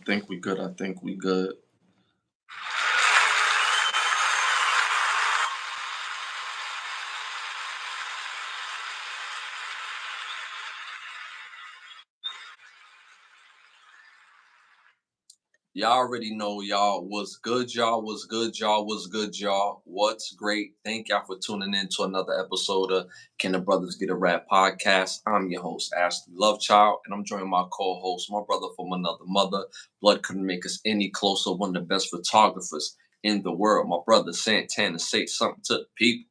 think we good. I think we good. Y'all already know y'all was good, y'all was good, y'all was good, y'all. What's great? Thank y'all for tuning in to another episode of Can the Brothers Get a Rap podcast. I'm your host, Ashley Lovechild, and I'm joined by my co-host, my brother from another mother. Blood couldn't make us any closer. One of the best photographers in the world, my brother Santana. Say something to the people.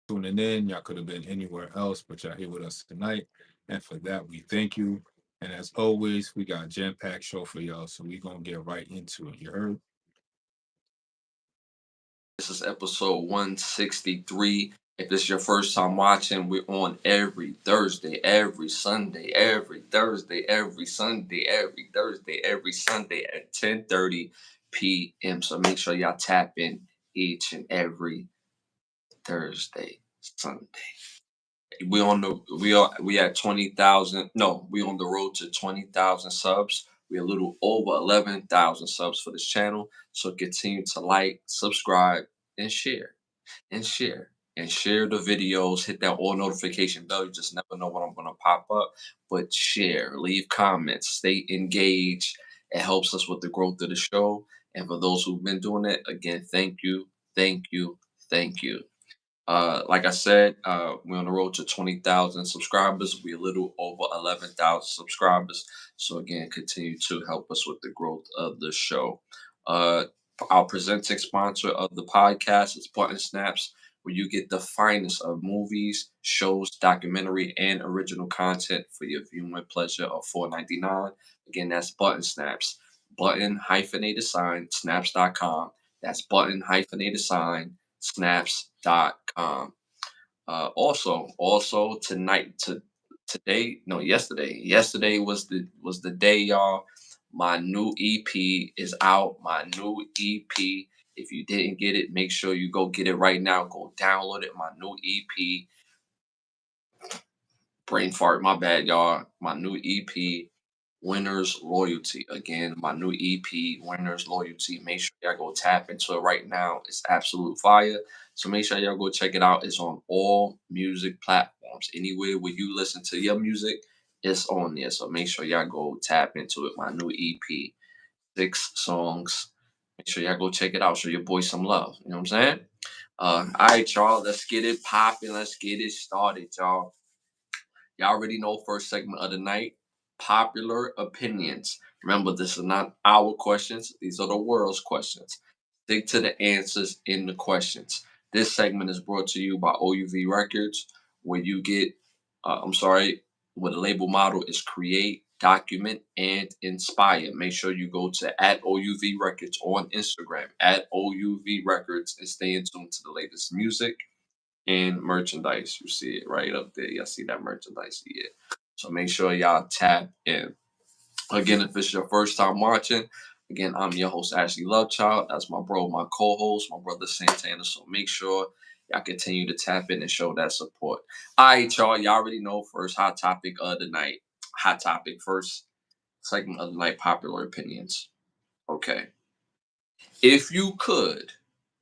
Tuning in. Y'all could have been anywhere else, but y'all here with us tonight. And for that, we thank you. And as always, we got a jam-packed show for y'all. So we're gonna get right into it. You heard? This is episode 163. If it's your first time watching, we're on every Thursday, every Sunday, every Thursday, every Sunday, every Thursday, every Sunday at 10:30 p.m. So make sure y'all tap in each and every Thursday, Sunday. We at 20,000. No, we on the road to 20,000 subs. We're a little over 11,000 subs for this channel. So continue to like, subscribe, and share and share and share the videos. Hit that all notification bell. You just never know when I'm gonna pop up. But share, leave comments, stay engaged. It helps us with the growth of the show. And for those who've been doing it, again, thank you, thank you, thank you. Like I said, we're on the road to 20,000 subscribers. We're a little over 11,000 subscribers. So again, continue to help us with the growth of the show. Uh, our presenting sponsor of the podcast is Button Snaps, where you get the finest of movies, shows, documentary, and original content for your viewing pleasure of $4.99. Again, that's Button Snaps. Button hyphenated sign snaps.com. That's button hyphenated sign snaps.com. Also tonight to today, no, yesterday. Yesterday was the day, y'all. My new EP is out. My new EP. If you didn't get it, make sure you go get it right now. Go download it. My new EP. Brain fart, my bad, y'all. My new EP, Winners Loyalty. Again, my new EP, Winners Loyalty. Make sure y'all go tap into it right now. It's absolute fire. So make sure y'all go check it out. It's on all music platforms. Anywhere where you listen to your music, it's on there. So make sure y'all go tap into it. My new EP, 6 songs. Make sure y'all go check it out. Show your boy some love. You know what I'm saying? All right, y'all. Let's get it popping. Let's get it started, y'all. Y'all already know first segment of the night, popular opinions. Remember, this is not our questions. These are the world's questions. Stick to the answers in the questions. This segment is brought to you by OUV Records, where you get, where the label model is create, document, and inspire. Make sure you go to at OUV Records on Instagram, at OUV Records, and stay in tune to the latest music and merchandise. You see it right up there. Y'all see that merchandise here. So make sure y'all tap in. Again, if it's your first time watching, again, I'm your host, Ashley Lovechild. That's my bro, my co-host, my brother Santana. So make sure y'all continue to tap in and show that support. All right, y'all. Y'all already know first hot topic of the night. Hot topic, first segment of the night, popular opinions. Okay. If you could,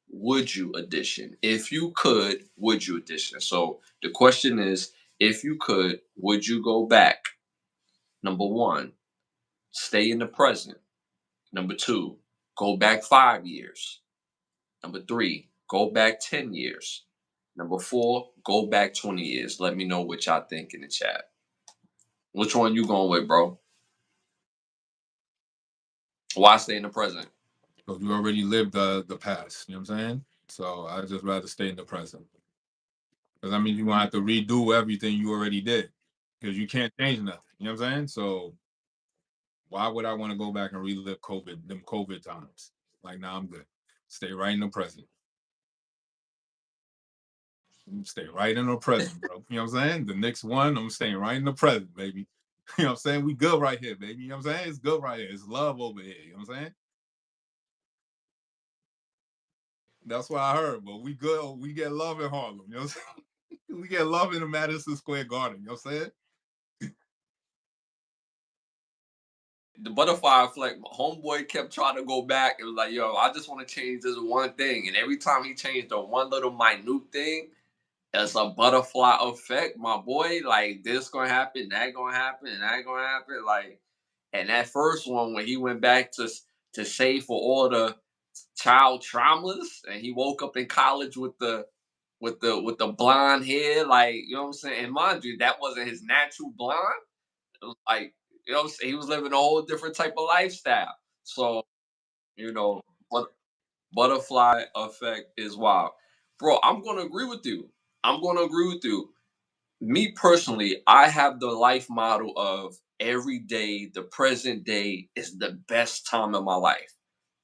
would you edition? If you could, would you edition? So the question is, if you could, would you go back? Number one, stay in the present. Number two, go back 5 years. Number three, go back 10 years. Number four, go back 20 years. Let me know what y'all think in the chat. Which one you going with, bro? Why stay in the present? Because we already lived the past. You know what I'm saying? So I just rather stay in the present. Because I mean, you gonna have to redo everything you already did. Because you can't change nothing. You know what I'm saying? So why would I want to go back and relive them COVID times? Like, nah, I'm good. Stay right in the present. Stay right in the present, bro. You know what I'm saying? The next one, I'm staying right in the present, baby. You know what I'm saying? We good right here, baby. You know what I'm saying? It's good right here. It's love over here. You know what I'm saying? That's what I heard. But we good. We get love in Harlem. You know what I'm saying? We get love in the Madison Square Garden. You know what I'm saying? The butterfly effect, my homeboy kept trying to go back. It was like, yo, I just want to change this one thing. And every time he changed the one little minute thing, it's a butterfly effect, my boy. Like this gonna happen, that gonna happen, and that gonna happen. Like, and that first one when he went back to save for all the child traumas, and he woke up in college with the blonde hair, like you know what I'm saying. And mind you, that wasn't his natural blonde. It was like you know what I'm saying. He was living a whole different type of lifestyle. So you know, but butterfly effect is wild, bro. I'm gonna agree with you. I'm gonna agree with you. Me personally, I have the life model of every day, the present day is the best time of my life.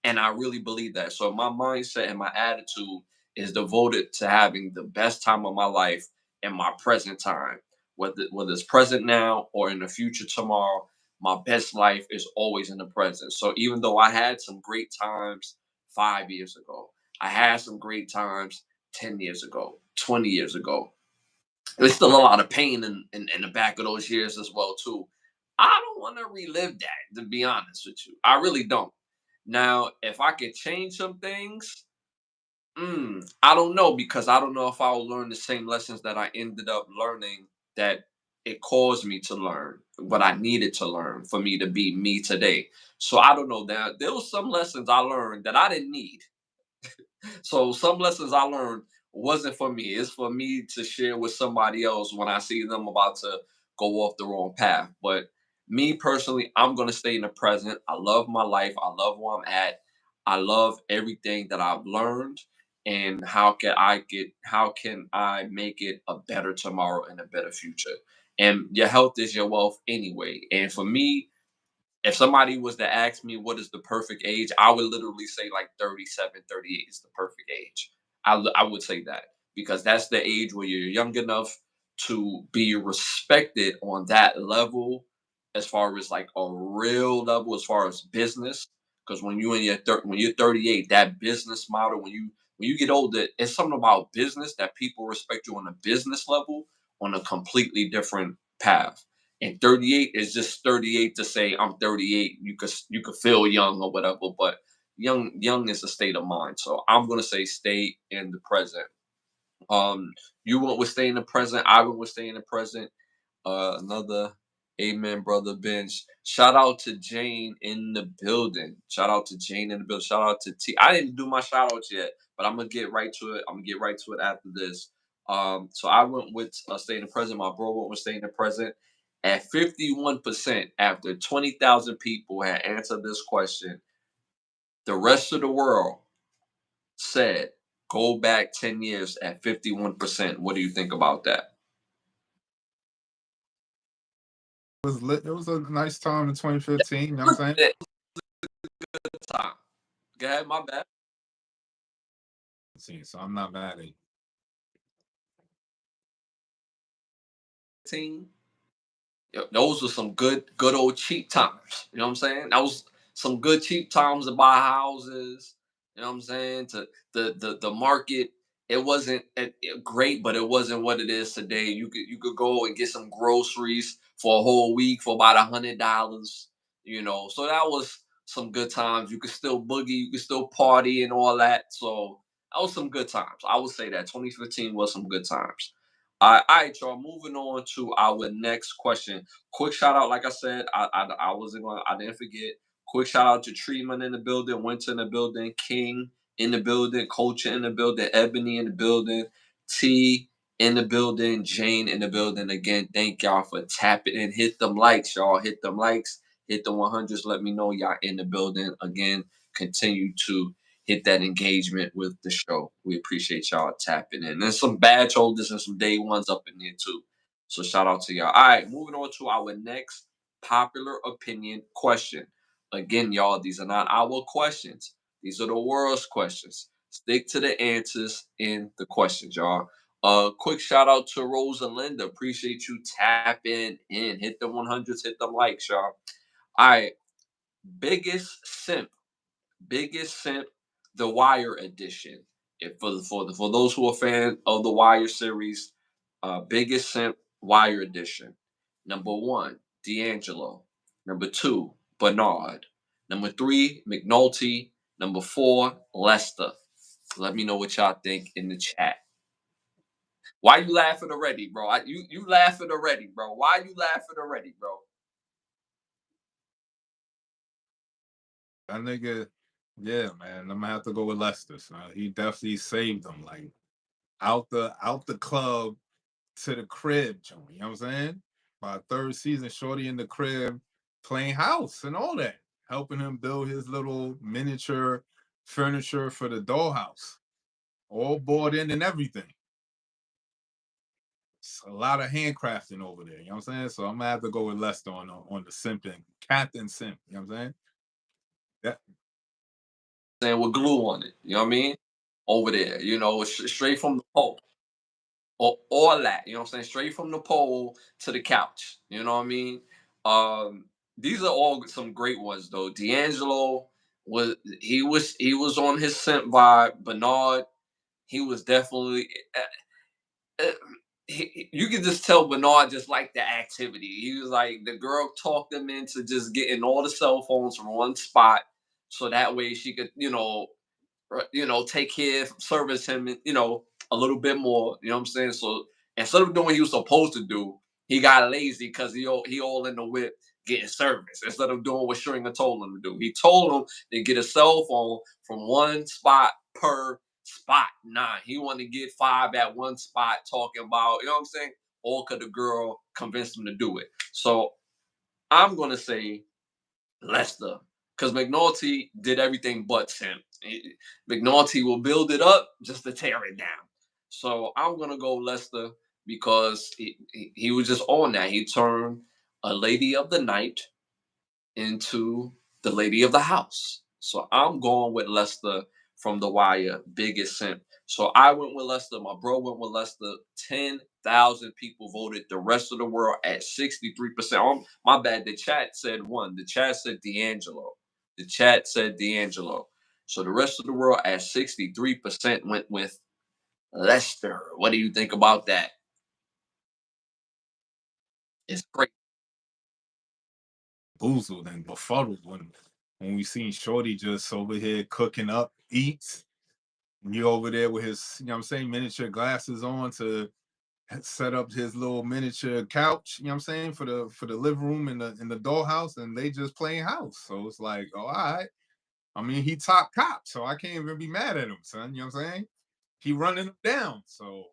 And I really believe that. So my mindset and my attitude is devoted to having the best time of my life in my present time. Whether it's present now or in the future tomorrow, my best life is always in the present. So even though I had some great times 5 years ago, I had some great times 10 years ago, 20 years ago, there's still a lot of pain in the back of those years as well too. I don't want to relive that, to be honest with you. I really don't. Now, if I could change some things, I don't know because I don't know if I will learn the same lessons that I ended up learning that it caused me to learn what I needed to learn for me to be me today. So I don't know that there was some lessons I learned that I didn't need. So some lessons I learned wasn't for me. It's for me to share with somebody else when I see them about to go off the wrong path. But me personally, I'm gonna stay in the present. I love my life. I love where I'm at. I love everything that I've learned. And how can I make it a better tomorrow and a better future? And your health is your wealth anyway. And for me, if somebody was to ask me what is the perfect age, I would literally say like 37, 38 is the perfect age. I would say that because that's the age where you're young enough to be respected on that level as far as like a real level as far as business. Because when you're 38, that business model, when you get older, it's something about business that people respect you on a business level on a completely different path. And 38 is just 38 to say I'm 38. You could feel young or whatever, but young is a state of mind. So I'm gonna say stay in the present. You went with stay in the present. I went with stay in the present. Another amen, brother Bench. Shout out to Jane in the building. Shout out to Jane in the building. Shout out to T. I didn't do my shout outs yet, but I'm gonna get right to it. I'm gonna get right to it after this. So I went with stay in the present. My bro went with stay in the present. At 51%, after 20,000 people had answered this question, the rest of the world said go back 10 years at 51%. What do you think about that? It was lit. It was a nice time in 2015. You know what I'm saying? It was a good time. Go ahead, my bad. See, so I'm not mad at you. Team. Those were some good old cheap times. You know what I'm saying? That was some good cheap times to buy houses. You know what I'm saying? To the market, it wasn't great, but it wasn't what it is today. You could go and get some groceries for a whole week for about $100. You know, so that was some good times. You could still boogie, you could still party and all that. So that was some good times. I would say that 2015 was some good times. All right, y'all. Moving on to our next question. Quick shout out, like I said, I wasn't going. I didn't forget. Quick shout out to Treeman in the building, Winter in the building, King in the building, Culture in the building, Ebony in the building, T in the building, Jane in the building. Again, thank y'all for tapping in. Hit them likes, y'all. Hit them likes. Hit the 100s. Let me know y'all in the building. Again, continue to hit that engagement with the show. We appreciate y'all tapping in. There's some badge holders and some day ones up in there too. So shout out to y'all. All right, moving on to our next popular opinion question. Again, y'all, these are not our questions. These are the world's questions. Stick to the answers in the questions, y'all. Quick shout out to Rosalinda. Appreciate you tapping in. Hit the 100s, hit the likes, y'all. All right, biggest simp Biggest Simp, The Wire edition. If for those who are fans of the Wire series, Biggest Simp Wire edition. Number one, D'Angelo. Number two, Bernard. Number 3, McNulty. Number 4, Lester. Let me know what y'all think in the chat. Why you laughing already, bro? You laughing already, bro? Why you laughing already, bro? That nigga, yeah, man. I'm gonna have to go with Lester. Son. He definitely saved them, like out the club to the crib, Joey. You know what I'm saying? By third season, Shorty in the crib playing house and all that, helping him build his little miniature furniture for the dollhouse, all bought in and everything. It's a lot of handcrafting over there. You know what I'm saying? So I'm gonna have to go with Lester on the simping, Captain Simp. You know what I'm saying? Yeah. Saying with glue on it. You know what I mean? Over there, straight from the pole. Or all that, you know what I'm saying? Straight from the pole to the couch. You know what I mean? Um, these are all some great ones though. D'Angelo was on his scent vibe. Bernard, he was definitely uh, you could just tell Bernard just liked the activity. He was like the girl talked him into just getting all the cell phones from one spot, so that way she could, take care of service him, a little bit more. You know what I'm saying? So instead of doing what he was supposed to do, he got lazy because he all in the whip getting service instead of doing what Stringer told him to do. He told him to get a cell phone from one spot per spot. Nah, he wanted to get 5 at one spot talking about, you know what I'm saying? Or could the girl convince him to do it? So I'm gonna say Lester, because McNulty did everything but simp. McNulty will build it up just to tear it down. So I'm gonna go Lester because he was just on that. He turned a lady of the night into the lady of the house. So I'm going with Lester from The Wire, biggest simp. So I went with Lester. My bro went with Lester. 10,000 people voted. The rest of the world at 63%. Oh, my bad. The chat said one. The chat said D'Angelo. The chat said D'Angelo. So the rest of the world at 63% went with Lester. What do you think about that? It's great. Boozled and befuddled when we seen Shorty just over here cooking up eats. And you over there with his, you know what I'm saying, miniature glasses on to set up his little miniature couch, you know what I'm saying, for the living room in the dollhouse, and they just playing house. So it's like, oh, all right. I mean, he top cop, so I can't even be mad at him, son. You know what I'm saying? He running them down. So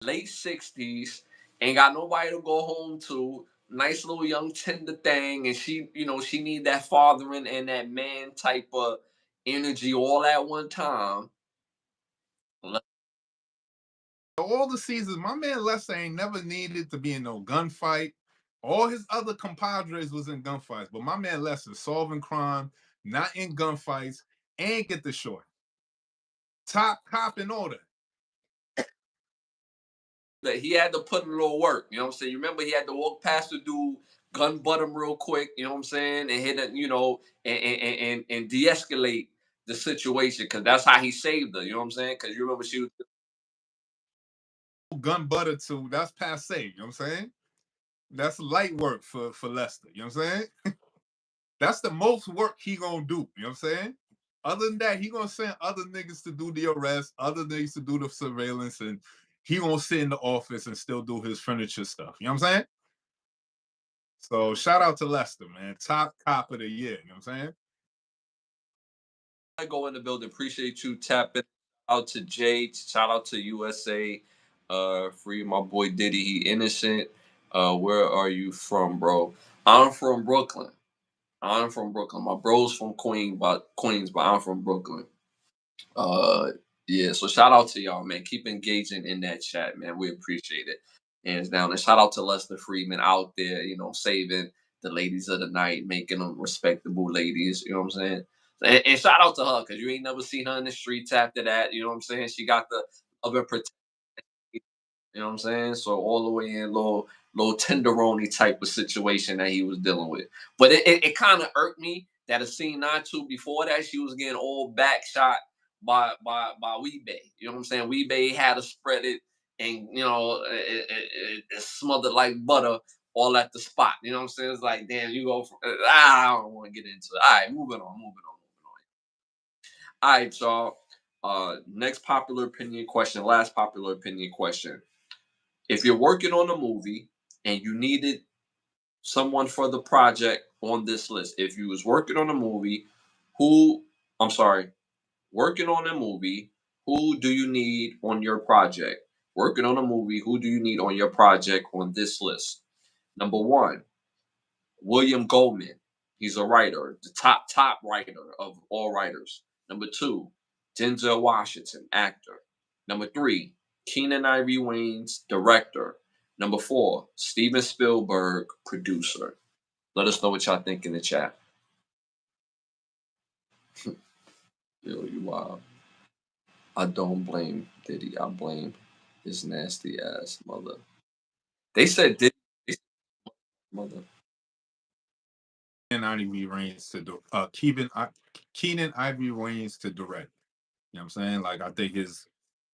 Late 60s, ain't got nobody to go home to. Nice little young tender thing, and she need that fathering and that man type of energy all at one time. all the seasons, my man Lester ain't never needed to be in no gunfight. All his other compadres was in gunfights, but my man Lester solving crime, not in gunfights, and get the short. Top cop and all that. That he had to put in a little work. You know what I'm saying? You remember he had to walk past the dude, gun butt him real quick. You know what I'm saying? And hit it, and de-escalate the situation because that's how he saved her. You know what I'm saying? Because you remember she was Gun butter too, that's passe. You know what I'm saying? That's light work for Lester. You know what I'm saying? That's the most work he gonna do. You know what I'm saying? Other than that, he gonna send other niggas to do the arrest, other niggas to do the surveillance, and he gonna sit in the office and still do his furniture stuff. You know what I'm saying? So shout out to Lester, man. Top cop of the year. You know what I'm saying? I go in the building. Appreciate you tapping out to Jay. Shout out to USA. Free my boy Diddy. He innocent. Where are you from, bro? I'm from Brooklyn. I'm from Brooklyn. My bro's from Queens, but I'm from Brooklyn. Uh, yeah. So shout out to y'all, man. Keep engaging in that chat, man. We appreciate it, hands down. And shout out to Lester Freeman out there, saving the ladies of the night, making them respectable ladies. You know what I'm saying? And shout out to her because you ain't never seen her in the streets after that. You know what I'm saying? She got the other protection. You know what I'm saying? So all the way in little tenderoni type of situation that he was dealing with. But it kind of irked me that a scene not too before that she was getting all back shot by Weebay. You know what I'm saying? Weebay had to spread it and it smothered like butter all at the spot. You know what I'm saying? It's like, damn, you go for I don't want to get into it. All right, moving on. All right, y'all. Next popular opinion question, last popular opinion question. If you're working on a movie and you needed someone for the project on this list, if you was working on a movie, who I'm sorry, working on a movie, who do you need on your project? Working on a movie, who do you need on your project on this list? Number one, William Goldman. He's a writer, the top writer of all writers. Number two, Denzel Washington, actor. Number three, Keenan Ivory Wayans, director. Number four, Steven Spielberg, producer. Let us know what y'all think in the chat. Yo, you wild. I don't blame Diddy. I blame his nasty ass mother. They said Diddy. They said mother. Keenan Ivory Reigns to do Keenan Ivory Reigns to direct. You know what I'm saying? Like I think his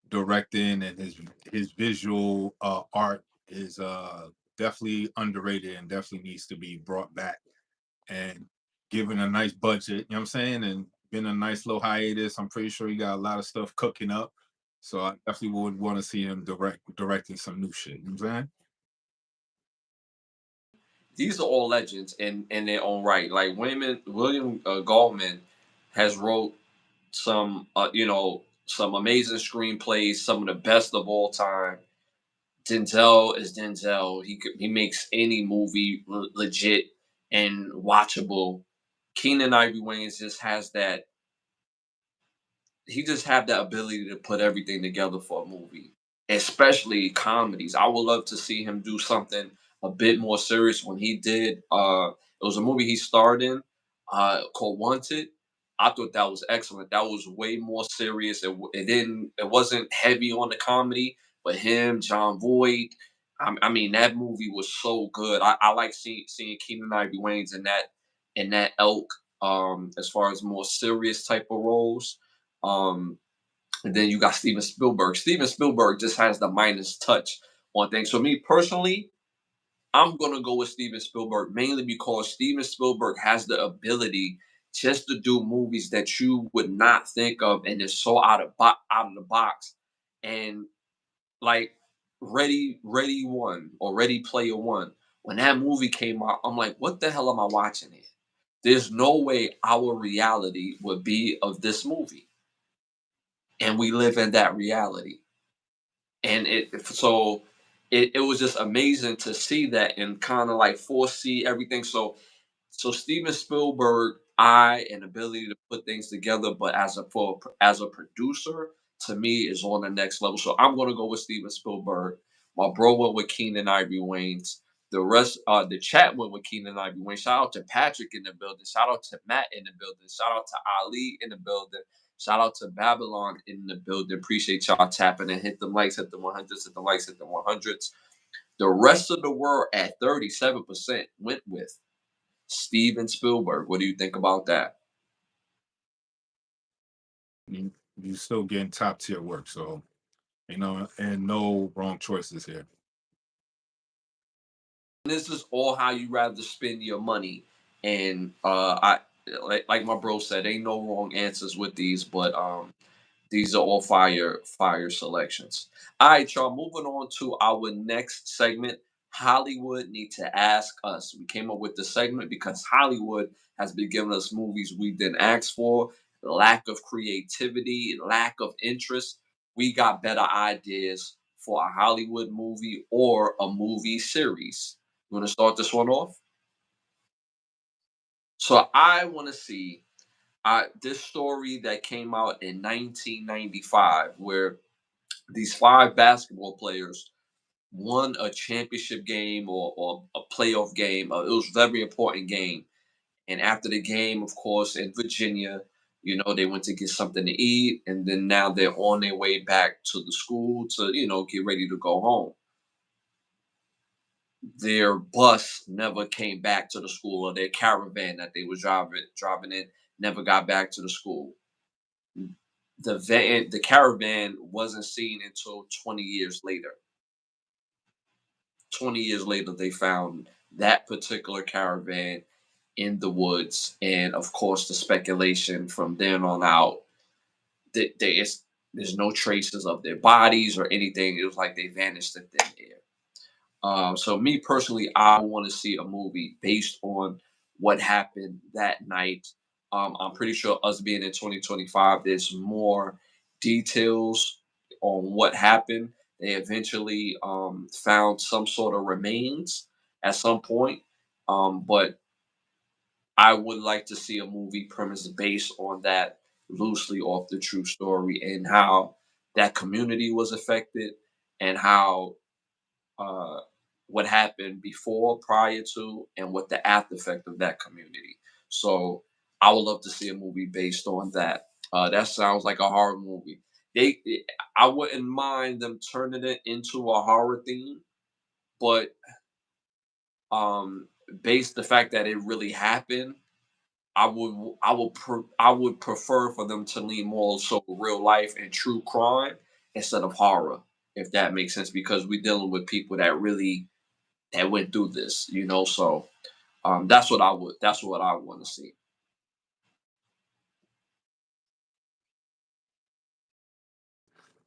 directing and his visual art is definitely underrated and definitely needs to be brought back and given a nice budget, you know what I'm saying? And been a nice little hiatus. I'm pretty sure he got a lot of stuff cooking up. So I definitely would want to see him directing some new shit. You know what I'm saying? These are all legends in their own right. Like William Goldman has wrote some, some amazing screenplays, some of the best of all time. Denzel is Denzel. He makes any movie legit and watchable. Keenan Ivory Wayans just has that. He just have that ability to put everything together for a movie, especially comedies. I would love to see him do something a bit more serious. When he did, it was a movie he starred in, called Wanted. I thought that was excellent. That was way more serious. It wasn't heavy on the comedy, but him, John Voight. I mean, that movie was so good. I like seeing Keenan Ivory Wayans in that elk. As far as more serious type of roles. Um, and then you got Steven Spielberg. Steven Spielberg just has the minus touch on things. So me personally, I'm gonna go with Steven Spielberg mainly because Steven Spielberg has the ability just to do movies that you would not think of, and it's so out of the box. And like Ready One or Ready Player One, when that movie came out, I'm like, what the hell am I watching here? There's no way our reality would be of this movie, and we live in that reality. And it was just amazing to see that and kind of like foresee everything. So Steven Spielberg, eye and ability to put things together, but as a producer, to me is on the next level. So I'm gonna go with Steven Spielberg. My bro went with Keenan Ivory Wayans. The rest, the chat went with Keenan Ivory Wayans. Shout out to Patrick in the building. Shout out to Matt in the building. Shout out to Ali in the building. Shout out to Babylon in the building. Appreciate y'all tapping and hit the likes, hit the 100s, hit the likes, hit the 100s. The rest of the world at 37% went with Steven Spielberg. What do you think about that? You still getting top tier work, so and no wrong choices here. This is all how you rather spend your money. And I like my bro said, ain't no wrong answers with these, but these are all fire selections. All right, y'all. Moving on to our next segment. Hollywood need to ask us. We came up with the segment because Hollywood has been giving us movies we didn't ask for. Lack of creativity, lack of interest. We got better ideas for a Hollywood movie or a movie series. You want to start this one off? So I want to see this story that came out in 1995, where these five basketball players won a championship game or a playoff game. It was a very important game. And after the game, of course, in Virginia, they went to get something to eat. And then now they're on their way back to the school to, get ready to go home. Their bus never came back to the school, or their caravan that they were driving in never got back to the school. The caravan wasn't seen until 20 years later. 20 years later, they found that particular caravan in the woods, and of course the speculation from then on out. There's no traces of their bodies or anything. It was like they vanished in thin air. So me personally, I want to see a movie based on what happened that night. I'm pretty sure us being in 2025, there's more details on what happened. They eventually found some sort of remains at some point, but I would like to see a movie premise based on that, loosely off the true story, and how that community was affected, and how uh, what happened before, prior to, and what the after effect of that community. So I would love to see a movie based on that. That sounds like a horror movie. They, I wouldn't mind them turning it into a horror theme, but based the fact that it really happened, I would prefer for them to lean more so real life and true crime instead of horror, if that makes sense, because we're dealing with people that went through this, you know. So that's what I want to see.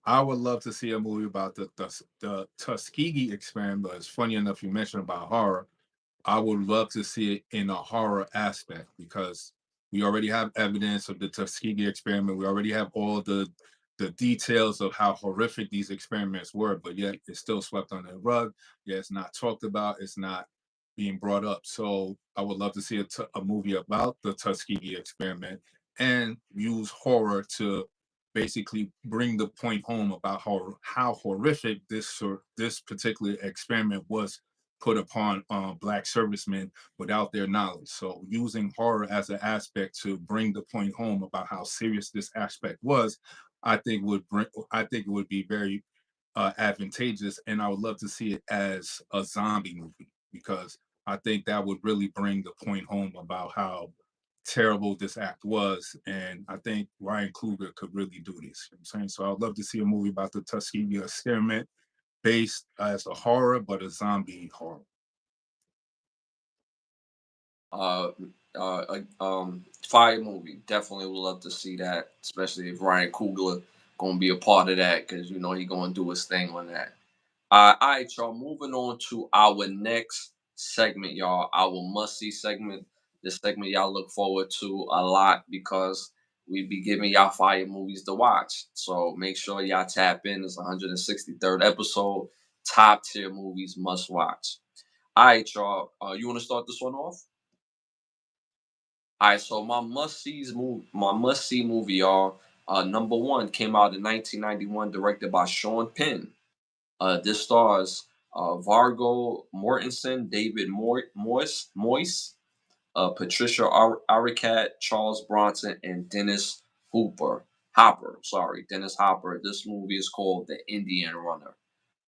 I would love to see a movie about the Tuskegee experiment. But it's funny enough you mentioned about horror. I would love to see it in a horror aspect because we already have evidence of the Tuskegee experiment. We already have all the details of how horrific these experiments were, but yet it's still swept under the rug. Yeah, it's not talked about. It's not being brought up. So I would love to see a movie about the Tuskegee experiment and use horror to basically bring the point home about how horrific this particular experiment was put upon black servicemen without their knowledge. So using horror as an aspect to bring the point home about how serious this aspect was, I think it would be very advantageous, and I would love to see it as a zombie movie because I think that would really bring the point home about how terrible this act was, and I think Ryan Coogler could really do this. You know what I'm saying, so I'd love to see a movie about the Tuskegee experiment based as a horror, but a zombie horror. Uh, Fire movie. Definitely would love to see that, especially if Ryan Coogler gonna be a part of that, because you know he gonna do his thing on that. All right, y'all. Moving on to our next segment, y'all. Our must see segment. This segment y'all look forward to a lot because we be giving y'all fire movies to watch. So make sure y'all tap in. It's 163rd episode. Top tier movies must watch. All right, y'all. You want to start this one off? All right. So my must see movie, y'all. Number one came out in 1991, directed by Sean Penn. This stars Vargo Mortensen, David Moyes, Patricia Arquette, Charles Bronson, and Dennis Hopper. Sorry, Dennis Hopper. This movie is called The Indian Runner.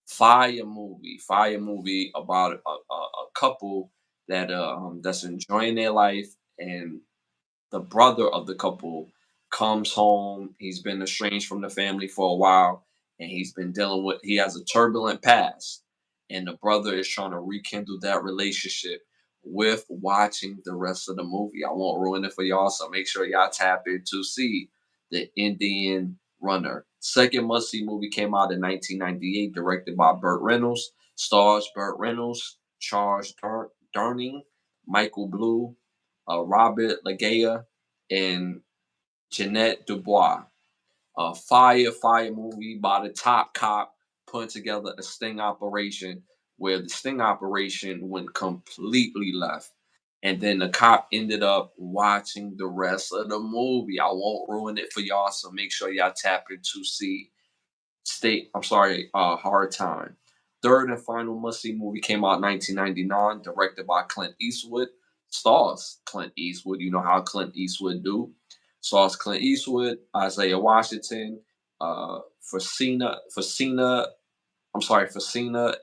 Fire movie about a couple that's enjoying their life, and the brother of the couple comes home. He's been estranged from the family for a while, and he has a turbulent past. And the brother is trying to rekindle that relationship with watching the rest of the movie. I won't ruin it for y'all, so make sure y'all tap in to see The Indian Runner. Second must see movie came out in 1998, directed by Burt Reynolds, stars Burt Reynolds, Charles Durning, Michael Blue, Robert Lagaya, and Jeanette Dubois. A fire movie by the top cop putting together a sting operation where the sting operation went completely left. And then the cop ended up watching the rest of the movie. I won't ruin it for y'all, so make sure y'all tap in to see Hard Time. Third and final must-see movie came out in 1999, directed by Clint Eastwood. Stars Clint Eastwood. You know how Clint Eastwood do. Stars Clint Eastwood, Isaiah Washington, Facina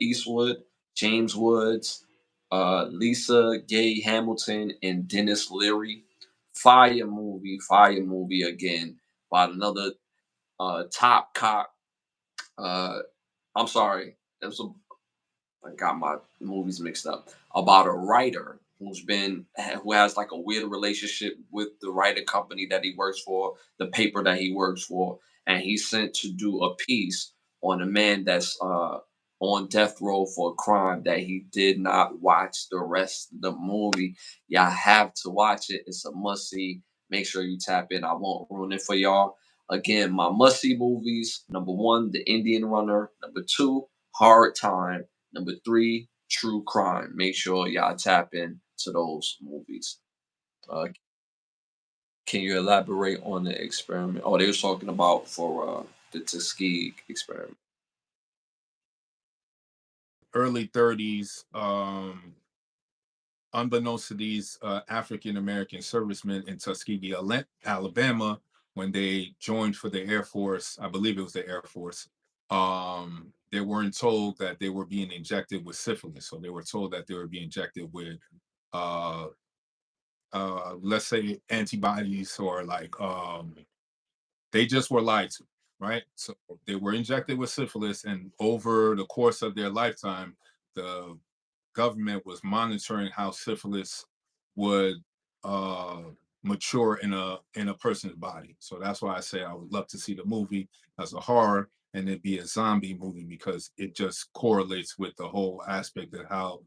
Eastwood, James Woods, Lisa Gay Hamilton, and Dennis Leary. Fire movie again by another top cop. uh I'm sorry. It was I got my movies mixed up. About a writer who has like a weird relationship with the writing company that he works for, the paper that he works for, and he's sent to do a piece on a man that's on death row for a crime that he did not watch the rest of the movie. Y'all have to watch it. It's a must see. Make sure you tap in. I won't ruin it for y'all. Again, my must see movies: number one, The Indian Runner; number two, Hard Time; number three, True Crime. Make sure y'all tap in to those movies. Uh, can you elaborate on the experiment? Oh, they was talking about for the Tuskegee experiment. Early 30s, unbeknownst to these African American servicemen in Tuskegee, Alabama, when they joined for the Air Force, I believe it was the Air Force, they weren't told that they were being injected with syphilis. So they were told that they were being injected with, uh, let's say, antibodies or like they just were lied to, right? So they were injected with syphilis, and over the course of their lifetime, the government was monitoring how syphilis would uh, mature in a person's body. So that's why I say I would love to see the movie as a horror and it be a zombie movie because it just correlates with the whole aspect of how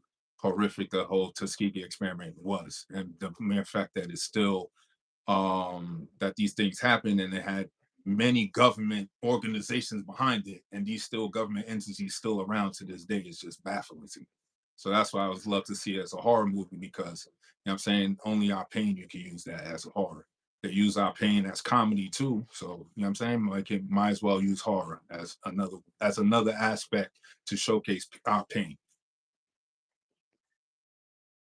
horrific the whole Tuskegee experiment was, and the mere fact that it's still that these things happen and it had many government organizations behind it and these still government entities still around to this day is just baffling to me. So that's why I would love to see it as a horror movie because you know what I'm saying only our pain you can use that as a horror. They use our pain as comedy too. So you know what I'm saying? Like it might as well use horror as another aspect to showcase our pain.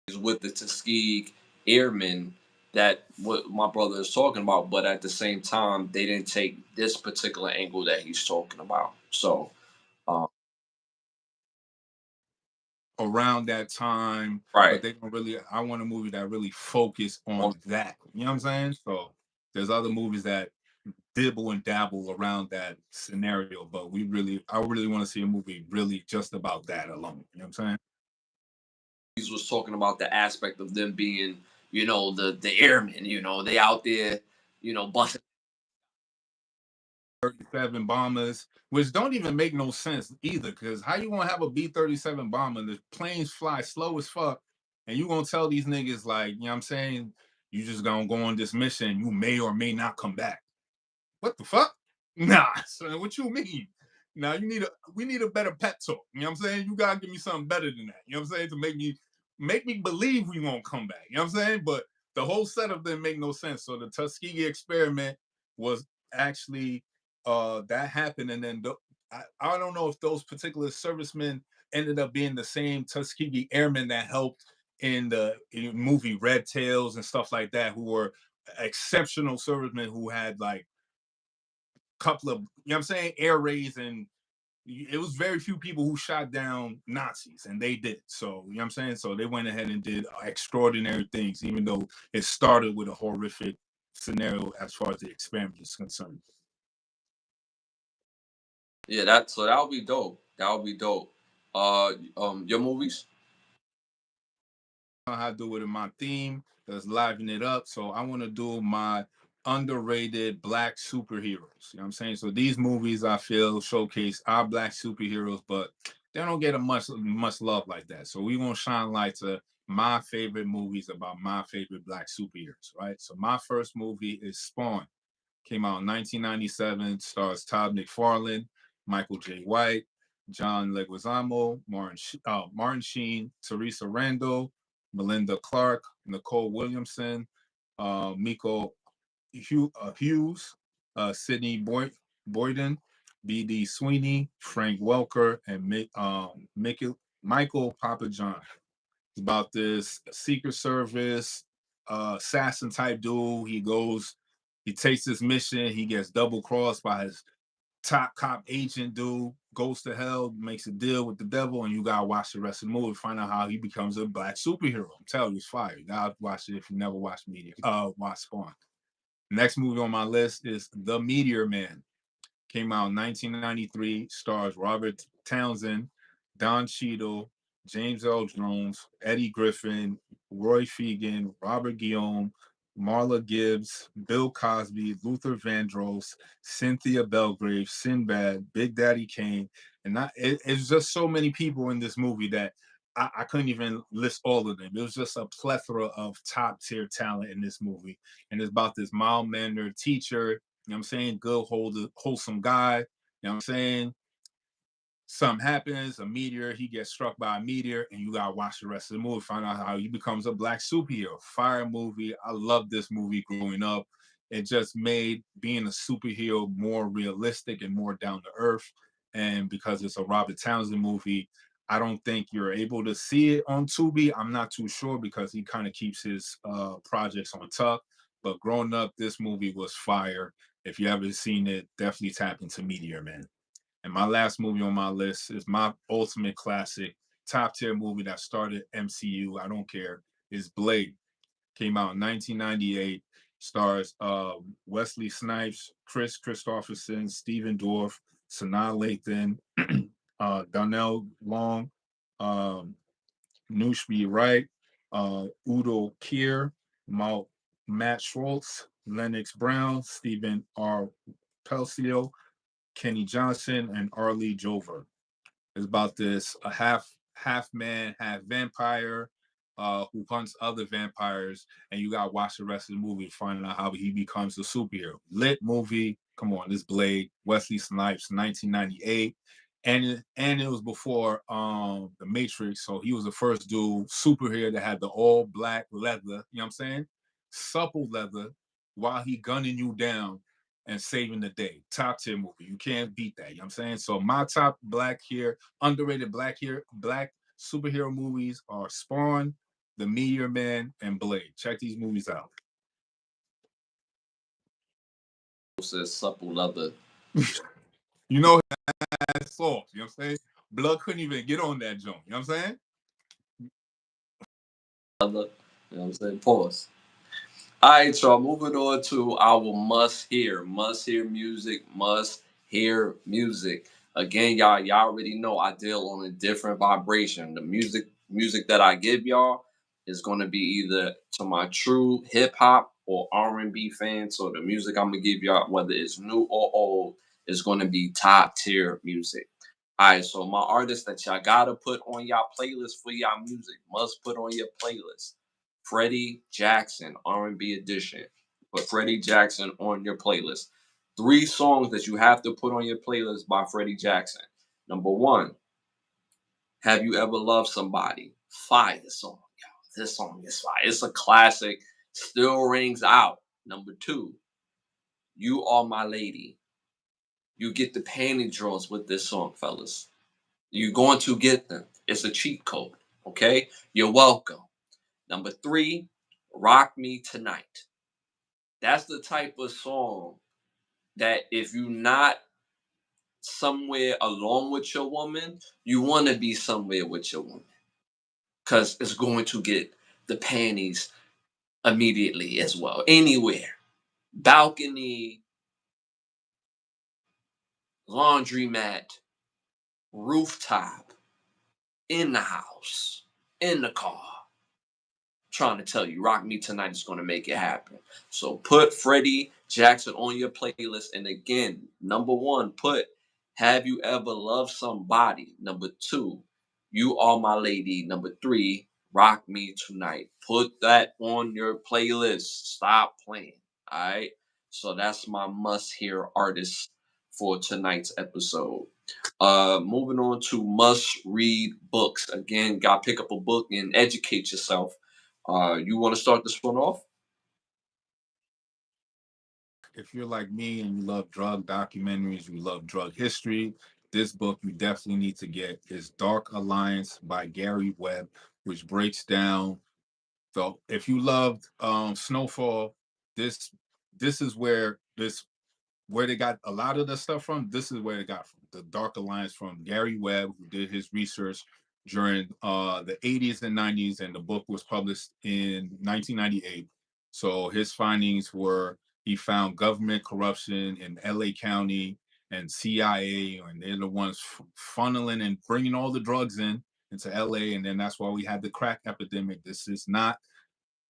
Is with the Tuskegee Airmen that what my brother is talking about, but at the same time, they didn't take this particular angle that he's talking about. So, um, Around that time, but right. they don't really I want a movie that really focus On on that. You know what I'm saying? So there's other movies that dibble and dabble around that scenario, but I really want to see a movie really just about that alone. You know what I'm saying? he was talking about the aspect of them being, the airmen, they out there, busting. 37 bombers, which don't even make no sense either, because how you gonna have a B-37 bomber, the planes fly slow as fuck, and you gonna tell these niggas like, you know what I'm saying, you just gonna go on this mission, you may or may not come back. What the fuck? Nah, son, what you mean? Now we need a better pet talk. You know what I'm saying? You gotta give me something better than that. You know what I'm saying? To make me believe we won't come back. You know what I'm saying? But the whole setup didn't make no sense. So the Tuskegee experiment was actually that happened, and then I don't know if those particular servicemen ended up being the same Tuskegee airmen that helped in the movie Red Tails and stuff like that, who were exceptional servicemen who had like couple of, you know what I'm saying, air raids, and it was very few people who shot down Nazis, and they did. So, you know what I'm saying? So they went ahead and did extraordinary things, even though it started with a horrific scenario as far as the experiment is concerned. Yeah, that would be dope. That would be dope. Your movies? How to do it in my theme. Let's liven it up. So I want to do my underrated black superheroes. You know what I'm saying? So these movies I feel showcase our black superheroes, but they don't get a much love like that. So we want to shine light to my favorite movies about my favorite black superheroes, right? So my first movie is Spawn. Came out in 1997, stars Todd McFarlane, Michael J. White, John Leguizamo, Martin Sheen, Teresa Randall, Melinda Clark, Nicole Williamson, Miko Hughes, Sidney Boyden, B.D. Sweeney, Frank Welker, and Michael Papa John. It's about this Secret Service assassin type dude. He takes this mission, he gets double crossed by his top cop agent dude, goes to hell, makes a deal with the devil, and you gotta watch the rest of the movie, find out how he becomes a black superhero. I'm telling you, it's fire. You gotta watch it if you never watched watch Spawn. Next movie on my list is The Meteor Man. Came out in 1993, stars Robert Townsend, Don Cheadle, James L. Jones, Eddie Griffin, Roy Fegan, Robert Guillaume, Marla Gibbs, Bill Cosby, Luther Vandross, Cynthia Belgrave, Sinbad, Big Daddy Kane, and it's just so many people in this movie that I couldn't even list all of them. It was just a plethora of top tier talent in this movie, and it's about this mild mannered teacher. You know what I'm saying? Good, wholesome guy. You know what I'm saying? Something happens, a meteor, he gets struck by a meteor, and you gotta watch the rest of the movie, find out how he becomes a black superhero. Fire movie. I loved this movie growing up. It just made being a superhero more realistic and more down to earth. And because it's a Robert Townsend movie, I don't think you're able to see it on Tubi. I'm not too sure because he kind of keeps his projects on tuck. But growing up, this movie was fire. If you haven't seen it, definitely tap into Meteor Man. And my last movie on my list is my ultimate classic, top tier movie that started MCU. I don't care. Is Blade. Came out in 1998. Stars Wesley Snipes, Chris Christopherson, Stephen Dorff, Sanaa Lathan, Donnell Long, um, Nooshby Wright, Udo Kier, Matt Schwartz, Lennox Brown, Stephen R. Pelcio, Kenny Johnson, and Arlie Jover. It's about this a half man, half vampire, who hunts other vampires, and you gotta watch the rest of the movie to find out how he becomes a superhero. Lit movie. Come on, this Blade, Wesley Snipes, 1998. And it was before the Matrix, so he was the first dude superhero that had the all black leather, you know what I'm saying? Supple leather while he gunning you down and saving the day. Top tier movie. You can't beat that. You know what I'm saying? So my top underrated black superhero movies are Spawn, The Meteor Man, and Blade. Check these movies out. Says supple leather. You know that's soft. You know what I'm saying? Blood couldn't even get on that joint. You know what I'm saying? Leather. You know what I'm saying? Pause. All right, y'all. Moving on to our must hear music, must hear music. Again, y'all already know I deal on a different vibration. The music that I give y'all is going to be either to my true hip hop or R&B fans. So the music I'm gonna give y'all, whether it's new or old, is going to be top tier music. All right, so my artists that y'all gotta put on y'all playlist for y'all music, must put on your playlist. Freddie Jackson, R&B edition. Put Freddie Jackson on your playlist. 3 songs that you have to put on your playlist by Freddie Jackson. Number 1, Have You Ever Loved Somebody? Fire song, y'all. This song is fire. It's a classic. Still rings out. Number 2, You Are My Lady. You get the panty draws with this song, fellas. You're going to get them. It's a cheat code. Okay? You're welcome. Number 3, Rock Me Tonight. That's the type of song that if you're not somewhere alone with your woman, you want to be somewhere with your woman. Because it's going to get the panties immediately as well. Anywhere. Balcony, laundromat, rooftop, in the house, in the car. Trying to tell you, Rock Me Tonight is going to make it happen. So put Freddie Jackson on your playlist. And again, number 1, put Have You Ever Loved Somebody? Number 2, You Are My Lady. Number 3, Rock Me Tonight. Put that on your playlist. Stop playing. All right. So that's my must hear artist for tonight's episode. Moving on to must read books. Again, gotta pick up a book and educate yourself. You want to start this one off? If you're like me and you love drug documentaries, you love drug history, this book you definitely need to get is Dark Alliance by Gary Webb, which breaks down. So if you loved Snowfall, this this is where they got a lot of the stuff from. This is where they got from the Dark Alliance from Gary Webb, who did his research during the 80s and 90s, and the book was published in 1998. So his findings were he found government corruption in LA County, and CIA, and they're the ones funneling and bringing all the drugs in into LA. And then that's why we had the crack epidemic. This is not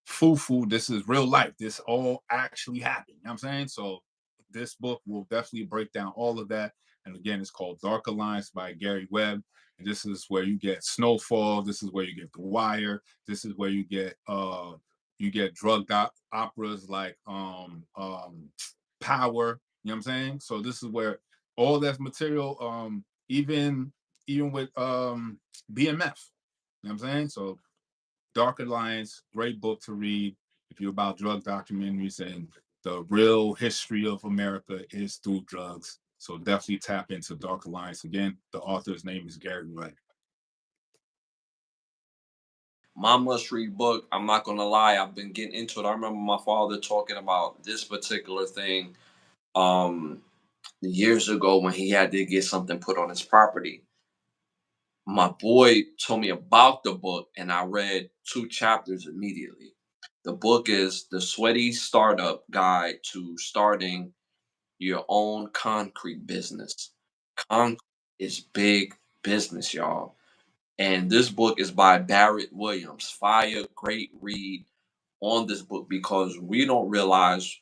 foo-foo. This is real life. This all actually happened. You know what I'm saying? So this book will definitely break down all of that. And again, it's called Dark Alliance by Gary Webb. And this is where you get Snowfall. This is where you get The Wire. This is where you get drugged operas like Power. You know what I'm saying? So this is where all that material, even with BMF. You know what I'm saying? So Dark Alliance, great book to read if you're about drug documentaries, and the real history of America is through drugs. So definitely tap into Dark Alliance. Again, the author's name is Gary Wright. My must read book, I'm not gonna lie, I've been getting into it. I remember my father talking about this particular thing um years ago when he had to get something put on his property. My boy told me about the book and I read 2 chapters immediately. The book is The Sweaty Startup Guide to Starting Your Own Concrete Business. Concrete is big business, y'all. And this book is by Barrett Williams. Fire, great read on this book because we don't realize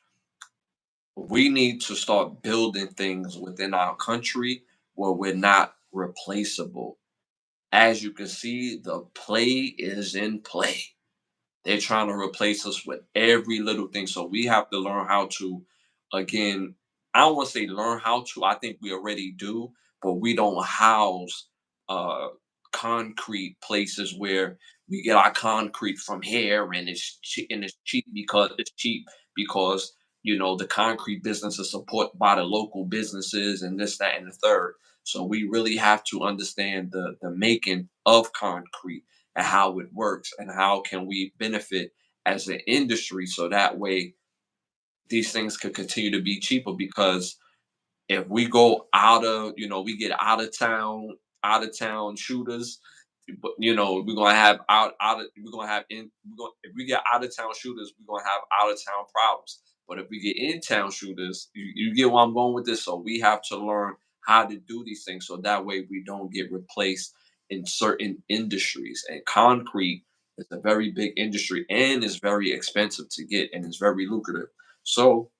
we need to start building things within our country where we're not replaceable. As you can see, the play is in play. They're trying to replace us with every little thing. So we have to learn how to, again, I don't want to say learn how to. I think we already do, but we don't house uh, concrete places where we get our concrete from here, and it's cheap because the concrete business is supported by the local businesses and this, that, and the third. So we really have to understand the making of concrete and how it works and how can we benefit as an industry so that way these things could continue to be cheaper because if we go out of, we get out of town shooters, but we're gonna have out of we're gonna have in we're gonna if we get out of town shooters, we're gonna have out of town problems. But if we get in town shooters, you get where I'm going with this. So we have to learn how to do these things so that way we don't get replaced in certain industries. And concrete is a very big industry and is very expensive to get and it's very lucrative. So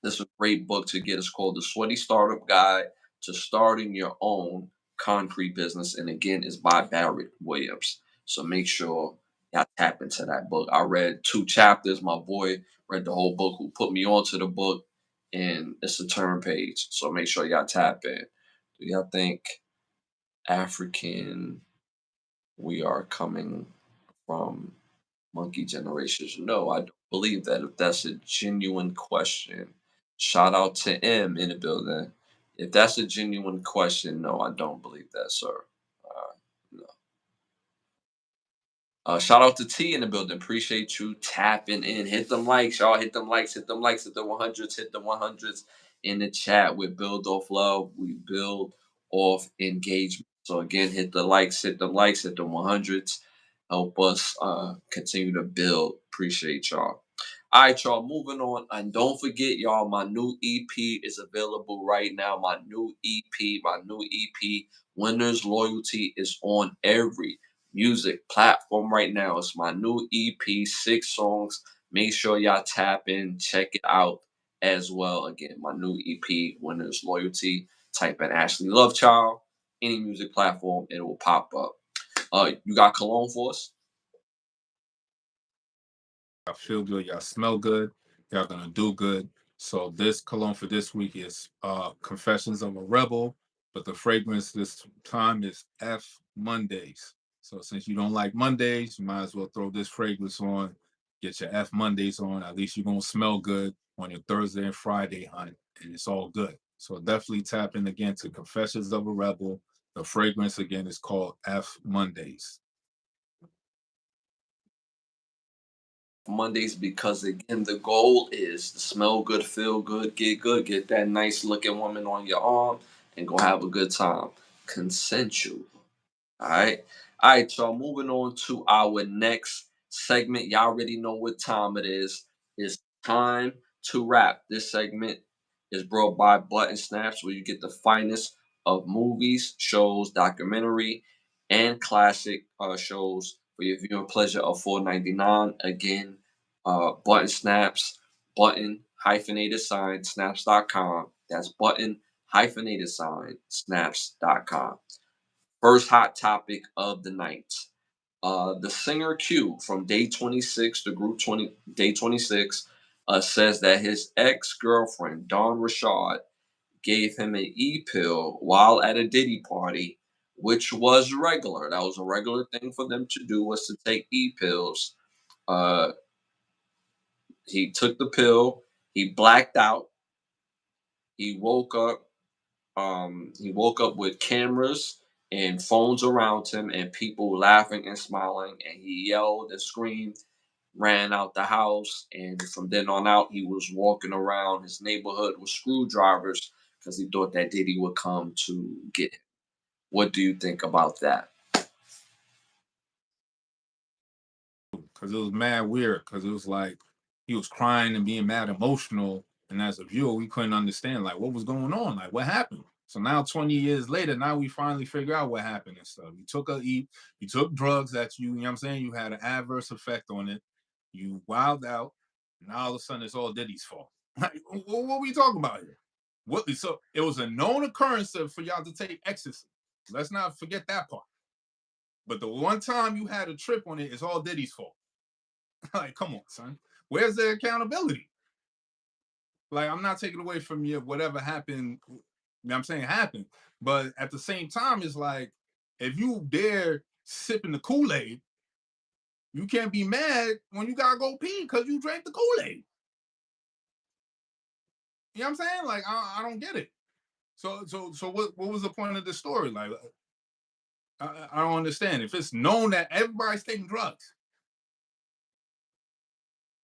this is a great book to get. It's called The Sweaty Startup Guide to Starting Your Own Concrete Business. And again, it's by Barrett Williams. So make sure y'all tap into that book. I read 2 chapters. My boy read the whole book who put me onto the book. And it's a turn page. So make sure y'all tap in. Do y'all think African we are coming from monkey generations? No, I don't believe that. If that's a genuine question, shout out to M in the building. If that's a genuine question, no, I don't believe that, sir. No. Shout out to T in the building. Appreciate you tapping in. Hit them likes, y'all. Hit them likes. Hit them likes. Hit the 100s. Hit the 100s in the chat. We build off love. We build off engagement. So again, hit the likes. Hit them likes. Hit the 100s. Help us continue to build. Appreciate y'all. All right, y'all, moving on. And don't forget, y'all, my new EP is available right now. My new EP, Winners Loyalty, is on every music platform right now. It's my new EP, 6 songs. Make sure y'all tap in, check it out as well. Again, my new EP, Winners Loyalty. Type in Ashley Lovechild, any music platform, it will pop up. You got cologne for us? Y'all feel good, y'all smell good, y'all gonna do good. So this cologne for this week is Confessions of a Rebel, but the fragrance this time is F Mondays. So since you don't like Mondays, you might as well throw this fragrance on, get your F Mondays on. At least you're gonna smell good on your Thursday and Friday hunt, and it's all good. So definitely tap in again to Confessions of a Rebel. The fragrance again is called F Mondays. Mondays because again the goal is to smell good, feel good, get that nice looking woman on your arm and go have a good time. Consensual. All right, y'all. Moving on to our next segment. Y'all already know what time it is. It's time to rap. This segment is brought by Button Snaps, where you get the finest of movies, shows, documentary, and classic shows for your viewing pleasure of $4.99. Again, Button Snaps, button hyphenated sign snaps.com. That's button hyphenated sign snaps.com. First hot topic of the night. The singer Q from Day 26, the group 20, Day 26, says that his ex girlfriend, Dawn Rashad, gave him an e pill while at a Diddy party, which was regular. That was a regular thing for them to do, was to take e pills. Uh, he took the pill, he blacked out, he woke up. He woke up with cameras and phones around him and people laughing and smiling, and he yelled and screamed, ran out the house, and from then on out, he was walking around his neighborhood with screwdrivers because he thought that Diddy would come to get him. What do you think about that? Because it was mad weird. Because it was like he was crying and being mad emotional, and as a viewer, we couldn't understand like what was going on, like what happened. So now, 20 years later, now we finally figure out what happened and stuff. You took drugs that you know what I'm saying, you had an adverse effect on it. You wild out. Now all of a sudden, it's all Diddy's fault. Like, what are we talking about here? What? So it was a known occurrence for y'all to take ecstasy. Let's not forget that part. But the one time you had a trip on it, it's all Diddy's fault. Like, come on, son. Where's the accountability? Like, I'm not taking away from you whatever happened. You know what I'm saying happened. But at the same time, it's like if you dare sipping the Kool-Aid, you can't be mad when you gotta go pee because you drank the Kool-Aid. You know what I'm saying? Like, I don't get it. So what was the point of this story? Like, I don't understand. If it's known that everybody's taking drugs,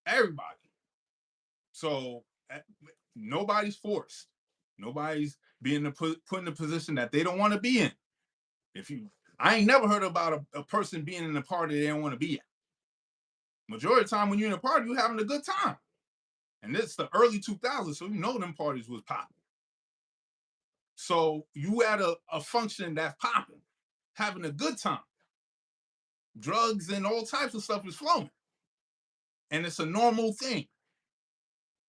everybody. So nobody's forced. Nobody's being put in a position that they don't want to be in. If you, I ain't never heard about a person being in a party they don't want to be in. Majority of the time when you're in a party, you're having a good time. And it's the early 2000s, so you know them parties was popping. So you at a function that's popping, having a good time. Drugs and all types of stuff is flowing. And it's a normal thing.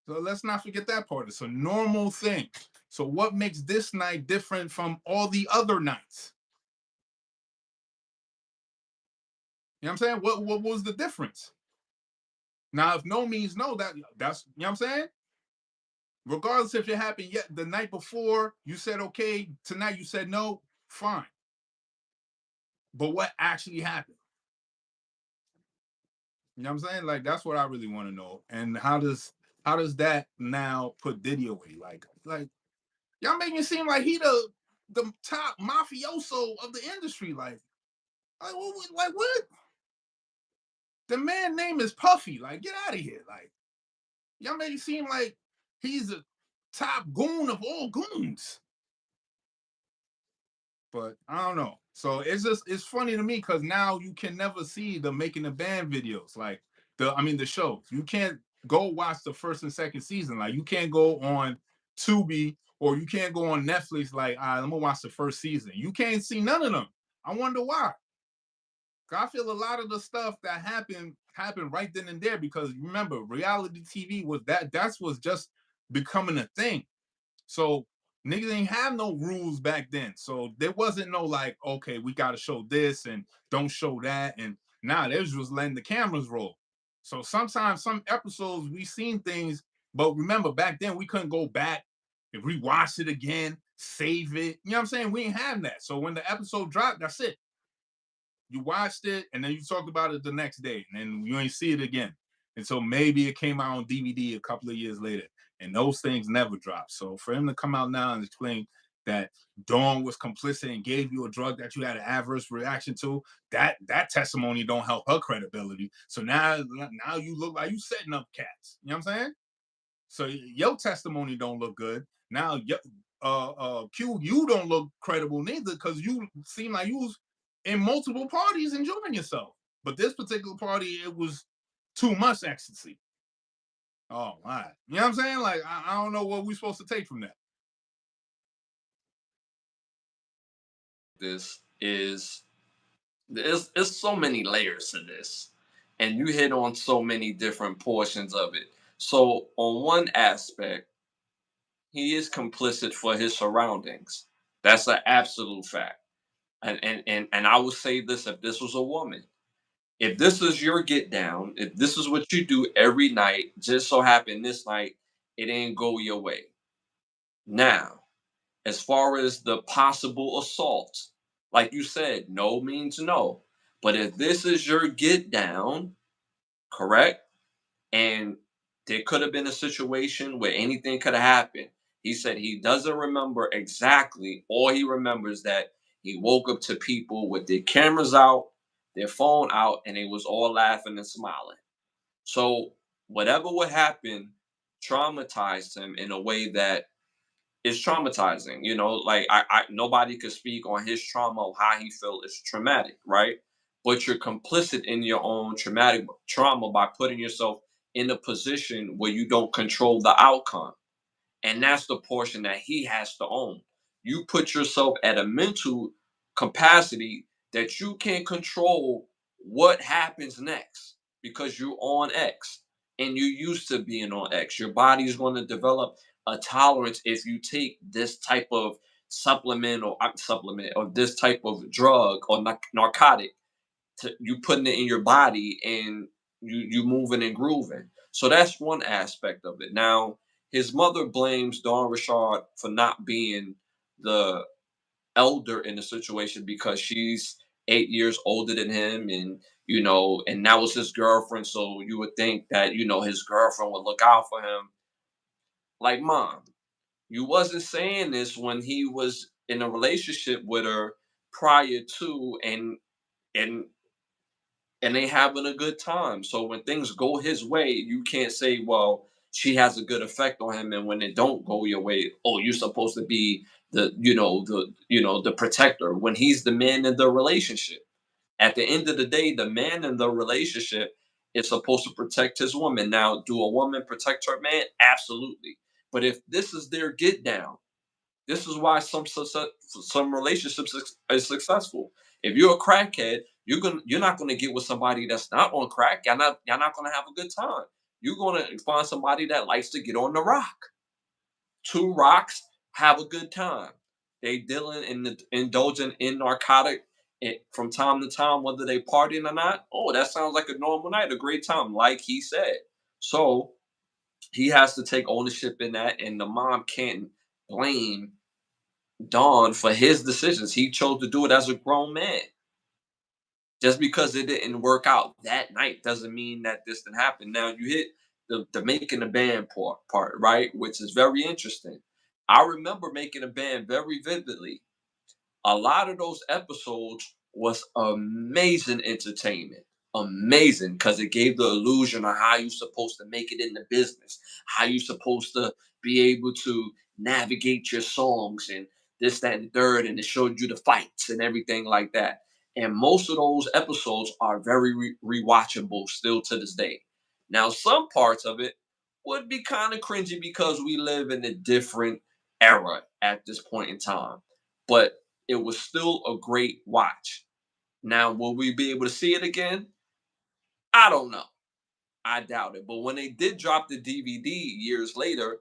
So let's not forget that part. It's a normal thing. So what makes this night different from all the other nights? You know what I'm saying? What was the difference? Now, if no means no, that's you know what I'm saying? Regardless if it happened yet the night before, you said okay, tonight you said no, fine. But what actually happened? You know what I'm saying? Like that's what I really want to know. And how does that now put Diddy away? Like y'all make me seem like he the top mafioso of the industry. Like what? The man name is Puffy. Like, get out of here. Like, y'all make it seem like he's the top goon of all goons. But I don't know. So it's funny to me because now you can never see the making the band videos, like the shows. You can't go watch the first and second season. Like you can't go on Tubi or you can't go on Netflix. Like, all right, I'm gonna watch the first season. You can't see none of them. I wonder why. I feel a lot of the stuff that happened right then and there because remember, reality TV was just becoming a thing. So niggas didn't have no rules back then. So there wasn't no like, okay, we gotta show this and don't show that. And now they was just letting the cameras roll. So sometimes some episodes we seen things, but remember back then we couldn't go back and rewatch it again, save it. You know what I'm saying? We didn't have that. So when the episode dropped, that's it. You watched it and then you talked about it the next day and then you ain't see it again. And so maybe it came out on DVD a couple of years later and those things never dropped. So for him to come out now and explain that Dawn was complicit and gave you a drug that you had an adverse reaction to, that testimony don't help her credibility. So now you look like you setting up cats. You know what I'm saying? So your testimony don't look good. Now Q, you don't look credible neither because you seem like you was in multiple parties enjoying yourself. But this particular party, it was too much ecstasy. Oh my. You know what I'm saying? Like I don't know what we're supposed to take from that. This is there's so many layers to this, and you hit on so many different portions of it. So on one aspect, he is complicit for his surroundings. That's an absolute fact. And I would say this: if this was a woman, if this is your get down, if this is what you do every night, just so happen this night it ain't go your way. Now, as far as the possible assault, like you said, no means no. But if this is your get down, correct? And there could have been a situation where anything could have happened. He said he doesn't remember exactly. All he remembers that he woke up to people with their cameras out, their phone out, and they was all laughing and smiling. So whatever would happen traumatized him in a way that is traumatizing. Like I nobody could speak on his trauma or how he felt is traumatic, right? But you're complicit in your own traumatic trauma by putting yourself in a position where you don't control the outcome. And that's the portion that he has to own. You put yourself at a mental capacity that you can't control what happens next because you're on X and you're used to being on X. Your body is going to develop a tolerance if you take this type of supplement or this type of drug or narcotic you putting it in your body and you moving and grooving. So that's one aspect of it. Now, his mother blames Don Richard for not being the elder in the situation because she's 8 years older than him, and that was his girlfriend. So you would think that his girlfriend would look out for him. Like, mom, you wasn't saying this when he was in a relationship with her prior to, and they having a good time. So when things go his way, you can't say, well, she has a good effect on him, and when it don't go your way, oh, you're supposed to be the protector when he's the man in the relationship. At the end of the day, the man in the relationship is supposed to protect his woman. Now, do a woman protect her man? Absolutely. But if this is their get down, this is why some relationships is successful. If you're a crackhead, you're not gonna get with somebody that's not on crack. Y'all not gonna have a good time. You're gonna find somebody that likes to get on the rock. Two rocks have a good time. They dealing and indulging in narcotic from time to time, whether they partying or not. Oh, that sounds like a normal night, a great time, like he said. So he has to take ownership in that, and the mom can't blame Don for his decisions. He chose to do it as a grown man. Just because it didn't work out that night doesn't mean that this didn't happen. Now you hit the making a band part, right? Which is very interesting. I remember making a band very vividly. A lot of those episodes was amazing entertainment. Amazing because it gave the illusion of how you're supposed to make it in the business, how you're supposed to be able to navigate your songs and this, that, and third, and it showed you the fights and everything like that. And most of those episodes are very rewatchable still to this day. Now, some parts of it would be kind of cringy because we live in a different era at this point in time. But it was still a great watch. Now, will we be able to see it again? I don't know. I doubt it. But when they did drop the DVD years later,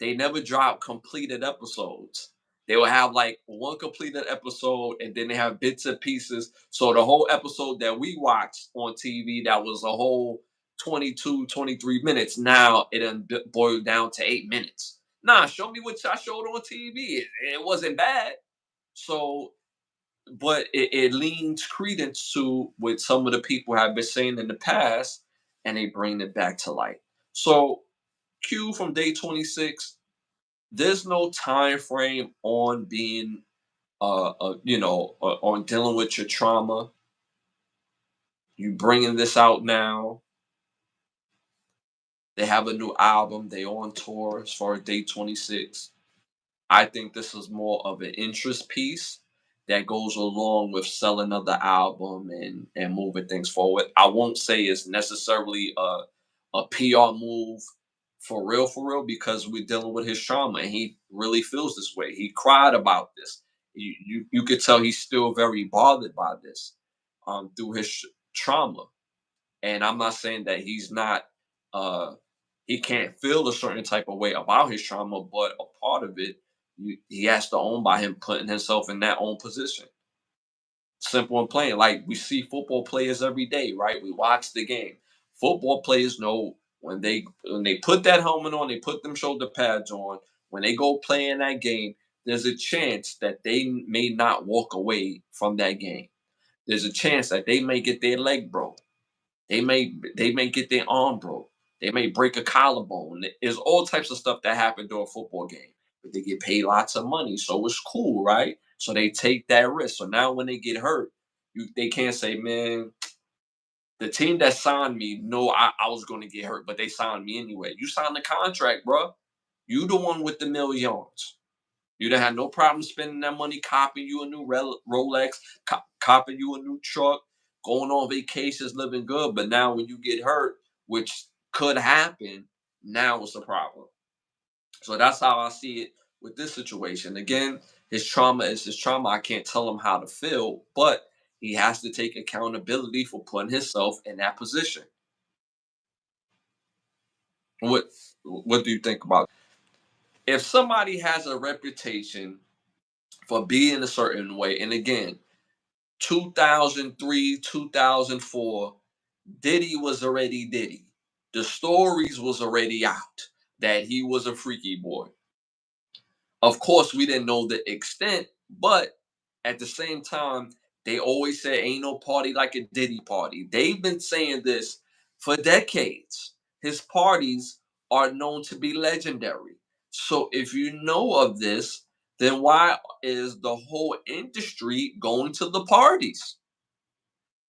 they never dropped completed episodes. They will have like one completed episode and then they have bits and pieces. So the whole episode that we watched on TV, that was a whole 22, 23 minutes. Now it done boiled down to 8 minutes. Nah, show me what I showed on TV. It wasn't bad. So but it leans credence to what some of the people have been saying in the past, and they bring it back to light. So, Q from day 26, there's no time frame on being, on dealing with your trauma. You bringing this out now. They have a new album. They on tour as far as day 26. I think this is more of an interest piece that goes along with selling of the album and moving things forward. I won't say it's necessarily a PR move for real, because we're dealing with his trauma, and he really feels this way. He cried about this. You could tell he's still very bothered by this, through his trauma. And I'm not saying that he's not, uh, he can't feel a certain type of way about his trauma, but a part of it, he has to own by him putting himself in that own position. Simple and plain. Like we see football players every day, right? We watch the game. Football players know when they put that helmet on, they put them shoulder pads on. When they go play in that game, there's a chance that they may not walk away from that game. There's a chance that they may get their leg broke. They may get their arm broke. They may break a collarbone. There's all types of stuff that happen during a football game. But they get paid lots of money, so it's cool, right? So they take that risk. So now when they get hurt, they can't say, man, the team that signed me, no, I was going to get hurt, but they signed me anyway. You signed the contract, bro. You the one with the millions. You done had no problem spending that money, copying you a new Rolex, copying you a new truck, going on vacations, living good. But now when you get hurt, which could happen, now it's a problem. So that's how I see it with this situation. Again, his trauma is his trauma. I can't tell him how to feel, but he has to take accountability for putting himself in that position. What What do you think about if somebody has a reputation for being a certain way? And again, 2003, 2004, Diddy was already Diddy. The stories was already out that he was a freaky boy. Of course, we didn't know the extent, but at the same time, they always say ain't no party like a Diddy party. They've been saying this for decades. His parties are known to be legendary. So if you know of this, then why is the whole industry going to the parties?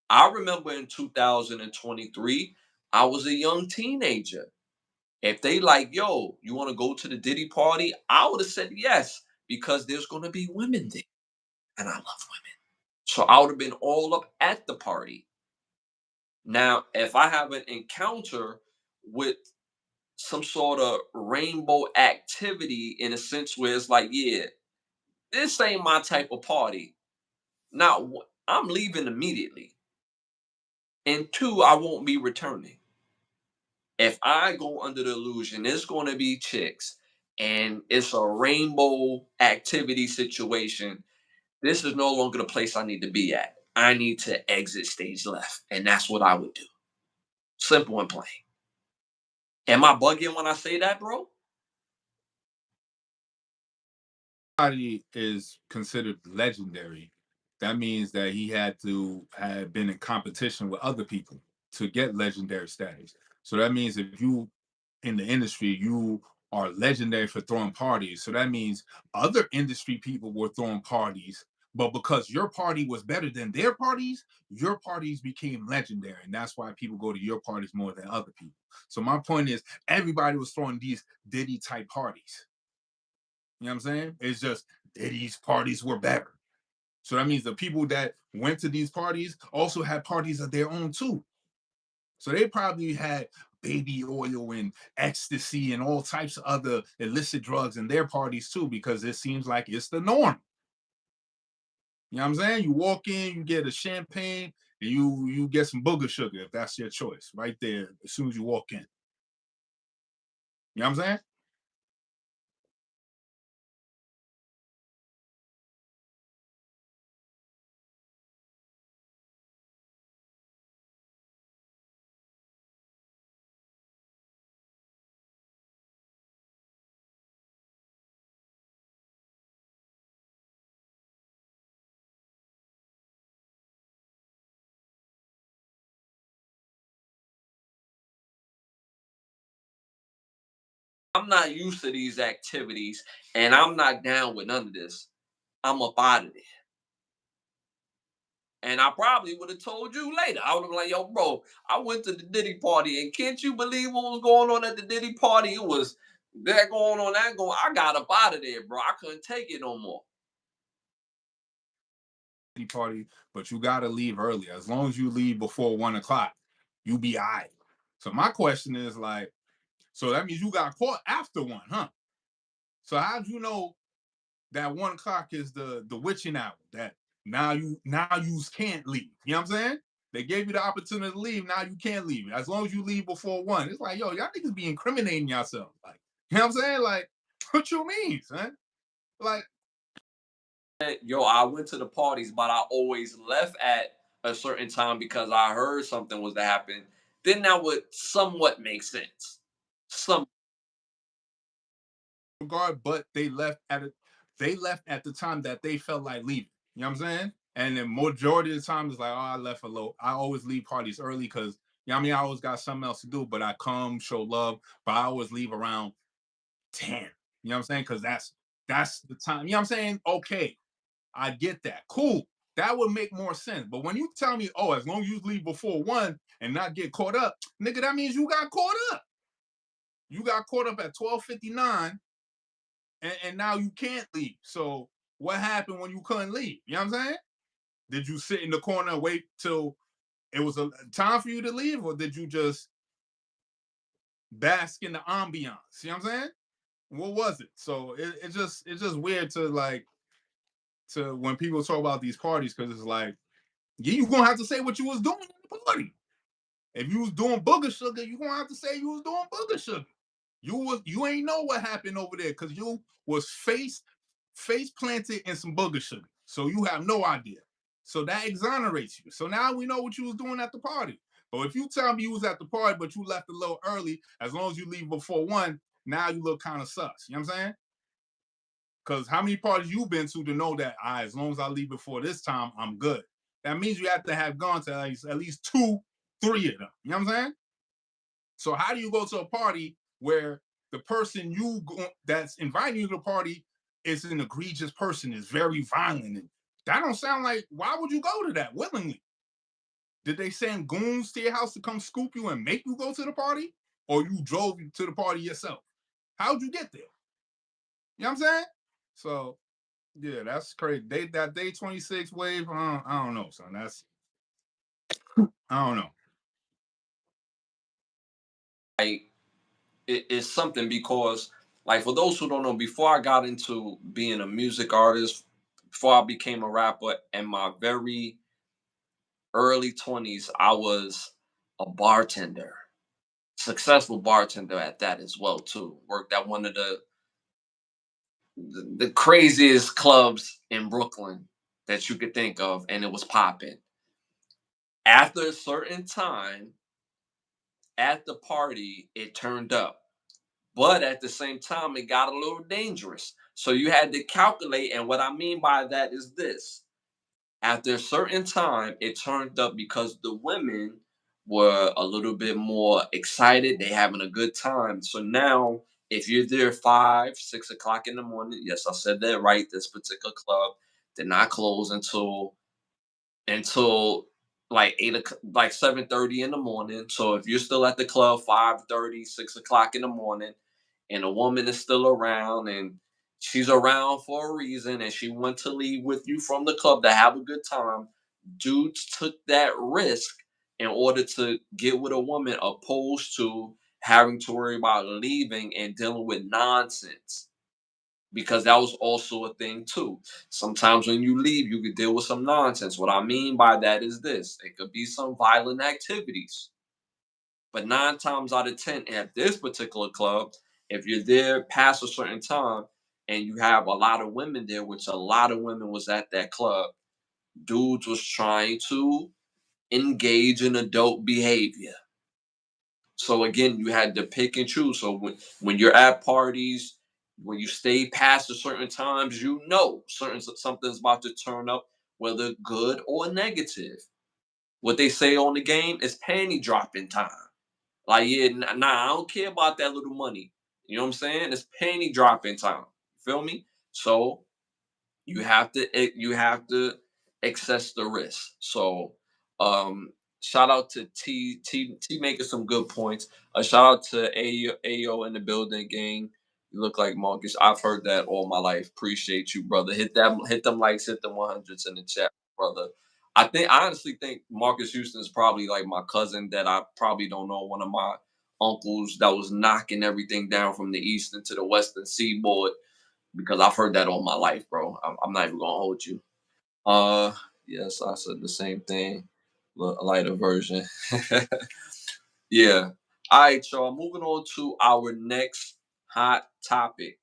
I remember in 2023, I was a young teenager. If they like, yo, you want to go to the Diddy party? I would have said yes because there's going to be women there, and I love women. So I would have been all up at the party. Now, if I have an encounter with some sort of rainbow activity in a sense where it's like, yeah, this ain't my type of party. Now, I'm leaving immediately. And two, I won't be returning. If I go under the illusion it's going to be chicks and it's a rainbow activity situation, this is no longer the place I need to be at. I need to exit stage left. And that's what I would do. Simple and plain. Am I bugging when I say that, bro? Somebody is considered legendary, that means that he had to have been in competition with other people to get legendary status. So that means if you in the industry, you are legendary for throwing parties. So that means other industry people were throwing parties, but because your party was better than their parties, your parties became legendary. And that's why people go to your parties more than other people. So my point is everybody was throwing these Diddy type parties. You know what I'm saying? It's just Diddy's parties were better. So that means the people that went to these parties also had parties of their own too. So they probably had baby oil and ecstasy and all types of other illicit drugs in their parties too, because it seems like it's the norm. You know what I'm saying? You walk in, you get a champagne, and you get some booger sugar if that's your choice, right there as soon as you walk in. You know what I'm saying? I'm not used to these activities and I'm not down with none of this. I'm up out of there. And I probably would have told you later. I would have been like, yo, bro, I went to the Diddy party and can't you believe what was going on at the Diddy party? It was that going on, that going. I got up out of there, bro. I couldn't take it no more. Party, but you gotta leave early. As long as you leave before 1 o'clock, you be all right. So my question is like, So that means you got caught after one, huh? So how'd you know that 1 o'clock is the witching hour? That now you can't leave. You know what I'm saying? They gave you the opportunity to leave. Now you can't leave. As long as you leave before 1. It's like, yo, y'all niggas be incriminating yourselves. Like, you know what I'm saying? Like, what you mean, son? Like, Yo, I went to the parties, but I always left at a certain time because I heard something was to happen. Then that would somewhat make sense. Some regard, but they left at the time that they felt like leaving. You know what I'm saying? And the majority of the time it's like, oh, I left a low. I always leave parties early because you know what I mean, I always got something else to do, but I come, show love, but I always leave around 10. You know what I'm saying? Because that's the time. You know what I'm saying? Okay, I get that. Cool. That would make more sense. But when you tell me, oh, as long as you leave before 1 and not get caught up, nigga, that means you got caught up. You got caught up at 12:59 and now you can't leave. So what happened when you couldn't leave? You know what I'm saying? Did you sit in the corner and wait till it was a time for you to leave, or did you just bask in the ambiance? You know what I'm saying? What was it? So it's just weird to like to when people talk about these parties because it's like, yeah, you gonna have to say what you was doing in the party. If you was doing booger sugar, you gonna have to say you was doing booger sugar. You ain't know what happened over there because you was face planted in some booger sugar. So you have no idea. So that exonerates you. So now we know what you was doing at the party. But if you tell me you was at the party, but you left a little early, as long as you leave before 1, now you look kind of sus. You know what I'm saying? Because how many parties you been to know that as long as I leave before this time, I'm good. That means you have to have gone to at least 2, 3 of them. You know what I'm saying? So how do you go to a party where the person that's inviting you to the party is an egregious person, is very violent, and that don't sound like, why would you go to that willingly? Did they send goons to your house to come scoop you and make you go to the party, or you drove to the party yourself? How'd you get there? You know what I'm saying? So yeah, that's crazy. That day 26 wave, I don't know, son. I don't know. like it's something because like for those who don't know, before I got into being a music artist, before I became a rapper, in my very early 20s, I was a bartender, successful bartender at that as well too. Worked at one of the craziest clubs in Brooklyn that you could think of, and it was popping. After a certain time at the party, it turned up. But at the same time, it got a little dangerous. So you had to calculate. And what I mean by that is this: after a certain time, it turned up because the women were a little bit more excited. They having a good time. So now, if you're there 5, 6 o'clock in the morning, yes, I said that right. This particular club did not close until like 8 o'clock, like 7:30 in the morning. So if you're still at the club 5:30, 6 o'clock in the morning, and a woman is still around and she's around for a reason and she wants to leave with you from the club to have a good time, dudes took that risk in order to get with a woman opposed to having to worry about leaving and dealing with nonsense, because that was also a thing too. Sometimes when you leave, you could deal with some nonsense. What I mean by that is this: it could be some violent activities, but 9 times out of 10 at this particular club, if you're there past a certain time and you have a lot of women there, which a lot of women was at that club, dudes was trying to engage in adult behavior. So again, you had to pick and choose. So when you're at parties, when you stay past a certain times, you know something's about to turn up, whether good or negative. What they say on the game is panty dropping time. Like, yeah, nah, I don't care about that little money. You know what I'm saying? It's panty dropping time. Feel me? So you have to access the risk. So shout out to T making some good points. A shout out to Ayo in the building, gang. You look like Marcus. I've heard that all my life. Appreciate you, brother. Hit them likes, hit them 100s in the chat, brother. I honestly think Marcus Houston is probably like my cousin that I probably don't know, one of my uncles that was knocking everything down from the eastern to the western seaboard, because I've heard that all my life, bro. I'm not even gonna hold you. Uh, yes, I said the same thing, a lighter version. Yeah. All right, y'all. Moving on to our next hot topic.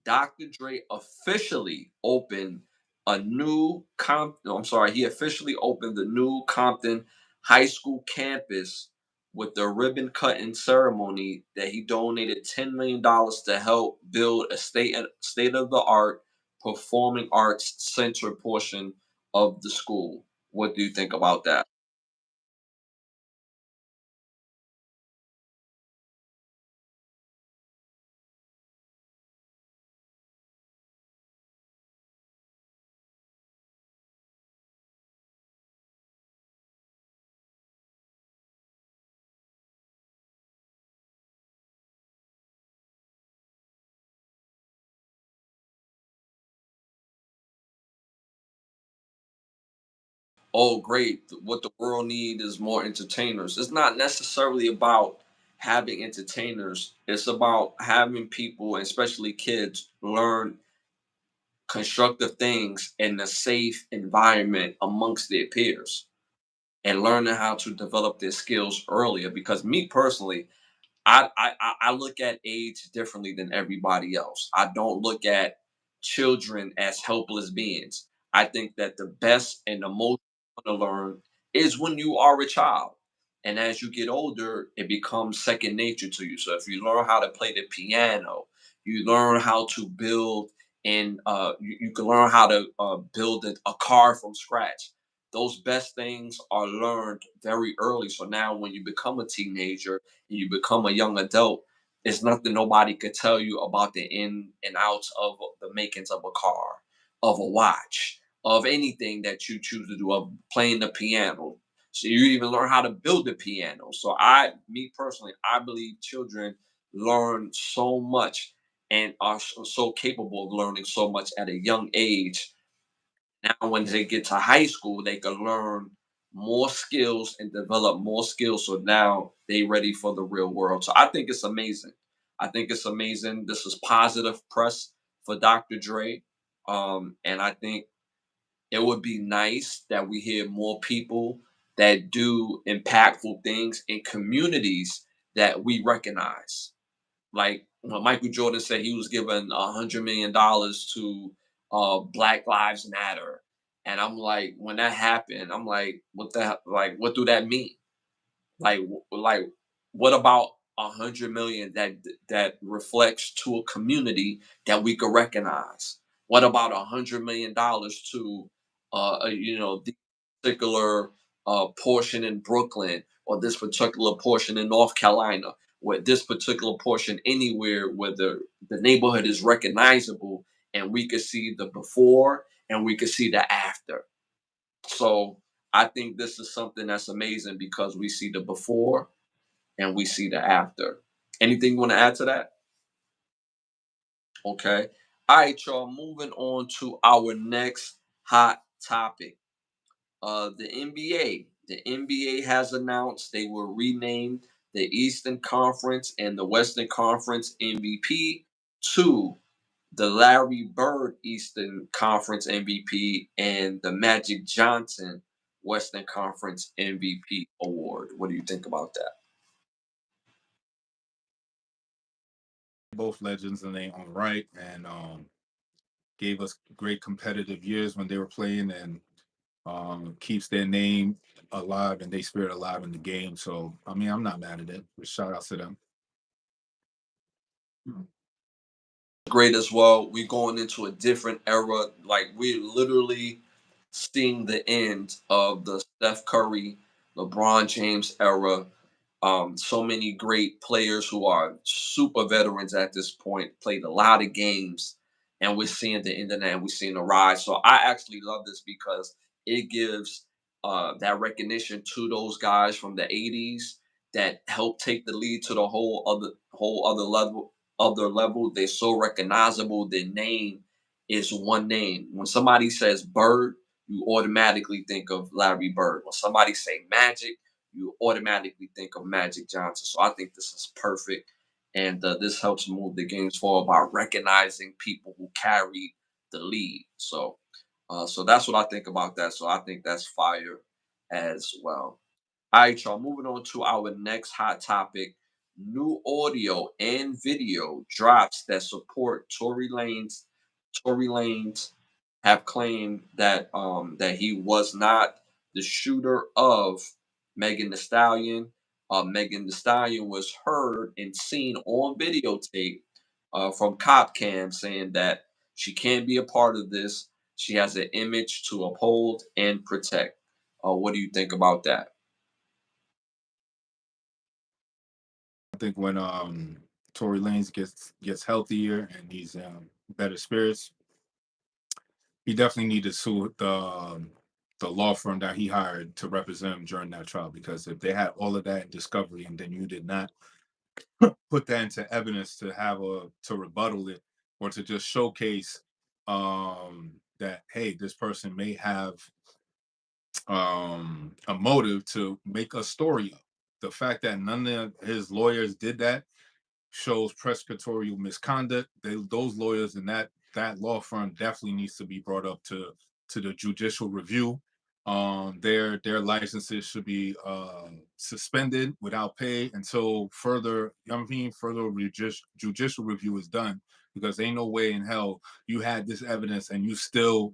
Dr. Dre officially opened a new no, I'm sorry, he officially opened the new Compton High School campus with the ribbon cutting ceremony that he donated $10 million to help build a state of the art performing arts center portion of the school. What do you think about that? Oh, great. What the world needs is more entertainers. It's not necessarily about having entertainers, it's about having people, especially kids, learn constructive things in a safe environment amongst their peers and learning how to develop their skills earlier. Because me personally, I look at age differently than everybody else. I don't look at children as helpless beings. I think that the best and the most to learn is when you are a child. And as you get older, it becomes second nature to you. So if you learn how to play the piano, you learn how to build, and you can learn how to build a car from scratch. Those best things are learned very early. So now when you become a teenager, you become a young adult, it's nothing nobody could tell you about the in and outs of the makings of a car, of a watch, of anything that you choose to do, of playing the piano. So you even learn how to build the piano. So me personally, I believe children learn so much and are so capable of learning so much at a young age. Now when they get to high school, they can learn more skills and develop more skills. So now they ready for the real world. So I think it's amazing. I think it's amazing. This is positive press for Dr. Dre. And I think it would be nice that we hear more people that do impactful things in communities that we recognize. Like when Michael Jordan said he was giving $100 million to Black Lives Matter, and I'm like, when that happened, I'm like, like, what do that mean? Like, what about 100 million that reflects to a community that we could recognize? What about $100 million to this particular portion in Brooklyn, or this particular portion in North Carolina, or this particular portion anywhere where the neighborhood is recognizable, and we could see the before and we could see the after. So I think this is something that's amazing because we see the before and we see the after. Anything you want to add to that? Okay. All right, y'all. Moving on to our next hot topic. The NBA. The NBA has announced they will rename the Eastern Conference and the Western Conference MVP to the Larry Bird Eastern Conference MVP and the Magic Johnson Western Conference MVP award. What do you think about that? Both legends in their own right, and gave us great competitive years when they were playing, and keeps their name alive and their spirit alive in the game. So I mean, I'm not mad at it. But shout out to them. Great as well. We're going into a different era. Like we're literally seeing the end of the Steph Curry, LeBron James era. So many great players who are super veterans at this point, played a lot of games, and we're seeing the internet and we're seeing the rise. So I actually love this because it gives that recognition to those guys from the '80s that helped take the lead to the whole other level. They're so recognizable. Their name is one name. When somebody says Bird, you automatically think of Larry Bird. When somebody say Magic, you automatically think of Magic Johnson. So I think this is perfect. And this helps move the games forward by recognizing people who carry the lead. So that's what I think about that. So I think that's fire as well. All right, y'all. Moving on to our next hot topic: new audio and video drops that support Tory Lanez have claimed that that he was not the shooter of Megan Thee Stallion. Megan Thee Stallion was heard and seen on videotape from cop cam saying that she can't be a part of this. She has an image to uphold and protect. What do you think about that? I think when Tory Lanez gets healthier and he's better spirits, he definitely needed to sue the law firm that he hired to represent him during that trial, because if they had all of that in discovery and then you did not put that into evidence to have a to rebuttal it, or to just showcase that, hey, this person may have a motive to make a story up. The fact that none of his lawyers did that shows prosecutorial misconduct. Those lawyers and that law firm definitely needs to be brought up to the judicial review. Their licenses should be suspended without pay until further, further judicial review is done, because ain't no way in hell you had this evidence and you still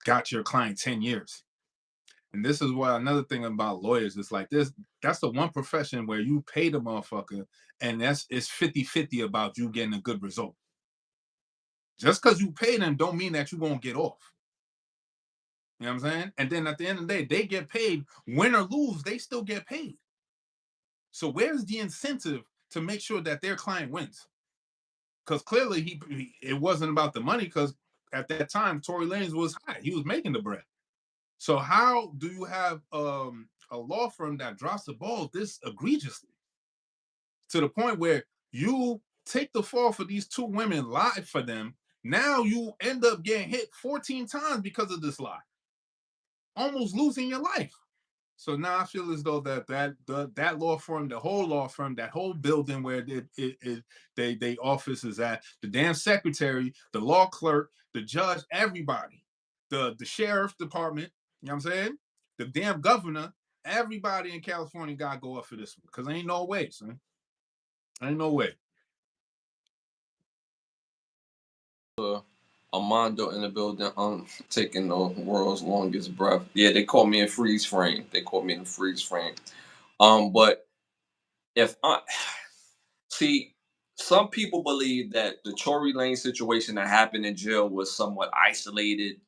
got your client 10 years. And this is why another thing about lawyers is like this. That's the one profession where you pay the motherfucker, and it's 50-50 about you getting a good result. Just because you pay them don't mean that you're gonna get off. You know what I'm saying? And then at the end of the day, they get paid. Win or lose, they still get paid. So where's the incentive to make sure that their client wins? Because clearly it wasn't about the money, because at that time Tory Lanez was high. He was making the bread. So how do you have a law firm that drops the ball this egregiously, to the point where you take the fall for these two women, lie for them? Now you end up getting hit 14 times because of this lie, almost losing your life. So now I feel as though that law firm, the whole law firm, that whole building where they office is at, the damn secretary, the law clerk, the judge, everybody, the sheriff department, you know what I'm saying? The damn governor, everybody in California got to go up for this one, because ain't no way, son. Ain't no way. Armando in the building, taking the world's longest breath. Yeah, they call me in freeze frame. They call me in freeze frame. But if I see, some people believe that the Tory Lane situation that happened in jail was somewhat isolated,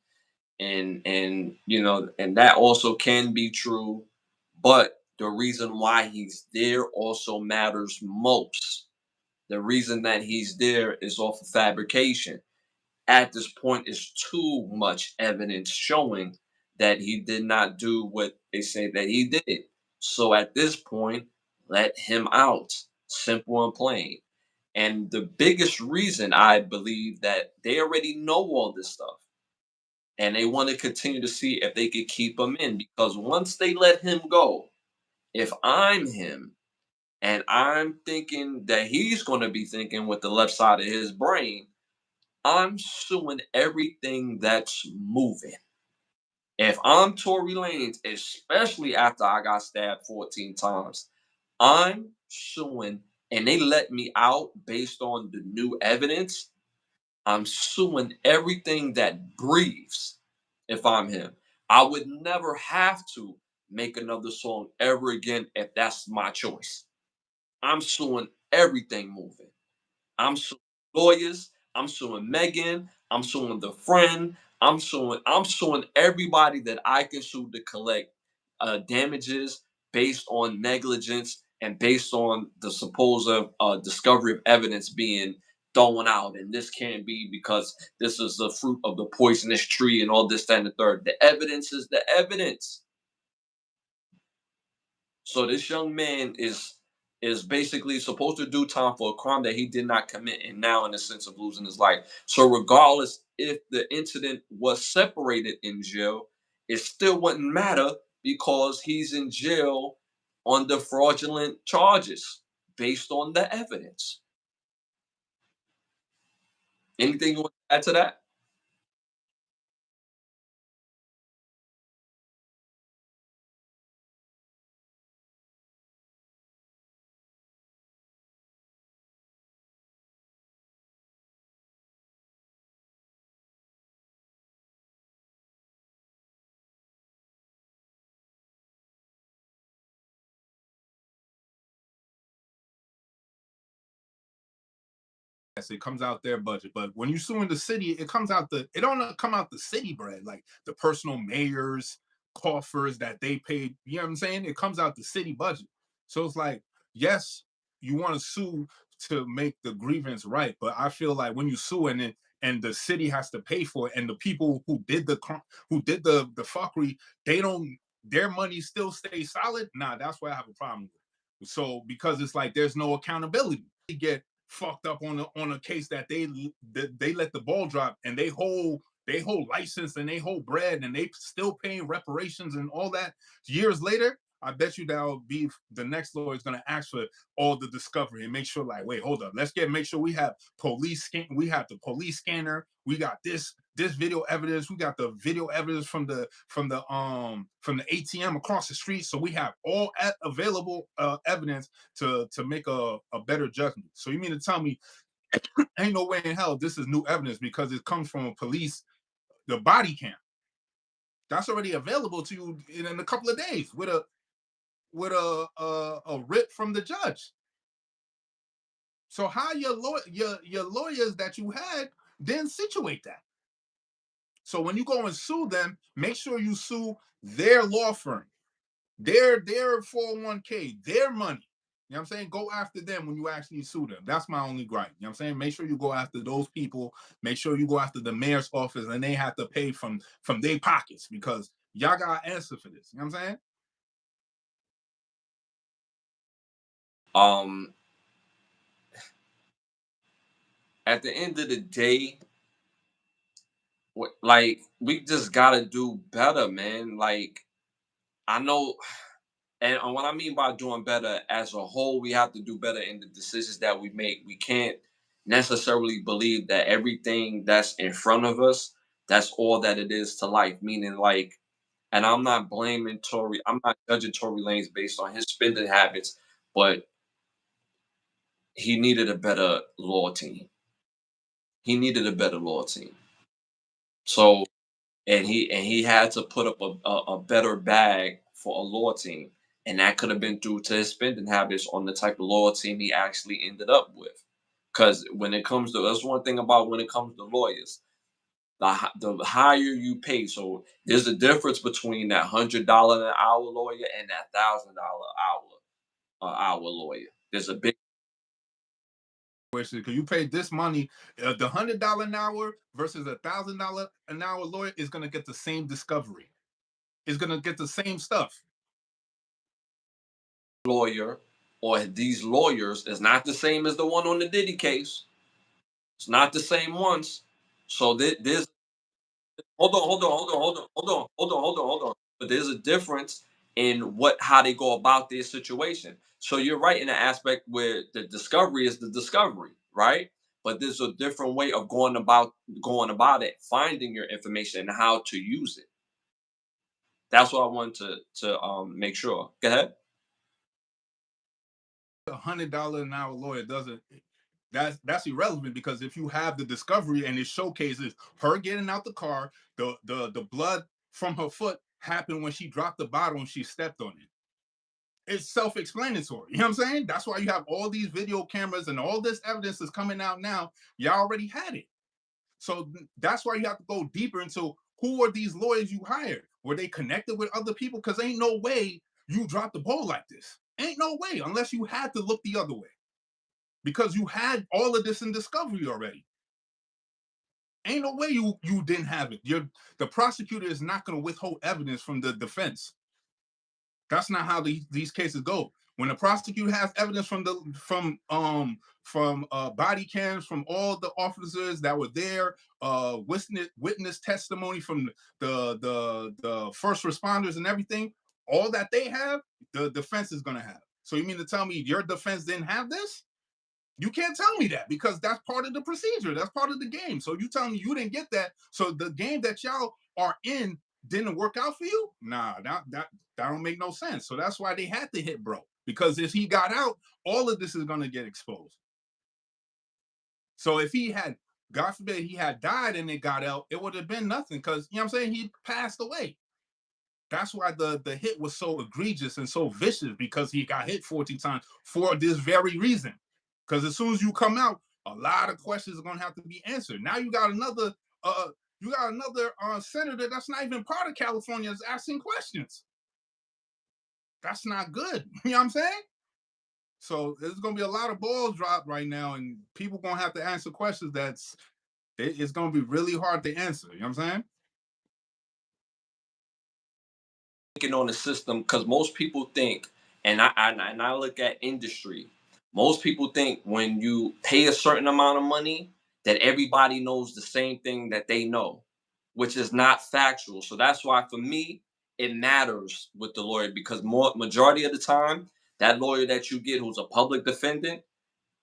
and and that also can be true. But the reason why he's there also matters most. The reason that he's there is off of fabrication. At this point, is too much evidence showing that he did not do what they say that he did. So at this point, let him out. Simple and plain. And the biggest reason I believe that they already know all this stuff, and they want to continue to see if they could keep him in, because once they let him go, if I'm him and I'm thinking that he's going to be thinking with the left side of his brain, I'm suing everything that's moving. If I'm Tory Lanez, especially after I got stabbed 14 times, I'm suing, and they let me out based on the new evidence. I'm suing everything that breathes if I'm him. I would never have to make another song ever again if that's my choice. I'm suing everything moving. I'm suing lawyers. I'm suing Megan. I'm suing the friend. I'm suing everybody that I can sue to collect damages based on negligence and based on the supposed discovery of evidence being thrown out. And this can't be because this is the fruit of the poisonous tree and all this, that, and the third. The evidence is the evidence. So this young man is basically supposed to do time for a crime that he did not commit, and now in the sense of losing his life. So regardless if the incident was separated in jail, it still wouldn't matter because he's in jail on the fraudulent charges based on the evidence. Anything you want to add to that? It comes out their budget. But when you sue in the city, it comes out it don't come out the city bread, like the personal mayors, coffers that they paid. You know what I'm saying? It comes out the city budget. So it's like, yes, you want to sue to make the grievance right, but I feel like when you sue and the city has to pay for it, and the people who did the fuckery, they don't their money still stays solid. Nah, that's why I have a problem with. So because it's like there's no accountability. They get fucked up on a case that they let the ball drop, and they hold license and they hold bread and they still paying reparations and all that years later. I bet you that'll be the next lawyer is going to ask for all the discovery and make sure, like, wait, hold up, make sure we have we have the police scanner, we got this video evidence, we got the video evidence from the ATM across the street, so we have all available evidence to make a better judgment. So you mean to tell me ain't no way in hell this is new evidence because it comes from a police, the body cam that's already available to you in a couple of days with a writ from the judge. So how your lawyers that you had didn't situate that. So when you go and sue them, make sure you sue their law firm, their 401k, their money. You know what I'm saying? Go after them when you actually sue them. That's my only gripe. You know what I'm saying? Make sure you go after those people. Make sure you go after the mayor's office and they have to pay from their pockets because y'all got to answer for this. You know what I'm saying? Um, at the end of the day, like we just gotta do better, man. Like I know, and what I mean by doing better as a whole, we have to do better in the decisions that we make. We can't necessarily believe that everything that's in front of us, that's all that it is to life. Meaning, like, and I'm not blaming Tory, I'm not judging Tory Lanez based on his spending habits, but he needed a better law team. He needed a better law team. So and he had to put up a better bag for a law team, and that could have been due to his spending habits on the type of law team he actually ended up with. Because when it comes to that's one thing about when it comes to lawyers, the higher you pay, so there's a difference between that $100 an hour lawyer and that $1,000 hour lawyer. There's a big Because you pay this money, the $100 an hour versus $1,000 an hour lawyer is gonna get the same discovery. Is gonna get the same stuff. lawyer or these lawyers is not the same as the one on the Diddy case. It's not the same ones. So there's hold on. But there's a difference in how they go about their situation. So you're right in the aspect where the discovery is the discovery, right? But there's a different way of going about it, finding your information and how to use it. That's what I want to make sure. Go ahead. $100 an hour lawyer doesn't. That's irrelevant because if you have the discovery and it showcases her getting out the car, the blood from her foot happened when she dropped the bottle and she stepped on it. It's self-explanatory. You know what I'm saying? That's why you have all these video cameras and all this evidence is coming out now. Y'all already had it. So that's why you have to go deeper into who are these lawyers you hired? Were they connected with other people? Because ain't no way you dropped the ball like this. Ain't no way unless you had to look the other way because you had all of this in discovery already. Ain't no way you didn't have it. The prosecutor is not going to withhold evidence from the defense. That's not how these cases go. When the prosecutor has evidence from body cams from all the officers that were there, witness testimony from the first responders and everything, all that they have, the defense is going to have. So you mean to tell me your defense didn't have this? You can't tell me that, because that's part of the procedure. That's part of the game. So you tell me you didn't get that. So the game that y'all are in didn't work out for you? Nah, that don't make no sense. So that's why they had to hit bro. Because if he got out, all of this is going to get exposed. So if he had, God forbid, he had died and it got out, it would have been nothing, because, you know what I'm saying, he passed away. That's why the hit was so egregious and so vicious, because he got hit 14 times for this very reason. Because as soon as you come out, a lot of questions are going to have to be answered. Now you got another senator that's not even part of California is asking questions. That's not good. You know what I'm saying? So there's going to be a lot of balls dropped right now, and people going to have to answer questions it's going to be really hard to answer. You know what I'm saying? On the system, because most people think, and I look at industry, most people think when you pay a certain amount of money that everybody knows the same thing that they know, which is not factual. So that's why for me it matters with the lawyer, because majority of the time that lawyer that you get who's a public defendant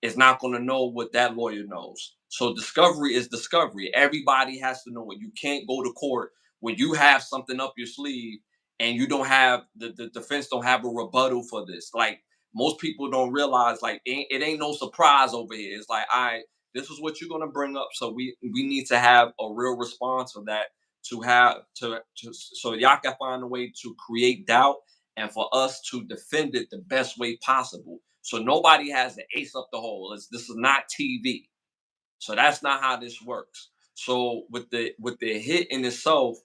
is not going to know what that lawyer knows. So discovery is discovery. Everybody has to know it. You can't go to court when you have something up your sleeve and you don't have the defense don't have a rebuttal for this. Like most people don't realize, like it ain't no surprise over here. It's like, all right, this is what you're gonna bring up. So we need to have a real response for that to have to so y'all can find a way to create doubt and for us to defend it the best way possible. So nobody has the ace up the hole. This is not TV. So that's not how this works. So with the hit in itself,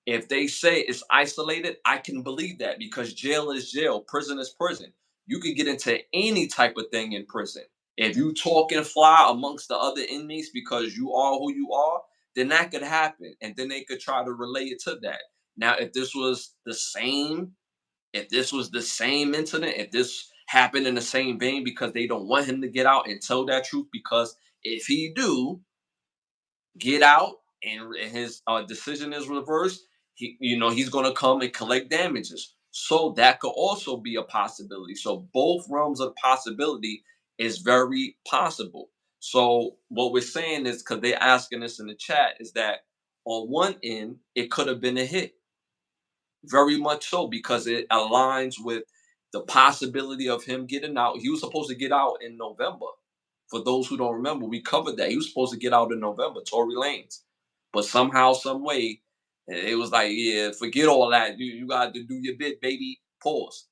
if they say it's isolated, I can believe that, because jail is jail, prison is prison. You can get into any type of thing in prison. If you talk and fly amongst the other inmates because you are who you are, then that could happen. And then they could try to relate it to that. Now, if this was the same incident, if this happened in the same vein, because they don't want him to get out and tell that truth, because if he do get out and his decision is reversed, he's going to come and collect damages. So that could also be a possibility. So both realms of possibility is very possible. So what we're saying is, because they're asking us in the chat, is that on one end it could have been a hit, very much so, because it aligns with the possibility of him getting out. He was supposed to get out in November. For those who don't remember, we covered that. He was supposed to get out in November, Tory Lanez. But somehow, some way, it was like, yeah, forget all that. You got to do your bit, baby. Pause.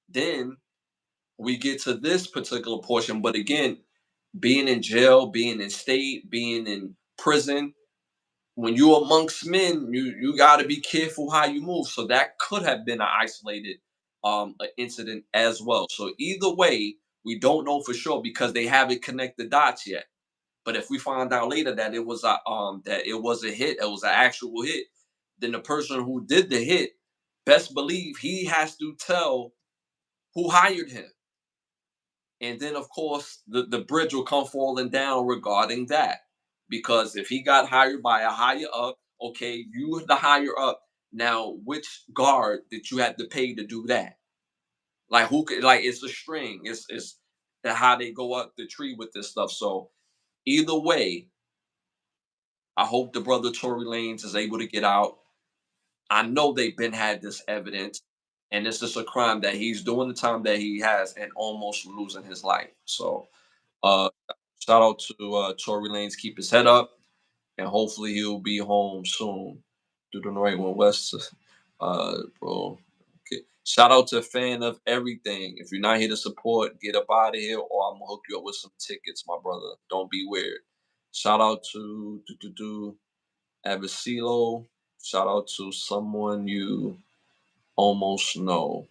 Then we get to this particular portion. But again, being in jail, being in state, being in prison, when you're amongst men, you got to be careful how you move. So that could have been an isolated incident as well. So either way, we don't know for sure, because they haven't connected the dots yet. But if we find out later that it was a hit, it was an actual hit, then the person who did the hit, best believe he has to tell who hired him. And then, of course, the bridge will come falling down regarding that. Because if he got hired by a higher up, okay, you the higher up. Now, which guard did you have to pay to do that? Like who could, like, it's a string. It's how they go up the tree with this stuff. So either way, I hope the brother Tory Lanez is able to get out. I know they've been had this evidence, and this is a crime that he's doing the time that he has and almost losing his life. So uh, shout out to Tory Lanez. Keep his head up, and hopefully he'll be home soon. Do the right one, West. Bro. Okay. Shout out to fan of everything. If you're not here to support, get up out of here, or I'm gonna hook you up with some tickets, my brother. Don't be weird. Shout out to Avicilo. Shout out to someone you almost know.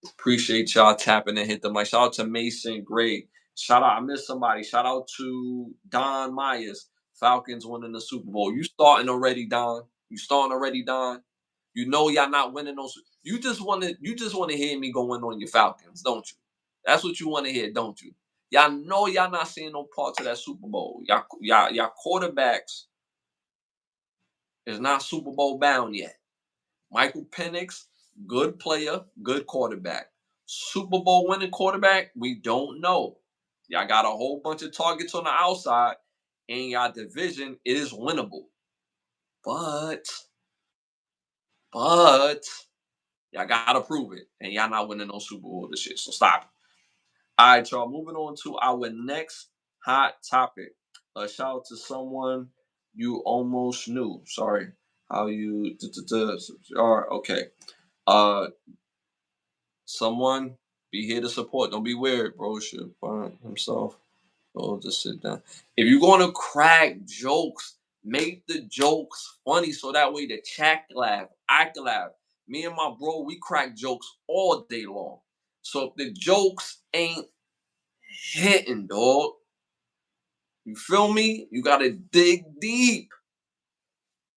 Appreciate y'all tapping and hit the mic. Shout out to Mason Gray. Shout out, I missed somebody. Shout out to Don Myers. Falcons winning the Super Bowl. You starting already, Don? You starting already, Don? You know y'all not winning those. You just want to hear me going on your Falcons, don't you? That's what you want to hear, don't you? Y'all know y'all not seeing no parts of that Super Bowl. Y'all quarterbacks is not Super Bowl bound yet. Michael Penix, Good player, good quarterback. Super Bowl winning quarterback, we don't know. Y'all got a whole bunch of targets on the outside, and y'all division is winnable. But, but, y'all gotta prove it. And y'all not winning no Super Bowl this year. So stop it. All right, y'all. Moving on to our next hot topic. A shout out to someone you almost knew. Sorry. How you okay. Uh Someone be here to support. Don't be weird, bro. Should find himself. Oh, just sit down. If you're gonna crack jokes, make the jokes funny so that way the chat can laugh, I can laugh. Me and my bro, we crack jokes all day long. So if the jokes ain't hitting, dog, you feel me? You gotta dig deep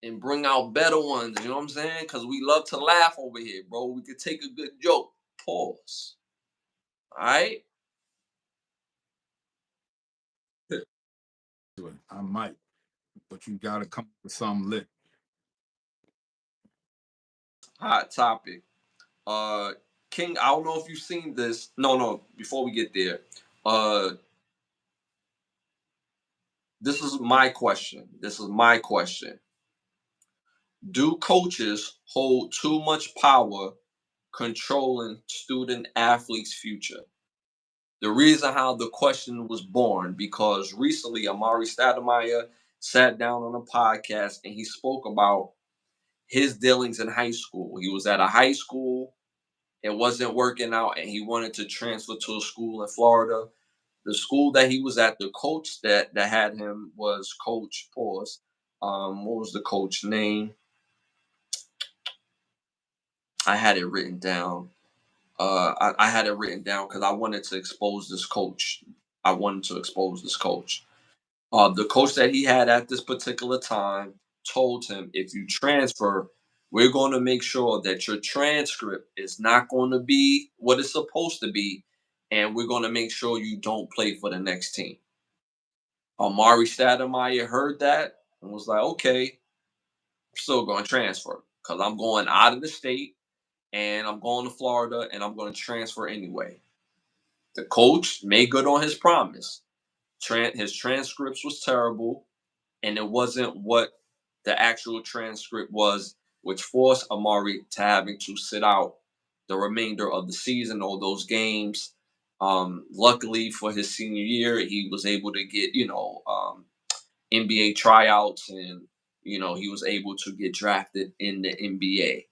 and bring out better ones. You know what I'm saying? Because we love to laugh over here, bro. We could take a good joke. Pause. All right. I might, but you gotta come up with something lit. Hot topic. Uh, King, I don't know if you've seen this. No, no. Before we get there, uh, this is my question. This is my question. Do coaches hold too much power controlling student athletes' future? The reason how the question was born because recently Amari Stoudemire sat down on a podcast and he spoke about his dealings in high school. He was at a high school, it wasn't working out, and he wanted to transfer to a school in Florida. The school that he was at, the coach that had him was Coach Pause. What was the coach name? I had it written down. I had it written down because I wanted to expose this coach. I wanted to expose this coach. The coach that he had at this particular time told him, if you transfer, we're going to make sure that your transcript is not going to be what it's supposed to be, and we're going to make sure you don't play for the next team. Amari Stoudemire heard that and was like, okay, I'm still going to transfer because I'm going out of the state and I'm going to Florida and I'm going to transfer anyway. The coach made good on his promise. His transcripts was terrible, and it wasn't what the actual transcript was, which forced Amari to having to sit out the remainder of the season or those games. Luckily for his senior year, he was able to get NBA tryouts, and he was able to get drafted in the NBA.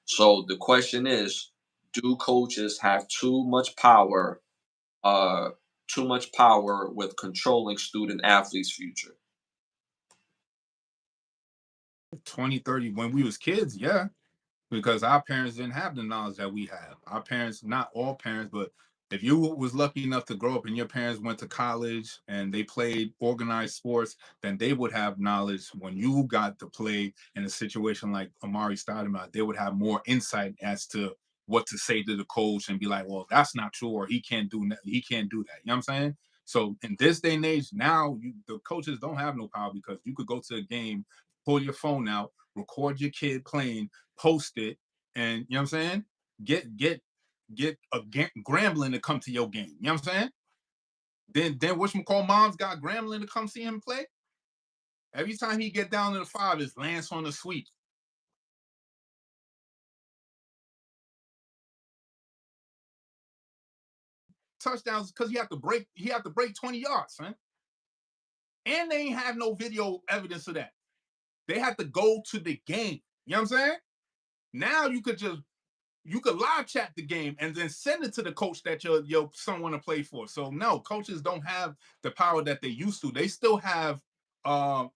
So the question is, do coaches have uh, too much power with controlling student athletes' future? 2030 when we was kids, yeah, because our parents didn't have the knowledge that we have. Our parents, not all parents, but if you was lucky enough to grow up and your parents went to college and they played organized sports, then they would have knowledge when you got to play in a situation like Amari Stoudemire. They would have more insight as to what to say to the coach and be like, well, that's not true, or he can't do that. You know what I'm saying? So in this day and age, now the coaches don't have no power because you could go to a game, pull your phone out, record your kid playing, post it, and you know what I'm saying? Get a Grambling to come to your game. You know what I'm saying? Then whatchamacall moms got Grambling to come see him play. Every time he get down to the five, is Lance on the sweep. Touchdowns because he had to break 20 yards, man. And they ain't have no video evidence of that. They had to go to the game. You know what I'm saying? Now you could live chat the game and then send it to the coach that your son want to play for. So no, coaches don't have the power that they used to. They still have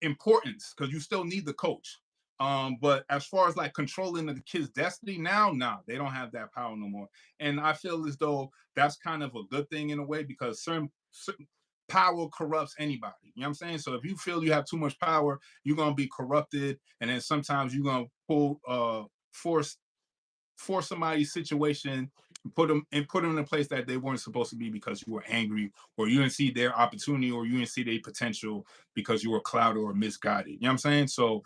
importance because you still need the coach. But as far as like controlling the kid's destiny now, nah, they don't have that power no more. And I feel as though that's kind of a good thing in a way because certain power corrupts anybody. You know what I'm saying? So if you feel you have too much power, you're gonna be corrupted, and then sometimes you're gonna force somebody's situation, put them in a place that they weren't supposed to be because you were angry or you didn't see their opportunity or you didn't see their potential because you were clouded or misguided. You know what I'm saying? So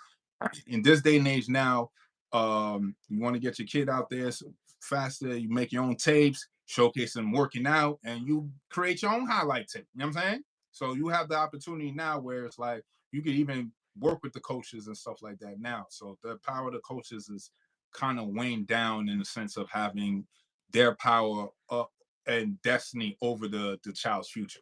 in this day and age now, You want to get your kid out there faster. You make your own tapes, showcase them working out, and you create your own highlight tape. You know what I'm saying? So you have the opportunity now where it's like you can even work with the coaches and stuff like that now. So the power of the coaches is kind of waned down in the sense of having their power up and destiny over the child's future.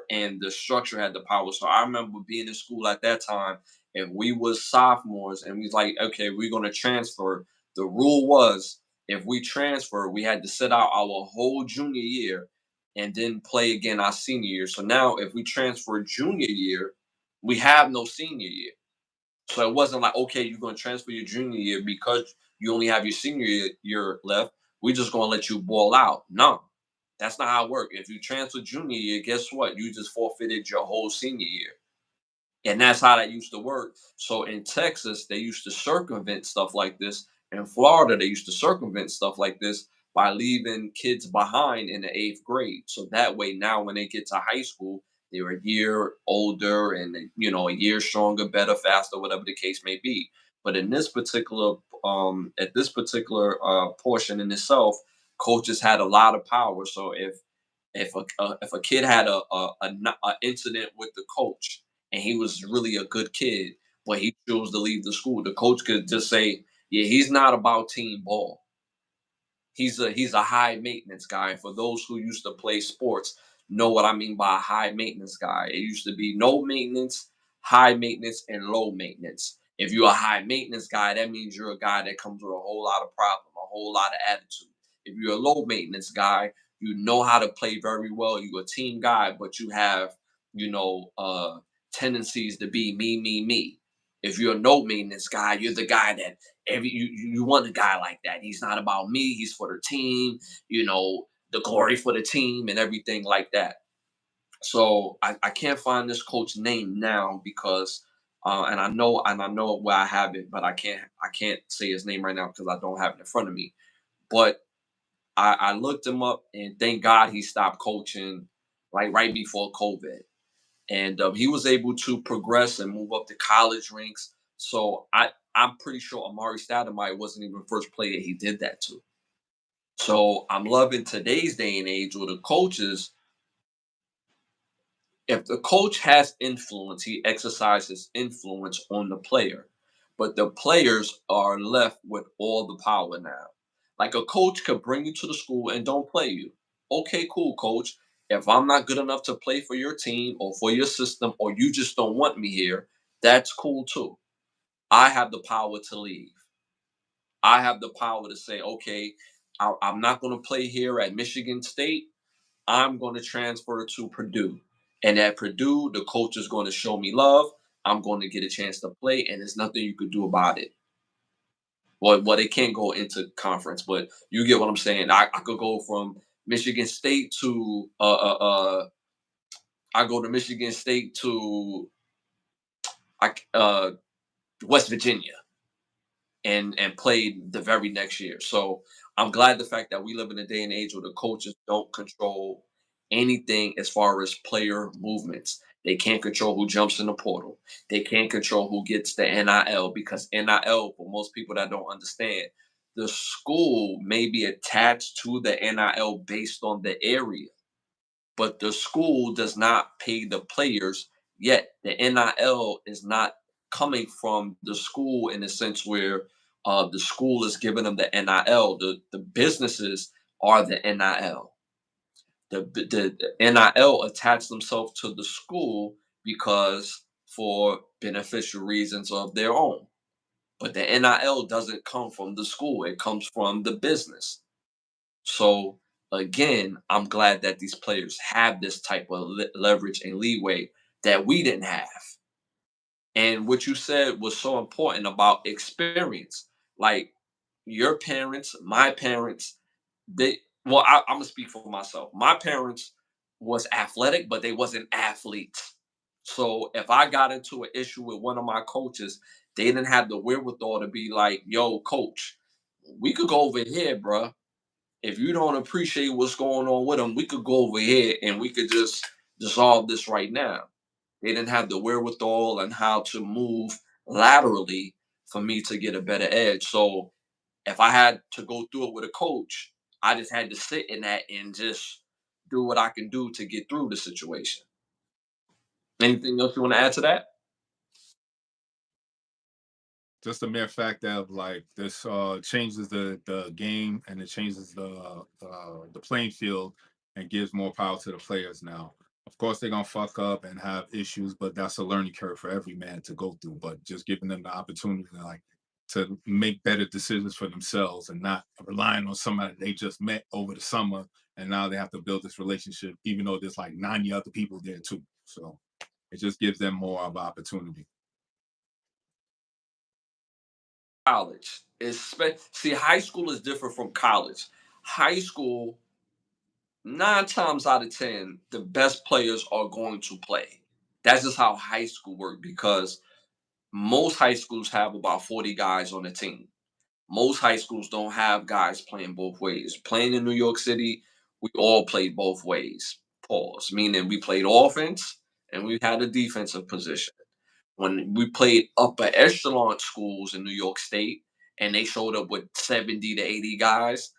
And the structure had the power. So I remember being in school at that time, and we was sophomores, and we was like, okay, we're gonna transfer. The rule was if we transfer, we had to sit out our whole junior year and then play again our senior year. So now if we transfer junior year, we have no senior year. So it wasn't like, okay, you're gonna transfer your junior year because you only have your senior year left. We're just gonna let you ball out. No, that's not how it works. If you transfer junior year, guess what? You just forfeited your whole senior year. And that's how that used to work. So in Texas, they used to circumvent stuff like this. In Florida, they used to circumvent stuff like this by leaving kids behind in the eighth grade. So that way, now when they get to high school, they're a year older and a year stronger, better, faster, whatever the case may be. But in this particular, at this particular portion in itself, coaches had a lot of power. So if a kid had a incident with the coach and he was really a good kid, but he chose to leave the school, the coach could just say, "Yeah, he's not about team ball. He's a high maintenance guy." For those who used to play sports, know what I mean by a high maintenance guy. It used to be no maintenance, high maintenance, and low maintenance. If you're a high maintenance guy, that means you're a guy that comes with a whole lot of problem, a whole lot of attitude. If you're a low maintenance guy, you know how to play very well. You're a team guy, but you have, you know, uh, tendencies to be me, me, me. If you're a no maintenance guy, you're the guy that you want a guy like that. He's not about me. He's for the team. The glory for the team and everything like that. So I can't find this coach name now because and I know where I have it, but I can't say his name right now because I don't have it in front of me. But I looked him up and thank God he stopped coaching like right before COVID, and he was able to progress and move up the college ranks. So I'm pretty sure Amari Stoudemire wasn't even the first player he did that to. So I'm loving today's day and age where the coaches, if the coach has influence, he exercises influence on the player, but the players are left with all the power now. Like a coach could bring you to the school and don't play you. Okay, cool, coach. If I'm not good enough to play for your team or for your system, or you just don't want me here, that's cool too. I have the power to leave. I have the power to say, okay, I'm not going to play here at Michigan State. I'm going to transfer to Purdue. And at Purdue, the coach is going to show me love. I'm going to get a chance to play, and there's nothing you could do about it. Well, they can't go into conference, but you get what I'm saying. I could go from Michigan State to I go to Michigan State to West Virginia and played the very next year. So I'm glad the fact that we live in a day and age where the coaches don't control anything as far as player movements. They can't control who jumps in the portal. They can't control who gets the NIL because NIL, for most people that don't understand, the school may be attached to the NIL based on the area, but the school does not pay the players. Yet the NIL is not coming from the school in a sense where the school is giving them the NIL. The businesses are the NIL. The NIL attach themselves to the school because for beneficial reasons of their own. But the NIL doesn't come from the school, it comes from the business. So again, I'm glad that these players have this type of leverage and leeway that we didn't have. And what you said was so important about experience. Like your parents, my parents, they well, I'm gonna speak for myself. My parents was athletic, but they wasn't athletes. So if I got into an issue with one of my coaches, they didn't have the wherewithal to be like, "Yo, coach, we could go over here, bruh. If you don't appreciate what's going on with them, we could go over here and we could just dissolve this right now." They didn't have the wherewithal and how to move laterally for me to get a better edge. So if I had to go through it with a coach, I just had to sit in that and just do what I can do to get through the situation. Anything else you want to add to that? Just the mere fact that like this changes the game, and it changes the playing field and gives more power to the players now. Of course, they're gonna fuck up and have issues, but that's a learning curve for every man to go through. But just giving them the opportunity to like to make better decisions for themselves and not relying on somebody they just met over the summer, and now they have to build this relationship, even though there's like 90 other people there too. So it just gives them more of opportunity. College is see, high school is different from college. High school, 9 times out of 10, the best players are going to play. That's just how high school works because most high schools have about 40 guys on the team. Most high schools don't have guys playing both ways. Playing in New York City, we all played both ways. Pause. Meaning we played offense and we had a defensive position. When we played upper echelon schools in New York State and they showed up with 70 to 80 guys,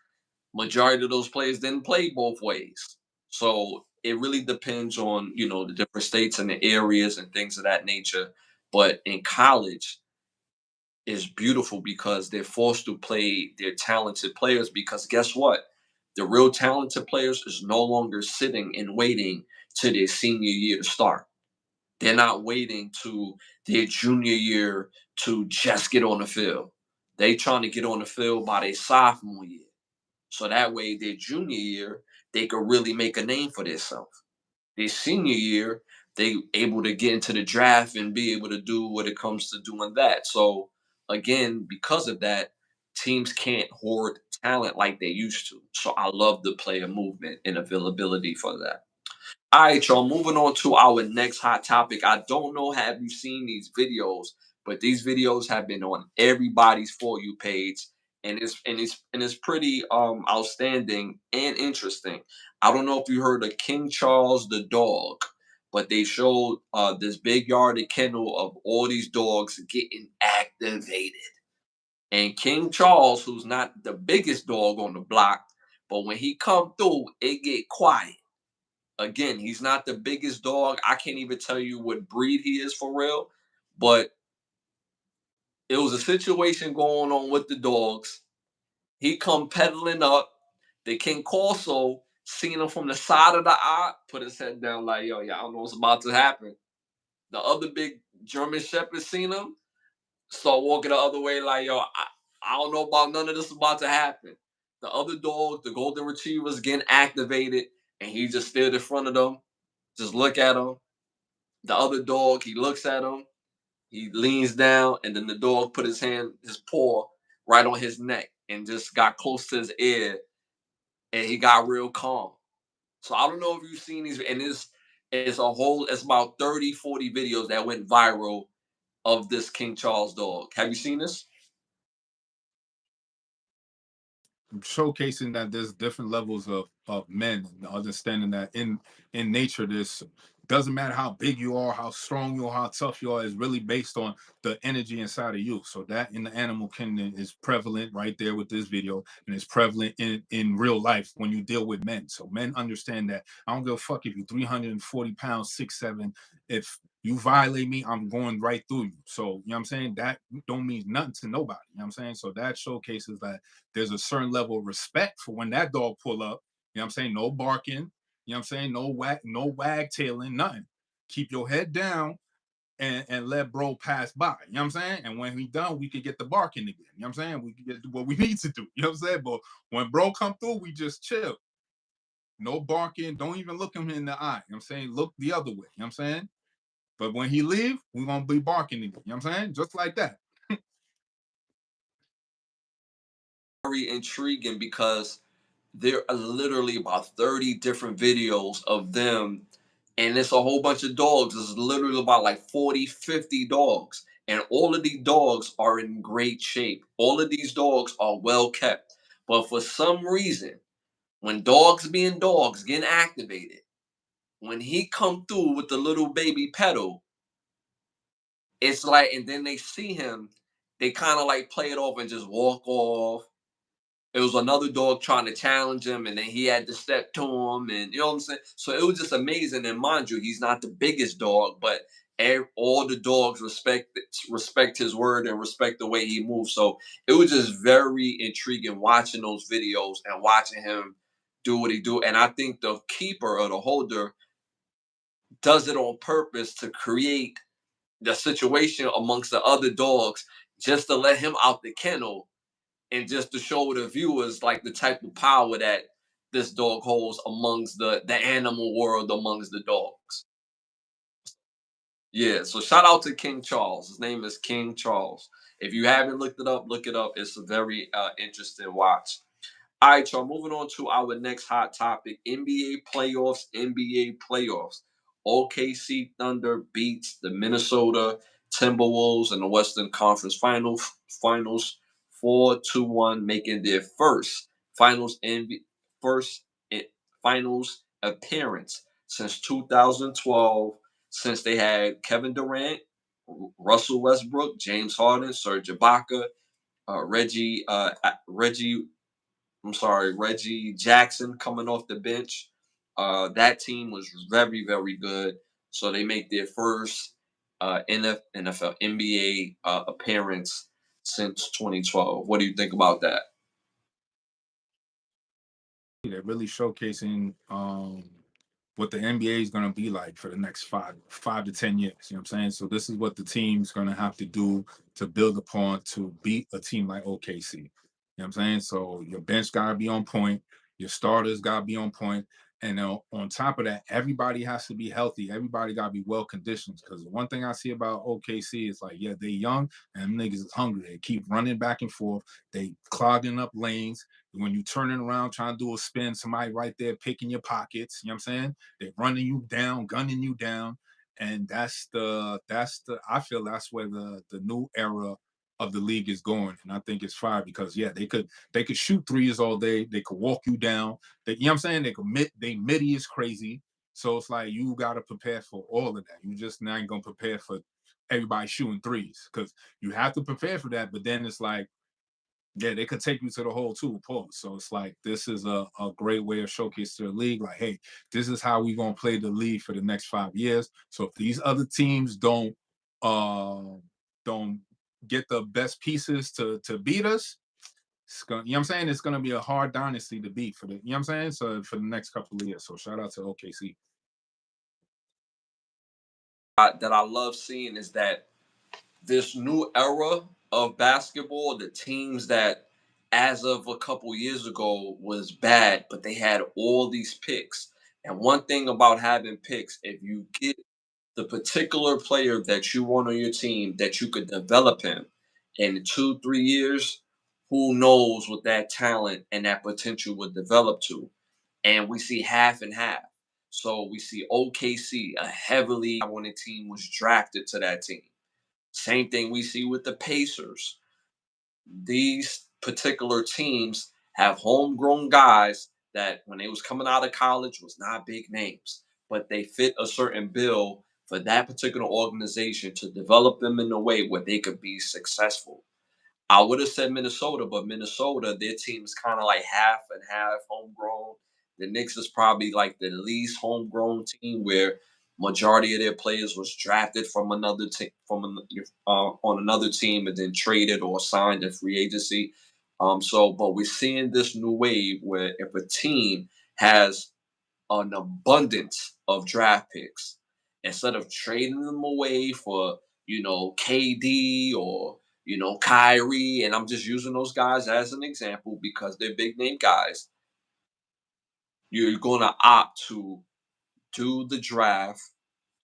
majority of those players didn't play both ways. So it really depends on, the different states and the areas and things of that nature. But in college, is beautiful because they're forced to play their talented players because guess what? The real talented players is no longer sitting and waiting to their senior year to start. They're not waiting to their junior year to just get on the field. They trying to get on the field by their sophomore year. So that way their junior year, they could really make a name for themselves. Their senior year, they able to get into the draft and be able to do what it comes to doing that. So again, because of that, teams can't hoard talent like they used to. So I love the player movement and availability for that. All right, y'all. Moving on to our next hot topic. I don't know have you seen these videos, but these videos have been on everybody's for you page, and it's pretty outstanding and interesting. I don't know if you heard of King Charles the dog, but they showed this big yarded kennel of all these dogs getting activated. And King Charles, who's not the biggest dog on the block, but when he come through, it get quiet. Again, he's not the biggest dog. I can't even tell you what breed he is for real, but it was a situation going on with the dogs. He come pedaling up. The King Corso seen him from the side of the eye, put his head down like, yo, yeah, I don't know what's about to happen. The other big German Shepherd seen him, start walking the other way like, yo, I don't know about none of this about to happen. The other dog, the Golden Retrievers, getting activated, and he just stood in front of them, just look at him. The other dog, he looks at him, he leans down, and then the dog put his paw right on his neck and just got close to his ear, and he got real calm. So I don't know if you've seen these, and it's about 30, 40 videos that went viral of this King Charles dog. Have you seen this? Showcasing that there's different levels of men, and understanding that in nature this doesn't matter how big you are, how strong you are, how tough you are, is really based on the energy inside of you. So that in the animal kingdom is prevalent right there with this video, and it's prevalent in real life when you deal with men. So men understand that I don't give a fuck if you're 340 pounds, 6'7". If you violate me, I'm going right through you. So, you know what I'm saying? That don't mean nothing to nobody. You know what I'm saying? So that showcases that there's a certain level of respect for when that dog pull up. You know what I'm saying? No barking. You know what I'm saying? No wag tailing, nothing. Keep your head down. and let bro pass by. You know what I'm saying? And when we done, we could get the barking again. You know what I'm saying? We could get what we need to do. You know what I'm saying? But when bro come through, we just chill. No barking. Don't even look him in the eye. You know what I'm saying? Look the other way. You know what I'm saying? But when he leave, we're gonna be barking again. You know what I'm saying? Just like that. Very intriguing because there are literally about 30 different videos of them, and it's a whole bunch of dogs. It's literally about like 40, 50 dogs, and all of these dogs are in great shape. All of these dogs are well kept, but for some reason, when dogs being dogs getting activated, when he come through with the little baby pedal, it's like, and then they see him, they kind of like play it off and just walk off. It was another dog trying to challenge him, and then he had to step to him, and you know what I'm saying. So it was just amazing. And mind you, he's not the biggest dog, but all the dogs respect his word and respect the way he moves. So it was just very intriguing watching those videos and watching him do what he do. And I think the keeper or the holder does it on purpose to create the situation amongst the other dogs, just to let him out the kennel and just to show the viewers like the type of power that this dog holds amongst the animal world, amongst the dogs. Yeah, so shout out to King Charles. His name is King Charles. If you haven't looked it up, look it up. It's a very interesting watch. All right, y'all, moving on to our next hot topic, NBA playoffs. NBA playoffs. OKC Thunder beats the Minnesota Timberwolves in the Western Conference Finals 4-1, making their finals NBA, first finals appearance since 2012, since they had Kevin Durant, Russell Westbrook, James Harden, Serge Ibaka, Reggie Reggie Jackson coming off the bench. That team was very, very good. So they make their first NFL, NBA appearance since 2012. What do you think about that? They're really showcasing what the NBA is going to be like for the next 5 to 10 years. You know what I'm saying? So this is what the team's going to have to do to build upon to beat a team like OKC. You know what I'm saying? So your bench got to be on point. Your starters got to be on point. And on top of that, everybody has to be healthy. Everybody got to be well conditioned. Because the one thing I see about OKC is like, yeah, they young and them niggas is hungry. They keep running back and forth. They clogging up lanes. When you turning around trying to do a spin, somebody right there picking your pockets. You know what I'm saying? They're running you down, gunning you down. And that's the I feel that's where the new era of the league is going. And I think it's fire because yeah, they could shoot threes all day, they could walk you down. You know what I'm saying? They midi is crazy. So it's like you gotta prepare for all of that. You just not gonna prepare for everybody shooting threes because you have to prepare for that. But then it's like yeah, they could take you to the hole too, pause. So it's like this is a great way of showcasing to the league. Like, hey, this is how we gonna play the league for the next 5 years. So if these other teams don't get the best pieces to beat us, you know what I'm saying? It's gonna be a hard dynasty to beat for the you know what I'm saying? So for the next couple of years. So shout out to OKC. That I love seeing is that this new era of basketball, the teams that as of a couple years ago was bad, but they had all these picks. And one thing about having picks, if you get the particular player that you want on your team that you could develop him in 2, 3 years, who knows what that talent and that potential would develop to. And we see half and half. So we see OKC, a heavily winning team, was drafted to that team. Same thing we see with the Pacers. These particular teams have homegrown guys that when they was coming out of college was not big names, but they fit a certain bill for that particular organization to develop them in a way where they could be successful. I would have said Minnesota, but Minnesota, their team is kind of like half and half homegrown. The Knicks is probably like the least homegrown team where majority of their players was drafted from another team on another team and then traded or signed in free agency. But we're seeing this new wave where if a team has an abundance of draft picks instead of trading them away for, KD or, Kyrie, and I'm just using those guys as an example because they're big name guys, you're going to opt to do the draft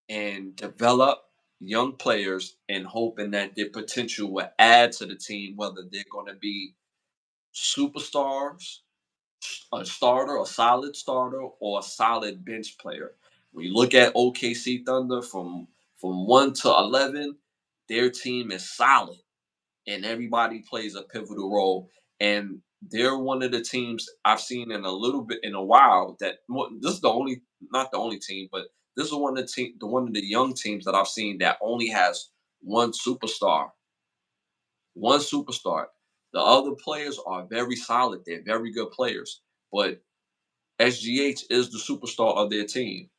and develop young players and hoping that their potential will add to the team, whether they're going to be superstars, a starter, a solid starter, or a solid bench player. When you look at OKC Thunder from 1 to 11, their team is solid, and everybody plays a pivotal role. And they're one of the teams I've seen in a little bit in a while. This is the only, not the only team, but this is one of the young teams that I've seen that only has one superstar. One superstar. The other players are very solid. They're very good players, but SGH is the superstar of their team.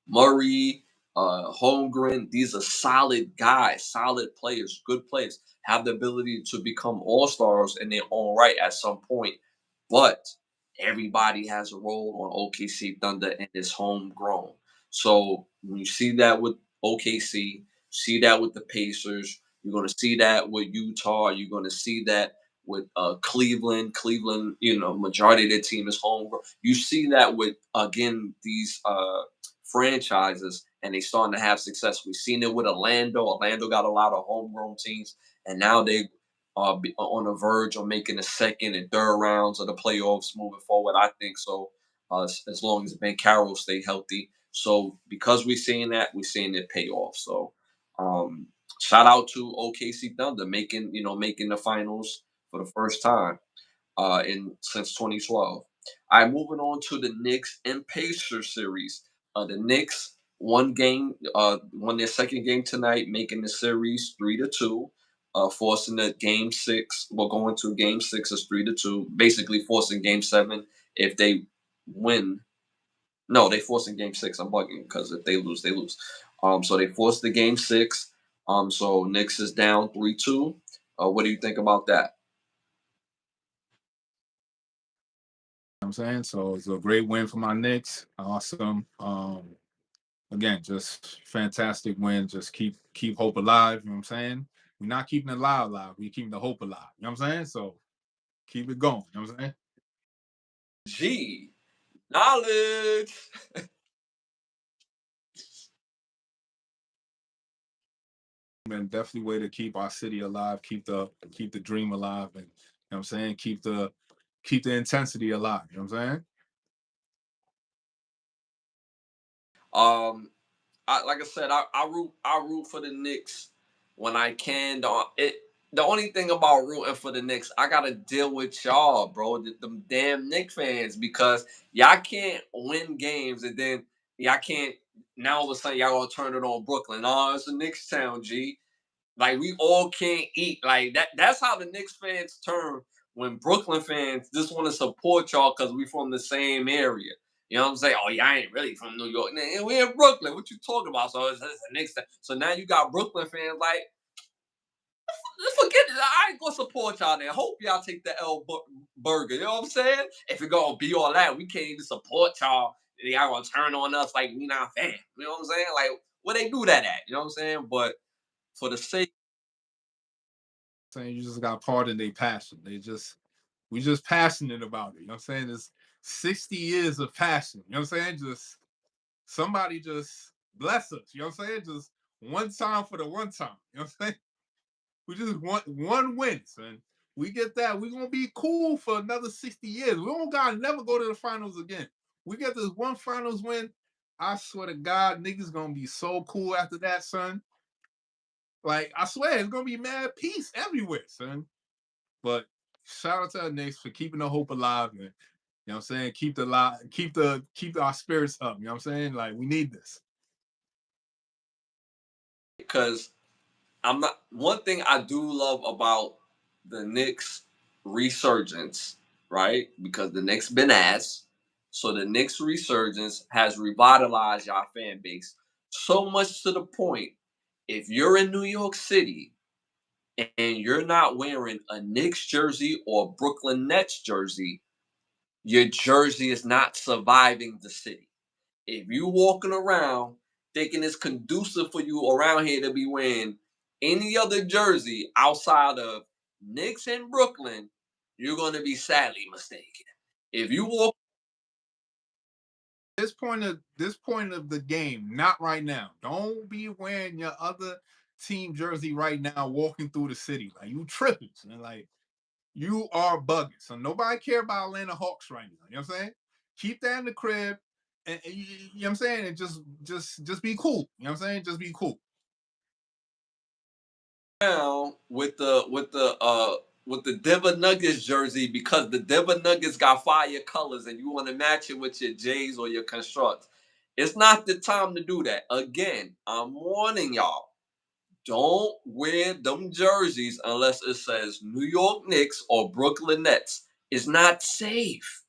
Murray, Holmgren, these are solid guys, solid players, good players, have the ability to become all stars in their own right at some point. But everybody has a role on OKC Thunder and it's homegrown. So when you see that with OKC, see that with the Pacers, you're going to see that with Utah, you're going to see that with Cleveland. Cleveland, majority of their team is homegrown. You see that with, again, these franchises, and they starting to have success. We've seen it with Orlando. Orlando got a lot of homegrown teams, and now they are on the verge of making the second and third rounds of the playoffs moving forward. I think so, as long as Ben Carroll stay healthy. So because we're seeing that, we're seeing it pay off. So shout out to OKC Thunder making the finals for the first time in since 2012. All right, moving on to the Knicks and Pacers series. The Knicks won their second game tonight, making the series 3-2, forcing the game six. Well, going to game six is 3-2, basically forcing game seven if they win. No, they forcing game six. I'm bugging because if they lose, they lose. So they forced the game six. So Knicks is down 3-2. What do you think about that? I'm saying? So it's a great win for my Knicks. Awesome. Again, just fantastic win. Just keep hope alive. You know what I'm saying? We're not keeping the lie alive. We're keeping the hope alive. You know what I'm saying? So keep it going. You know what I'm saying? G knowledge. And definitely way to keep our city alive, keep the dream alive, and you know what I'm saying, keep the intensity alive. You know what I'm saying? Um, like I said, I root for the Knicks when I can. The only thing about rooting for the Knicks, I gotta deal with y'all, bro, them damn Knicks fans, because y'all can't win games and then y'all can't. Now all of a sudden y'all gonna turn it on Brooklyn. Oh, it's a Knicks town, G. Like we all can't eat like that. That's how the Knicks fans turn when Brooklyn fans just want to support y'all because we from the same area. You know what I'm saying? Oh, y'all ain't really from New York. We in Brooklyn. What you talking about? So it's the Knicks. So now you got Brooklyn fans like, let's forget it. I ain't gonna support y'all there. Hope y'all take the burger. You know what I'm saying? If it gonna be all that, we can't even support y'all. Y'all gonna turn on us like we not fans. You know what I'm saying? Like where they do that at? You know what I'm saying? But for the sake Saying you just got part of their passion. We just passionate about it. You know what I'm saying? It's 60 years of passion. You know what I'm saying? Just somebody just bless us. You know what I'm saying? Just one time for the one time. You know what I'm saying? We just want one win, son. We get that. We're gonna be cool for another 60 years. We don't gotta never go to the finals again. We get this one finals win. I swear to God, niggas gonna be so cool after that, son. Like, I swear, it's gonna be mad peace everywhere, son. But shout out to our Knicks for keeping the hope alive, man. You know what I'm saying? Keep our spirits up. You know what I'm saying? Like, we need this. because I'm not one thing I do love about the Knicks resurgence, right? Because the Knicks been ass. So the Knicks resurgence has revitalized y'all fan base so much to the point if you're in New York City and you're not wearing a Knicks jersey or Brooklyn Nets jersey, your jersey is not surviving the city. If you walking around, thinking it's conducive for you around here to be wearing any other jersey outside of Knicks in Brooklyn, you're gonna be sadly mistaken. If you walk This point of the game, not right now. Don't be wearing your other team jersey right now, walking through the city. Like you tripping, and like you are bugging. So nobody care about Atlanta Hawks right now. You know what I'm saying? Keep that in the crib, and you know what I'm saying, and just be cool. You know what I'm saying? Just be cool. down with the Denver Nuggets jersey because the Denver Nuggets got fire colors and you want to match it with your Jays or your constructs. It's not the time to do that. Again, I'm warning y'all. Don't wear them jerseys unless it says New York Knicks or Brooklyn Nets. It's not safe.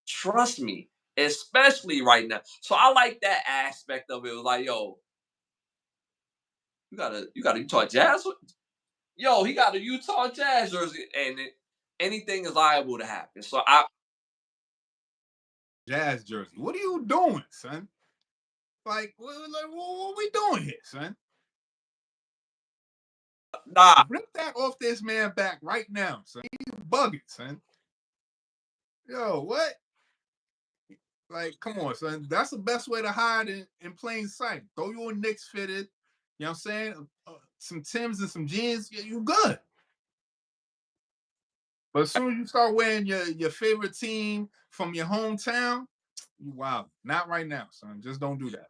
Trust me, especially right now. So I like that aspect of it. It was like, yo, you got a Utah Jazz. Yo, he got a Utah Jazz jersey, and anything is liable to happen. So I Jazz jersey. What are you doing, son? What we doing here, son? nah. Rip that off this man back right now, son. He's bugging, son. Yo, what? Like, come on, son. That's the best way to hide in plain sight. Throw you a Knicks fitted, you know what I'm saying? Some Timbs and some jeans, you good. But as soon as you start wearing your favorite team from your hometown, you wow. Not right now, son. Just don't do that.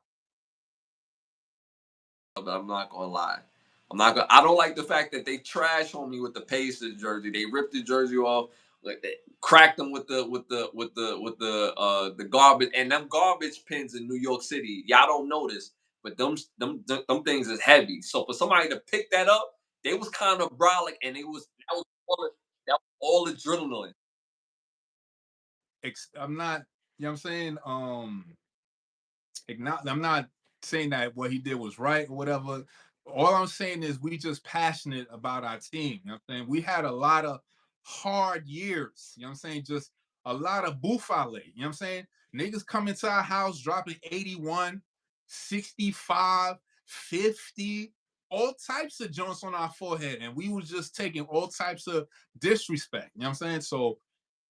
But I'm not gonna lie. I'm not gonna. I don't like the fact that they trash on me with the Pacers jersey. They ripped the jersey off, like they cracked them with the garbage and them garbage pins in New York City. Y'all don't notice, but them things is heavy. So for somebody to pick that up, they was kind of brolic, and that was all adrenaline. I'm not, you know what I'm saying? I'm not saying that what he did was right or whatever. All I'm saying is we just passionate about our team. You know what I'm saying? We had a lot of hard years. You know what I'm saying? Just a lot of buffale. You know what I'm saying? Niggas come into our house dropping 81, 65, 50, all types of joints on our forehead. And we was just taking all types of disrespect. You know what I'm saying? So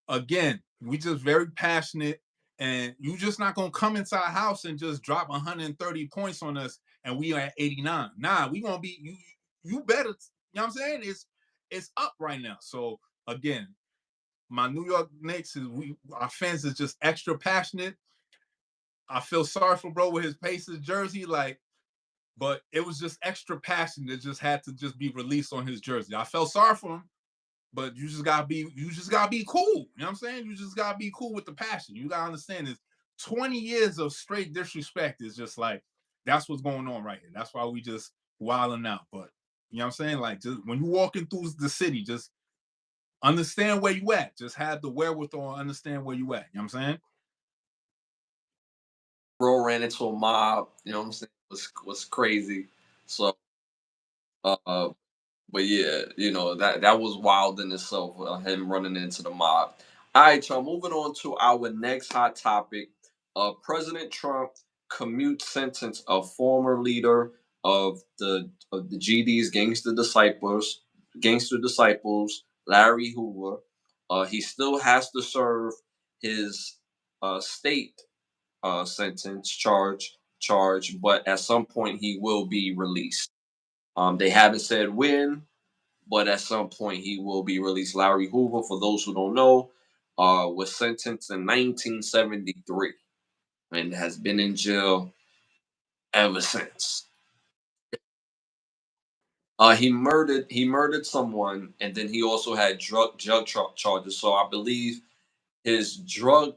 again, we just very passionate, and you just not gonna come into our house and just drop 130 points on us, and we are at 89. Nah, we gonna be you. You better. You know what I'm saying? It's up right now. So again, my New York Knicks is our fans is just extra passionate. I feel sorry for bro with his Pacers jersey, like, but it was just extra passion that just had to just be released on his jersey. I felt sorry for him, but you just gotta be cool. You know what I'm saying? You just gotta be cool with the passion. You gotta understand is 20 years of straight disrespect is just like that's what's going on right here. That's why we just wilding out. But you know what I'm saying? Like just when you walking through the city, just understand where you at. Just have the wherewithal, understand where you at. You know what I'm saying? Bro ran into a mob. You know what I'm saying? Was crazy. So uh, but yeah, that was wild in itself. Him running into the mob. All right, y'all. Moving on to our next hot topic. President Trump commute sentence of former leader of the GD's gangster disciples, Larry Hoover. He still has to serve his state sentence charge, but at some point he will be released. They haven't said when, but at some point he will be released. Larry Hoover, for those who don't know, was sentenced in 1973 and has been in jail ever since. He murdered someone, and then he also had drug charges. So I believe his drug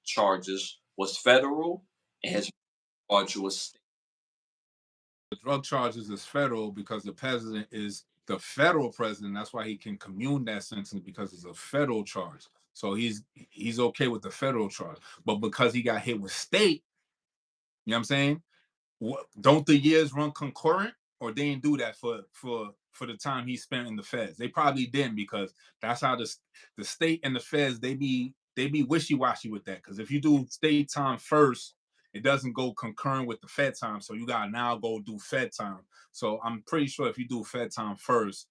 charges was federal, and his charge was state. The drug charges is federal because the president is the federal president. That's why he can commune that sentence because it's a federal charge. So he's okay with the federal charge. But because he got hit with state, you know what I'm saying? Don't the years run concurrent, or they didn't do that for the time he spent in the feds? They probably didn't, because that's how the state and the feds they be wishy-washy with that. Because if you do state time first it doesn't go concurrent with the Fed time. So you gotta now go do Fed time. So I'm pretty sure if you do Fed time first,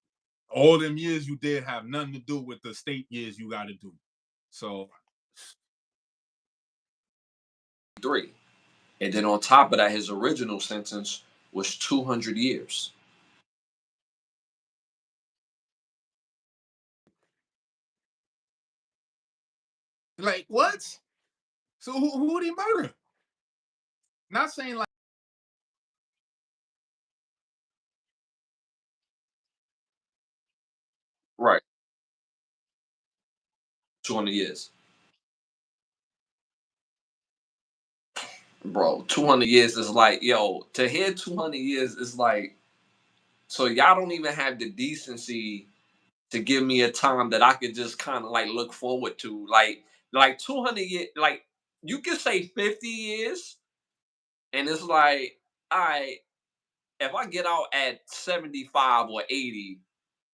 all them years you did have nothing to do with the state years you got to do. So 3. And then on top of that, his original sentence was 200 years. like what? So who did he murder? Not saying like Right. 200 years. Bro, 200 years is like, yo, to hear 200 years is like, so y'all don't even have the decency to give me a time that I could just kind of like look forward to. Like 200 years, like you could say 50 years, and it's like, all right, if I get out at 75 or 80,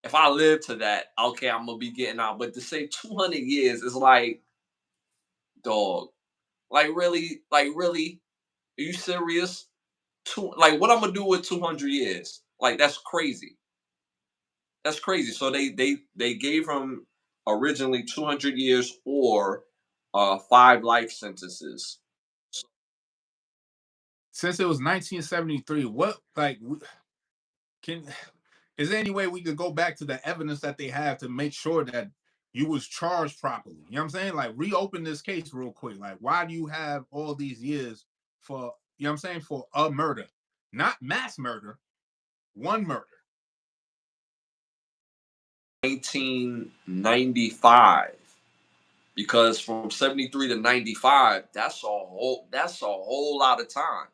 if I live to that, okay, I'm gonna be getting out. But to say 200 years is like, dog, like really, are you serious? Like, what I'm gonna do with 200 years? Like, that's crazy. That's crazy. So they gave him originally 200 years or 5 life sentences. since it was 1973, what like can is there any way we could go back to the evidence that they have to make sure that you was charged properly? You know what I'm saying? Like reopen this case real quick. Like why do you have all these years for you know what I'm saying for a murder, not mass murder, one murder. 1995, because from 73 to 95, that's a whole lot of time.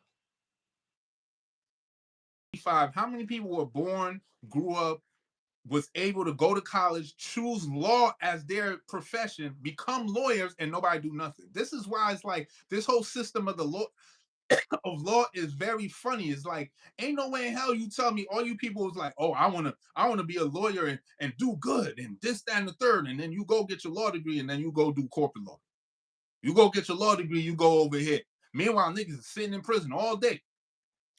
How many people were born, grew up, was able to go to college, choose law as their profession, become lawyers, and nobody do nothing? This is why it's like this whole system of the law of law is very funny. It's like ain't no way in hell you tell me all you people is like, oh, I wanna be a lawyer and do good and this, that, and the third, and then you go get your law degree and then you go do corporate law. You go get your law degree, you go over here. Meanwhile, niggas is sitting in prison all day.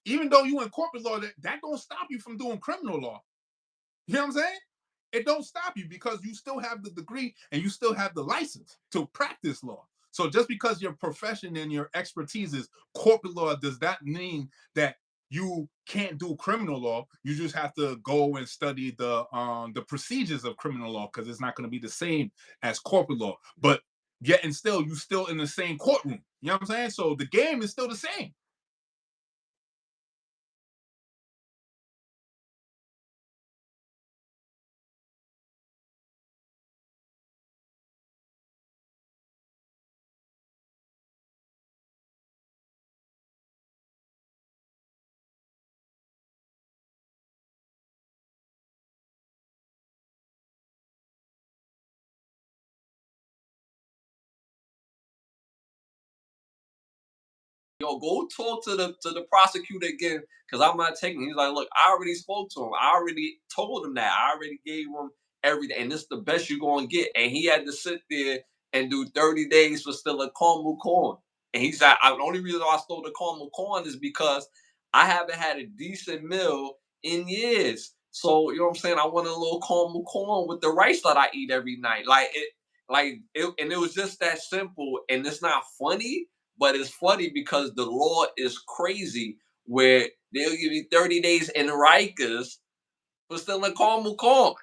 Even though you in corporate law, that don't stop you from doing criminal law. You know what I'm saying? It don't stop you because you still have the degree and you still have the license to practice law. So just because your profession and your expertise is corporate law, does that mean that you can't do criminal law? You just have to go and study the procedures of criminal law because it's not going to be the same as corporate law. But yet and still, you still in the same courtroom. You know what I'm saying? So the game is still the same. Yo, go talk to the prosecutor again, because I'm not taking. He's like, look, I already spoke to him. I already told him that. I already gave him everything, and this is the best you're gonna get. And he had to sit there and do 30 days for still a caramel corn. And he said, the only reason why I stole the caramel corn is because I haven't had a decent meal in years. So you know what I'm saying? I want a little caramel corn with the rice that I eat every night. And it was just that simple. And it's not funny, but it's funny because the law is crazy where they'll give you 30 days in Rikers for stealing caramel corn.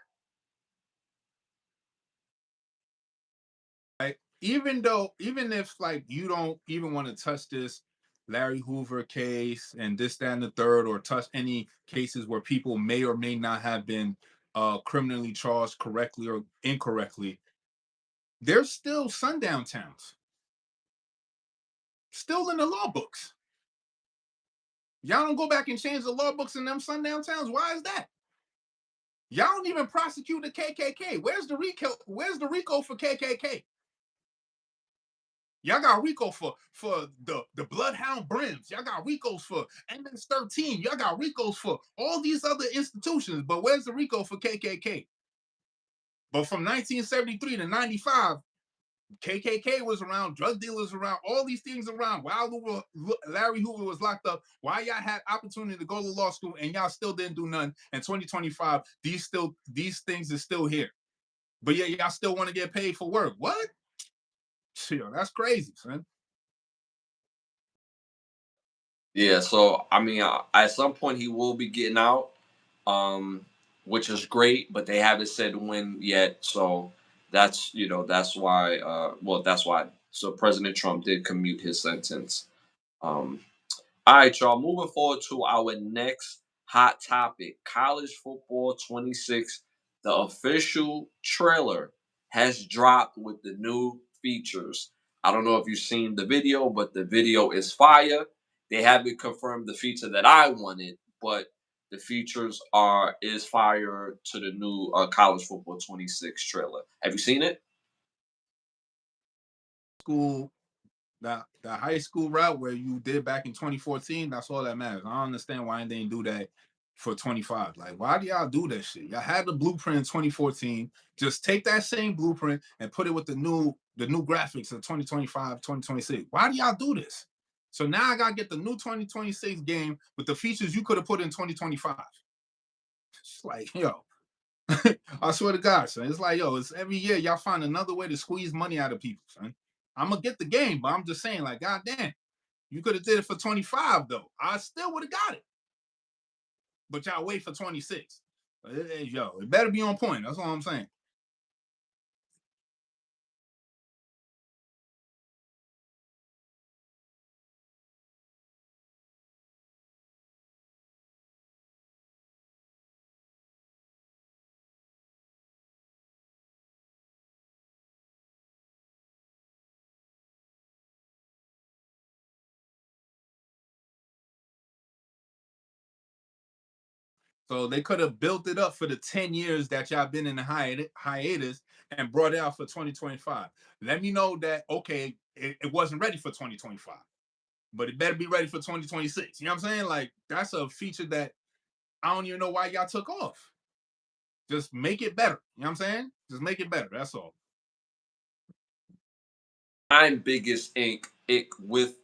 Like even if like you don't even want to touch this Larry Hoover case and this, that, and the third, or touch any cases where people may or may not have been criminally charged correctly or incorrectly, there's still sundown towns, still in the law books. Y'all don't go back and change the law books in them sundown towns. Why is that? Y'all don't even prosecute the KKK. Where's the RICO? Where's the RICO for KKK? Y'all got RICO for the Bloodhound Brims. Y'all got RICOs for MS-13. Y'all got RICOs for all these other institutions. But where's the RICO for KKK? But from 1973 to 95, KKK was around, drug dealers around, all these things around. While Larry Hoover was locked up, why y'all had opportunity to go to law school and y'all still didn't do none? In 2025, these things are still here, but yeah, y'all still want to get paid for work. What? Sure, that's crazy, son. Yeah, so I mean, at some point he will be getting out, um, which is great, but they haven't said when yet. So that's why. Well, that's why. So President Trump did commute his sentence. Um, all right, y'all. Moving forward to our next hot topic: college football 26. The official trailer has dropped with the new features. I don't know if you've seen the video, but the video is fire. They haven't confirmed the feature that I wanted, but the features are is fire to the new college football 26 trailer. Have you seen it? School, the high school route where you did back in 2014, that's all that matters. I don't understand why they didn't do that for 25. Like, why do y'all do that shit? Y'all had the blueprint in 2014. Just take that same blueprint and put it with the new graphics of 2025, 2026. Why do y'all do this? So now I gotta get the new 2026 game with the features you could have put in 2025. It's like, yo, I swear to God, son. It's like, yo, it's every year y'all find another way to squeeze money out of people, son. I'm gonna get the game, but I'm just saying, like, God damn, you could have did it for 25 though. I still would have got it, but y'all wait for 26. Yo, it better be on point. That's all I'm saying. So they could have built it up for the 10 years that y'all been in the hiatus and brought it out for 2025. Let me know that, okay, it wasn't ready for 2025, but it better be ready for 2026. You know what I'm saying? Like, that's a feature that I don't even know why y'all took off. Just make it better. You know what I'm saying? Just make it better. That's all. I'm biggest ink with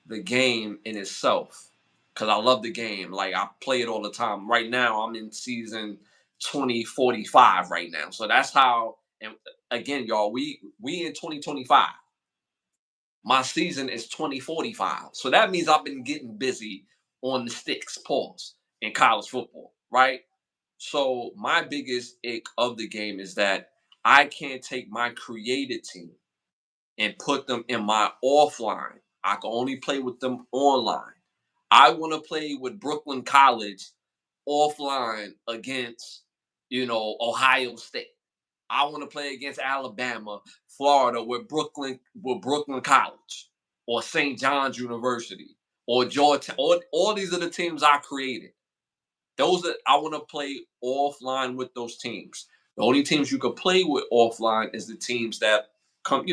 the game in itself because I love the game. Like I play it all the time. Right now, I'm in season 2045 right now. So that's how. And again, y'all, we in 2025. My season is 2045. So that means I've been getting busy on the sticks. Pause in college football, right? So my biggest ick of the game is that I can't take my created team and put them in my offline. I can only play with them online. I want to play with Brooklyn College offline against, Ohio State. I want to play against Alabama, Florida, with Brooklyn College, or St. John's University, or Georgia. All these are the teams I created. Those that I want to play offline with those teams. The only teams you can play with offline is the teams that come,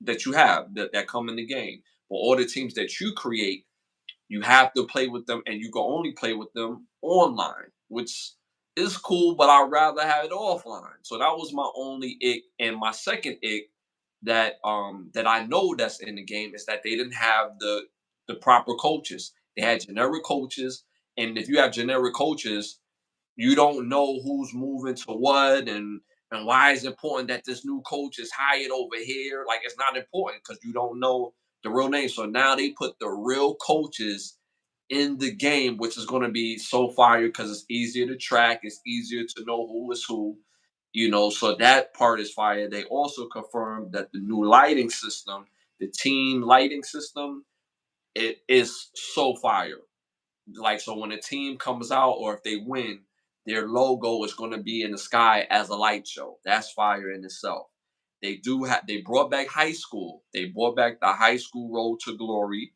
that you have that come in the game. But all the teams that you create, you have to play with them, and you can only play with them online, which is cool. But I'd rather have it offline. So that was my only ick, and my second ick that I know that's in the game is that they didn't have the proper coaches. They had generic coaches, and if you have generic coaches, you don't know who's moving to what and why it's important that this new coach is hired over here. Like it's not important because you don't know the real name. So now they put the real coaches in the game, which is going to be so fire because it's easier to track. It's easier to know who is who. So that part is fire. They also confirmed that the new lighting system, the team lighting system, it is so fire. Like so when a team comes out or if they win, their logo is going to be in the sky as a light show. That's fire in itself. They brought back high school. They brought back the high school road to glory.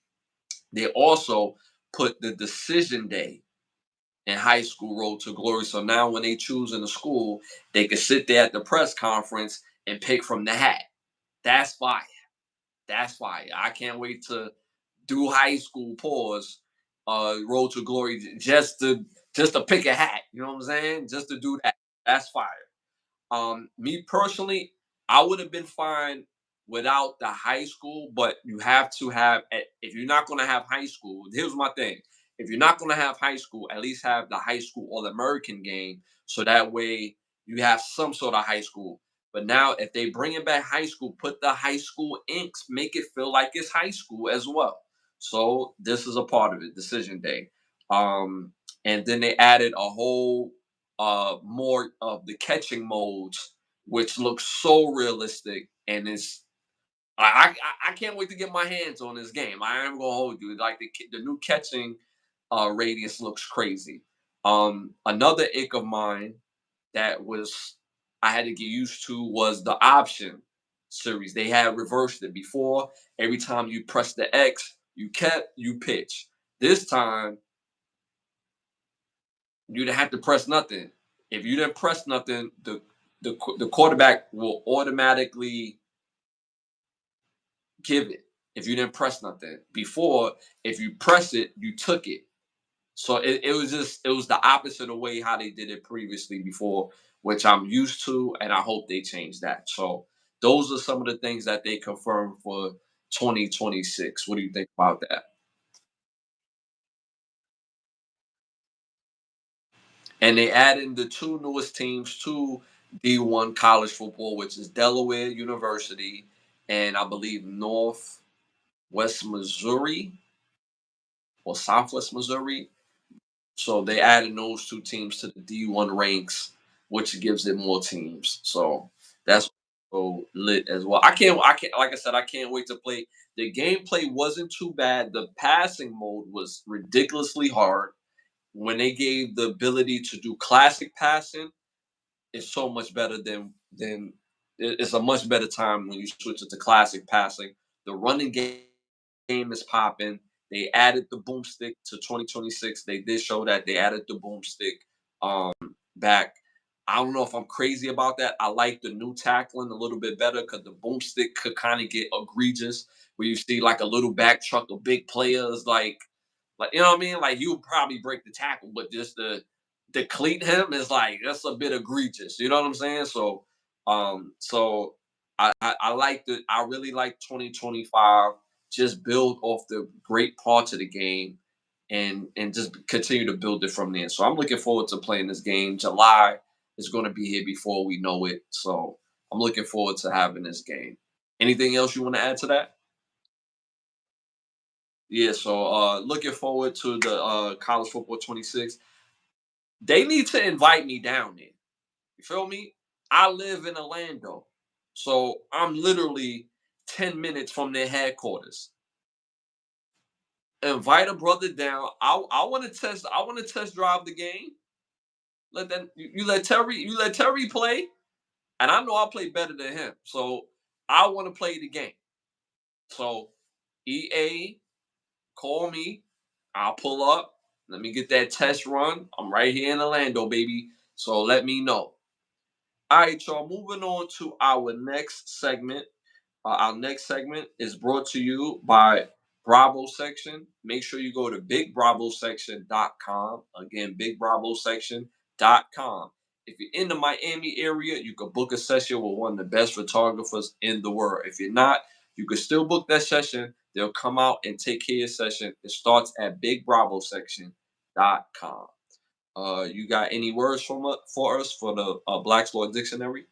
They also put the decision day in high school road to glory. So now when they choose in the school, they can sit there at the press conference and pick from the hat. That's fire. That's fire. I can't wait to do high school pause, road to glory just to pick a hat. You know what I'm saying? Just to do that. That's fire. Me personally, I would have been fine. without the high school, but you have to have, if you're not going to have high school, here's my thing. If you're not going to have high school, at least have the high school All American game. So that way you have some sort of high school. But now, if they bring it back high school, put the high school inks, make it feel like it's high school as well. So this is a part of it, decision day. Um, and then they added a whole more of the catching modes, which looks so realistic, and it's I can't wait to get my hands on this game. I am gonna hold you. Like the new catching radius looks crazy. Another ick of mine that was I had to get used to was the option series. They had reversed it before. Every time you press the X, you pitch. This time you didn't have to press nothing. If you didn't press nothing, the quarterback will automatically give it if you didn't press nothing. Before, if you press it, you took it. So it was the opposite of way how they did it previously before, which I'm used to, and I hope they change that. So those are some of the things that they confirmed for 2026. What do you think about that? And they added the two newest teams to D1 college football, which is Delaware University and I believe Northwest Missouri or Southwest Missouri. So they added those two teams to the D1 ranks, which gives it more teams. So that's so lit as well. Like I said, I can't wait to play. The gameplay wasn't too bad. The passing mode was ridiculously hard. When they gave the ability to do classic passing, it's so much better than it's a much better time when you switch it to classic passing. The running game is popping. They added the boomstick to 2026. They did show that they added the boomstick back. I don't know if I'm crazy about that. I like the new tackling a little bit better because the boomstick could kind of get egregious where you see like a little back truck of big players like you know what I mean? Like you would probably break the tackle, but just to cleat him is like that's a bit egregious. You know what I'm saying? So I like the I really like 2025. Just build off the great parts of the game and just continue to build it from there. So I'm looking forward to playing this game. July is going to be here before we know it. So I'm looking forward to having this game. Anything else you want to add to that? Yeah, so looking forward to the college football 26. They need to invite me down there. You feel me? I live in Orlando. So I'm literally 10 minutes from their headquarters. Invite a brother down. I want to test drive the game. Let them you let Terry play, and I know I play better than him. So I want to play the game. So EA, call me. I'll pull up. Let me get that test run. I'm right here in Orlando, baby. So let me know. All right, y'all. Moving on to our next segment. Our next segment is brought to you by Bravo Section. Make sure you go to bigbravosection.com. Again, bigbravosection.com. If you're in the Miami area, you can book a session with one of the best photographers in the world. If you're not, you can still book that session. They'll come out and take care of your session. It starts at bigbravosection.com. You got any words for us for the Black's Law Dictionary?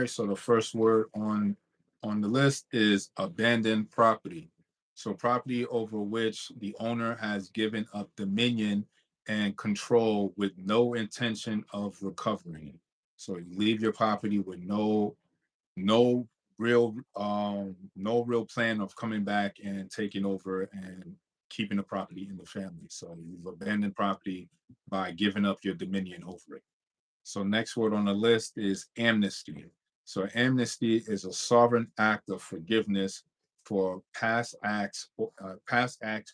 So the first word on the list is abandoned property. So property over which the owner has given up dominion and control with no intention of recovering. So you leave your property with no no real plan of coming back and taking over and keeping the property in the family. So you've abandoned property by giving up your dominion over it. So next word on the list is amnesty. So amnesty is a sovereign act of forgiveness for past acts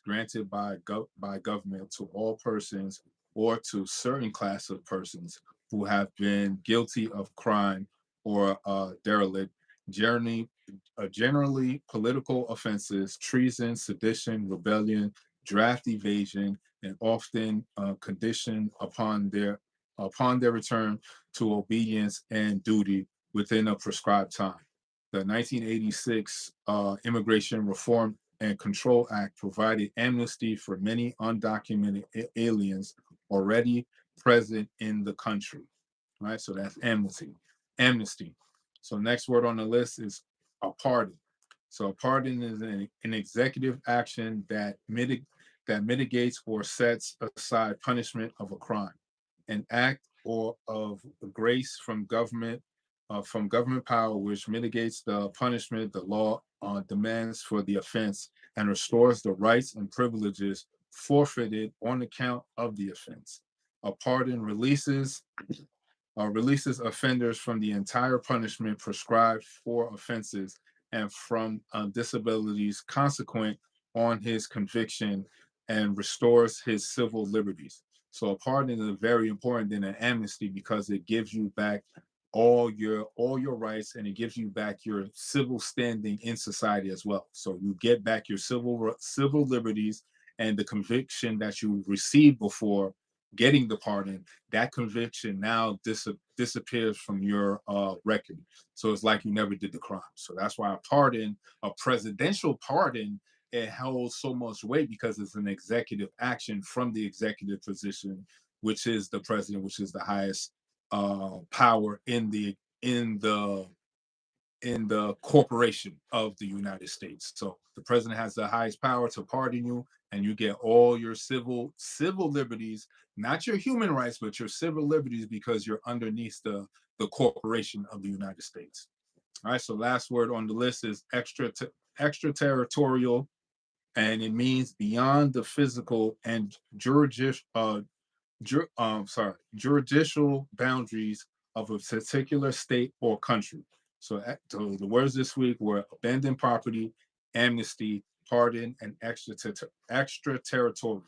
granted by government to all persons or to certain class of persons who have been guilty of crime or derelict, generally, generally political offenses, treason, sedition, rebellion, draft evasion, and often conditioned upon their return to obedience and duty within a prescribed time. The 1986 Immigration Reform and Control Act provided amnesty for many undocumented aliens already present in the country. Right, so that's amnesty. Amnesty. So next word on the list is a pardon. So a pardon is an executive action that mitigates or sets aside punishment of a crime, an act or of grace from government power which mitigates the punishment the law demands for the offense and restores the rights and privileges forfeited on account of the offense. A pardon releases offenders from the entire punishment prescribed for offenses and from disabilities consequent on his conviction and restores his civil liberties. So a pardon is very important than an amnesty because it gives you back all your rights and it gives you back your civil standing in society as well. So you get back your civil liberties and the conviction that you received before getting the pardon, that conviction now disappears from your record. So it's like you never did the crime. So that's why a presidential pardon, it holds so much weight because it's an executive action from the executive position, which is the president, which is the highest power in the corporation of the United States. So the president has the highest power to pardon you, and you get all your civil liberties, not your human rights, but your civil liberties because you're underneath the corporation of the United States. All right. So last word on the list is extraterritorial, and it means beyond the physical and judicial boundaries of a particular state or country. So the words this week were abandoned property, amnesty, pardon, and extraterritorial.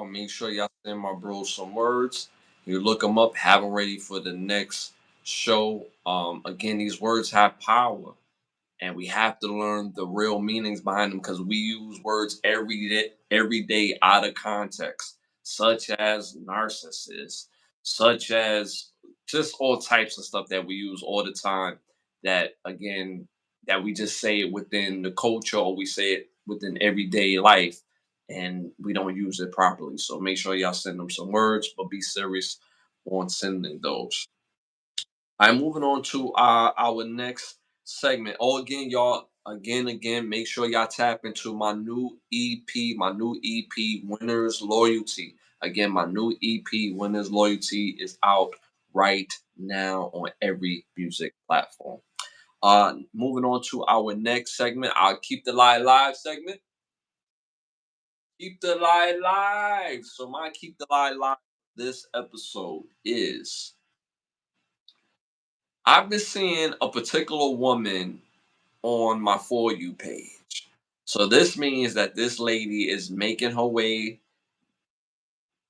Make sure y'all send my bro some words. You look them up, have them ready for the next show. Again, these words have power, and we have to learn the real meanings behind them because we use words every day out of context, such as narcissist, such as just all types of stuff that we use all the time. That again, that we just say it within the culture or we say it within everyday life, and we don't use it properly. So make sure y'all send them some words, but be serious on sending those. I'm moving on to our next segment. Oh, again, y'all, again, make sure y'all tap into my new EP, Winners Loyalty. Again, my new EP, Winners Loyalty, is out right now on every music platform. Moving on to our next segment, our Keep the Lie Live segment. Keep the Lie Live. So my Keep the Lie Live this episode is I've been seeing a particular woman on my For You page. So this means that this lady is making her way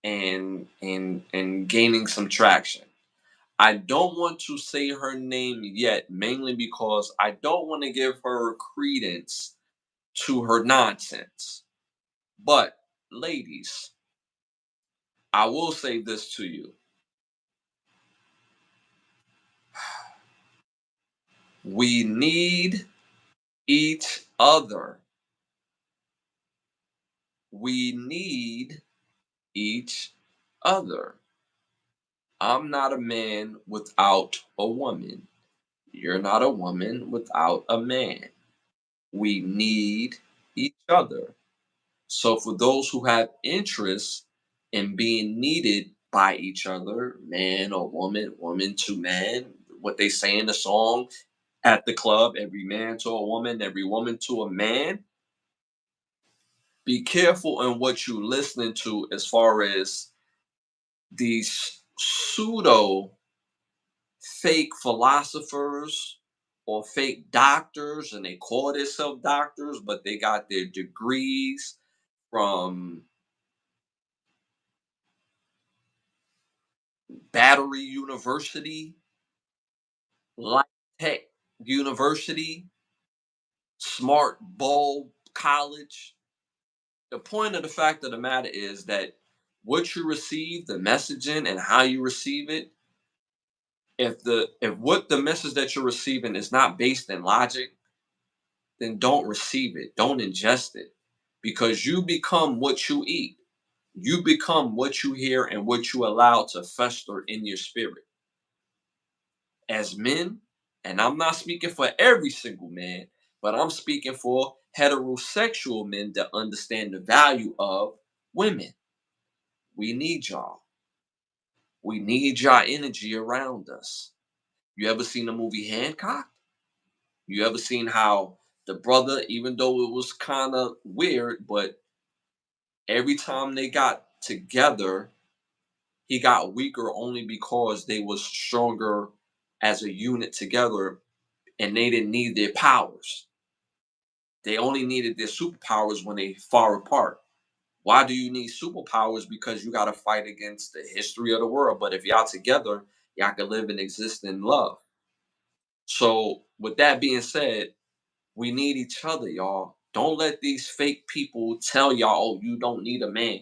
and gaining some traction. I don't want to say her name yet, mainly because I don't want to give her credence to her nonsense. But ladies, I will say this to you. We need each other. We need each other. I'm not a man without a woman. You're not a woman without a man. We need each other. So, for those who have interest in being needed by each other, man or woman, woman to man, what they say in the song at the club, every man to a woman, every woman to a man, be careful in what you're listening to as far as these pseudo fake philosophers or fake doctors, and they call themselves doctors, but they got their degrees from Battery University, Light Tech University, Smart Bulb College. The point of the fact of the matter is that what you receive, the messaging, and how you receive it if what the message that you're receiving is not based in logic, then don't receive it. Don't ingest it. Because you become what you eat. You become what you hear and what you allow to fester in your spirit. As men, and I'm not speaking for every single man, but I'm speaking for heterosexual men that understand the value of women. We need y'all. We need y'all energy around us. You ever seen the movie Hancock? You ever seen how the brother, even though it was kind of weird, but every time they got together, he got weaker only because they was stronger as a unit together and they didn't need their powers. They only needed their superpowers when they far apart. Why do you need superpowers? Because you got to fight against the history of the world. But if y'all together, y'all can live and exist in love. So, with that being said, we need each other, y'all. Don't let these fake people tell y'all, oh, you don't need a man.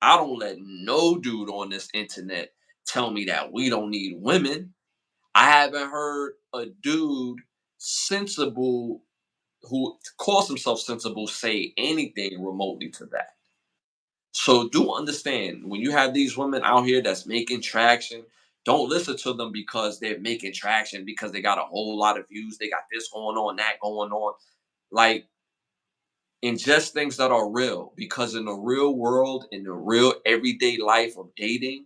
I don't let no dude on this internet tell me that we don't need women. I haven't heard a dude sensible who calls himself sensible say anything remotely to that. So do understand when you have these women out here that's making traction, don't listen to them because they're making traction because they got a whole lot of views, they got this going on, that going on. Like ingest things that are real because in the real world, in the real everyday life of dating,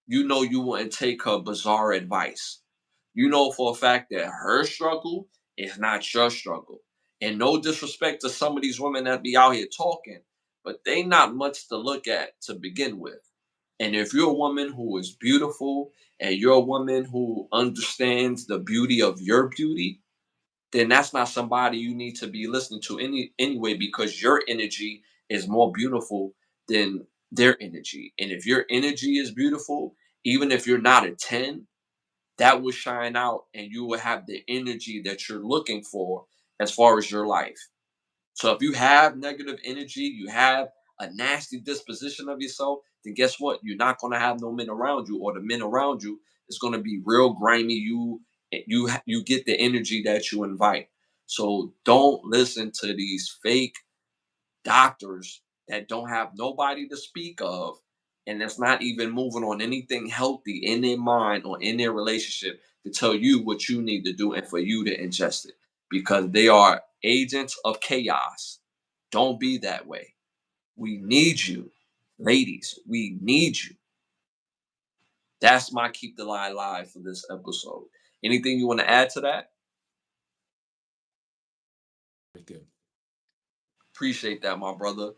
you know you wouldn't take her bizarre advice. You know for a fact that her struggle is not your struggle. And no disrespect to some of these women that be out here talking, but they not much to look at to begin with. And if you're a woman who is beautiful and you're a woman who understands the beauty of your beauty, then that's not somebody you need to be listening to anyway because your energy is more beautiful than their energy. And if your energy is beautiful, even if you're not a 10, that will shine out and you will have the energy that you're looking for as far as your life. So if you have negative energy, you have a nasty disposition of yourself, then guess what? You're not going to have no men around you, or the men around you is going to be real grimy. You get the energy that you invite. So don't listen to these fake doctors that don't have nobody to speak of and that's not even moving on anything healthy in their mind or in their relationship to tell you what you need to do and for you to ingest it because they are agents of chaos. Don't be that way. We need you, ladies. We need you. That's my keep the lie alive for this episode. Anything you want to add to that? Right there. Appreciate that, my brother.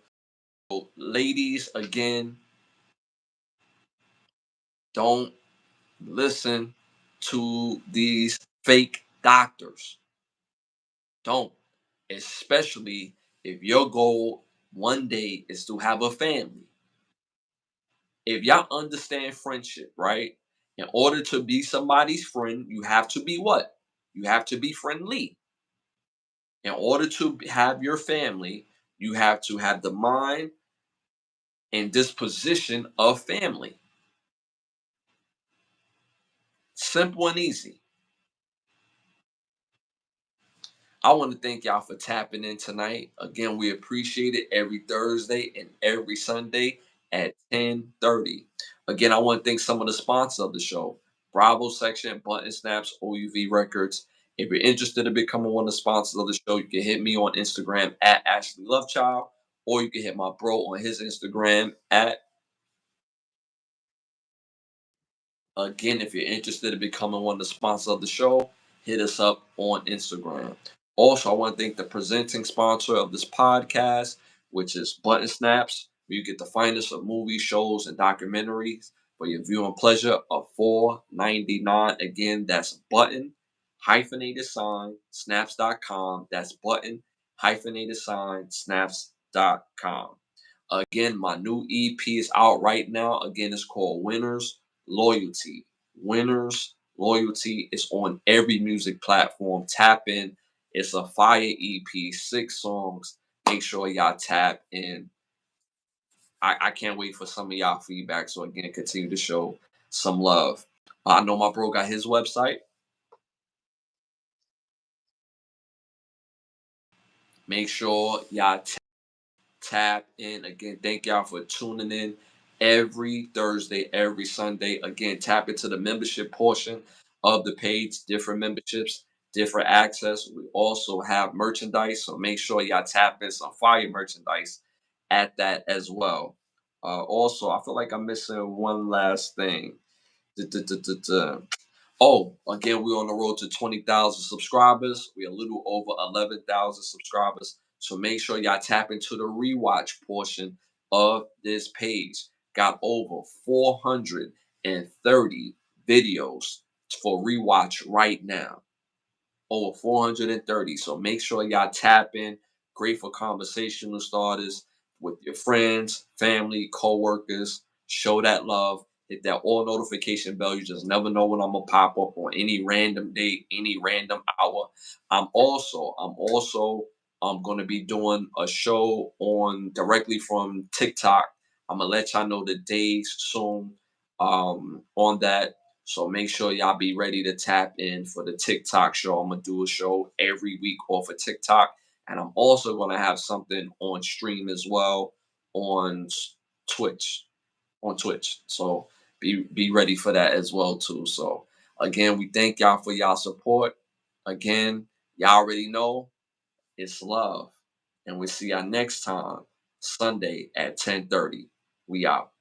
So, ladies, again, don't listen to these fake doctors. Don't. Especially if your goal one day is to have a family. If y'all understand friendship, right? In order to be somebody's friend, you have to be what? You have to be friendly. In order to have your family, you have to have the mind and disposition of family. Simple and easy. I want to thank y'all for tapping in tonight. Again, we appreciate it every Thursday and every Sunday at 10:30. Again, I want to thank some of the sponsors of the show. Bravo Section, Button Snaps, OUV Records. If you're interested in becoming one of the sponsors of the show, you can hit me on Instagram at Ashley Lovechild, or you can hit my bro on his Instagram at Again, if you're interested in becoming one of the sponsors of the show, hit us up on Instagram. Also, I want to thank the presenting sponsor of this podcast, which is Button Snaps, where you get the finest of movies, shows, and documentaries for your viewing pleasure of $4.99. Again, that's button hyphenated sign snaps.com. That's button hyphenated sign snaps.com. Again, my new EP is out right now. Again, it's called Winners Loyalty. Winners Loyalty is on every music platform. Tap in. It's a fire EP, 6 songs. Make sure y'all tap in. I can't wait for some of y'all feedback. So again, continue to show some love. I know my bro got his website. Make sure y'all tap in. Again, thank y'all for tuning in every Thursday, every Sunday. Again, tap into the membership portion of the page, different memberships, different access. We also have merchandise, so make sure y'all tap in some fire merchandise at that as well. Also, I feel like I'm missing one last thing. Duh, duh, duh, duh, duh. Oh, again, we're on the road to 20,000 subscribers. We're a little over 11,000 subscribers. So make sure y'all tap into the rewatch portion of this page. Got over 430 videos for rewatch right now, over 430. So make sure y'all tap in. Great for conversational starters with your friends, family, co-workers. Show that love. Hit that all notification bell. You just never know when I'm gonna pop up on any random day, any random hour. I'm gonna be doing a show on directly from TikTok. I'm gonna let y'all know the days soon on that. So make sure y'all be ready to tap in for the TikTok show. I'm gonna do a show every week off of TikTok, and I'm also gonna have something on stream as well on Twitch. On Twitch. So be ready for that as well too. So again, we thank y'all for y'all support. Again, y'all already know it's love, and we see y'all next time Sunday at 10:30. We out.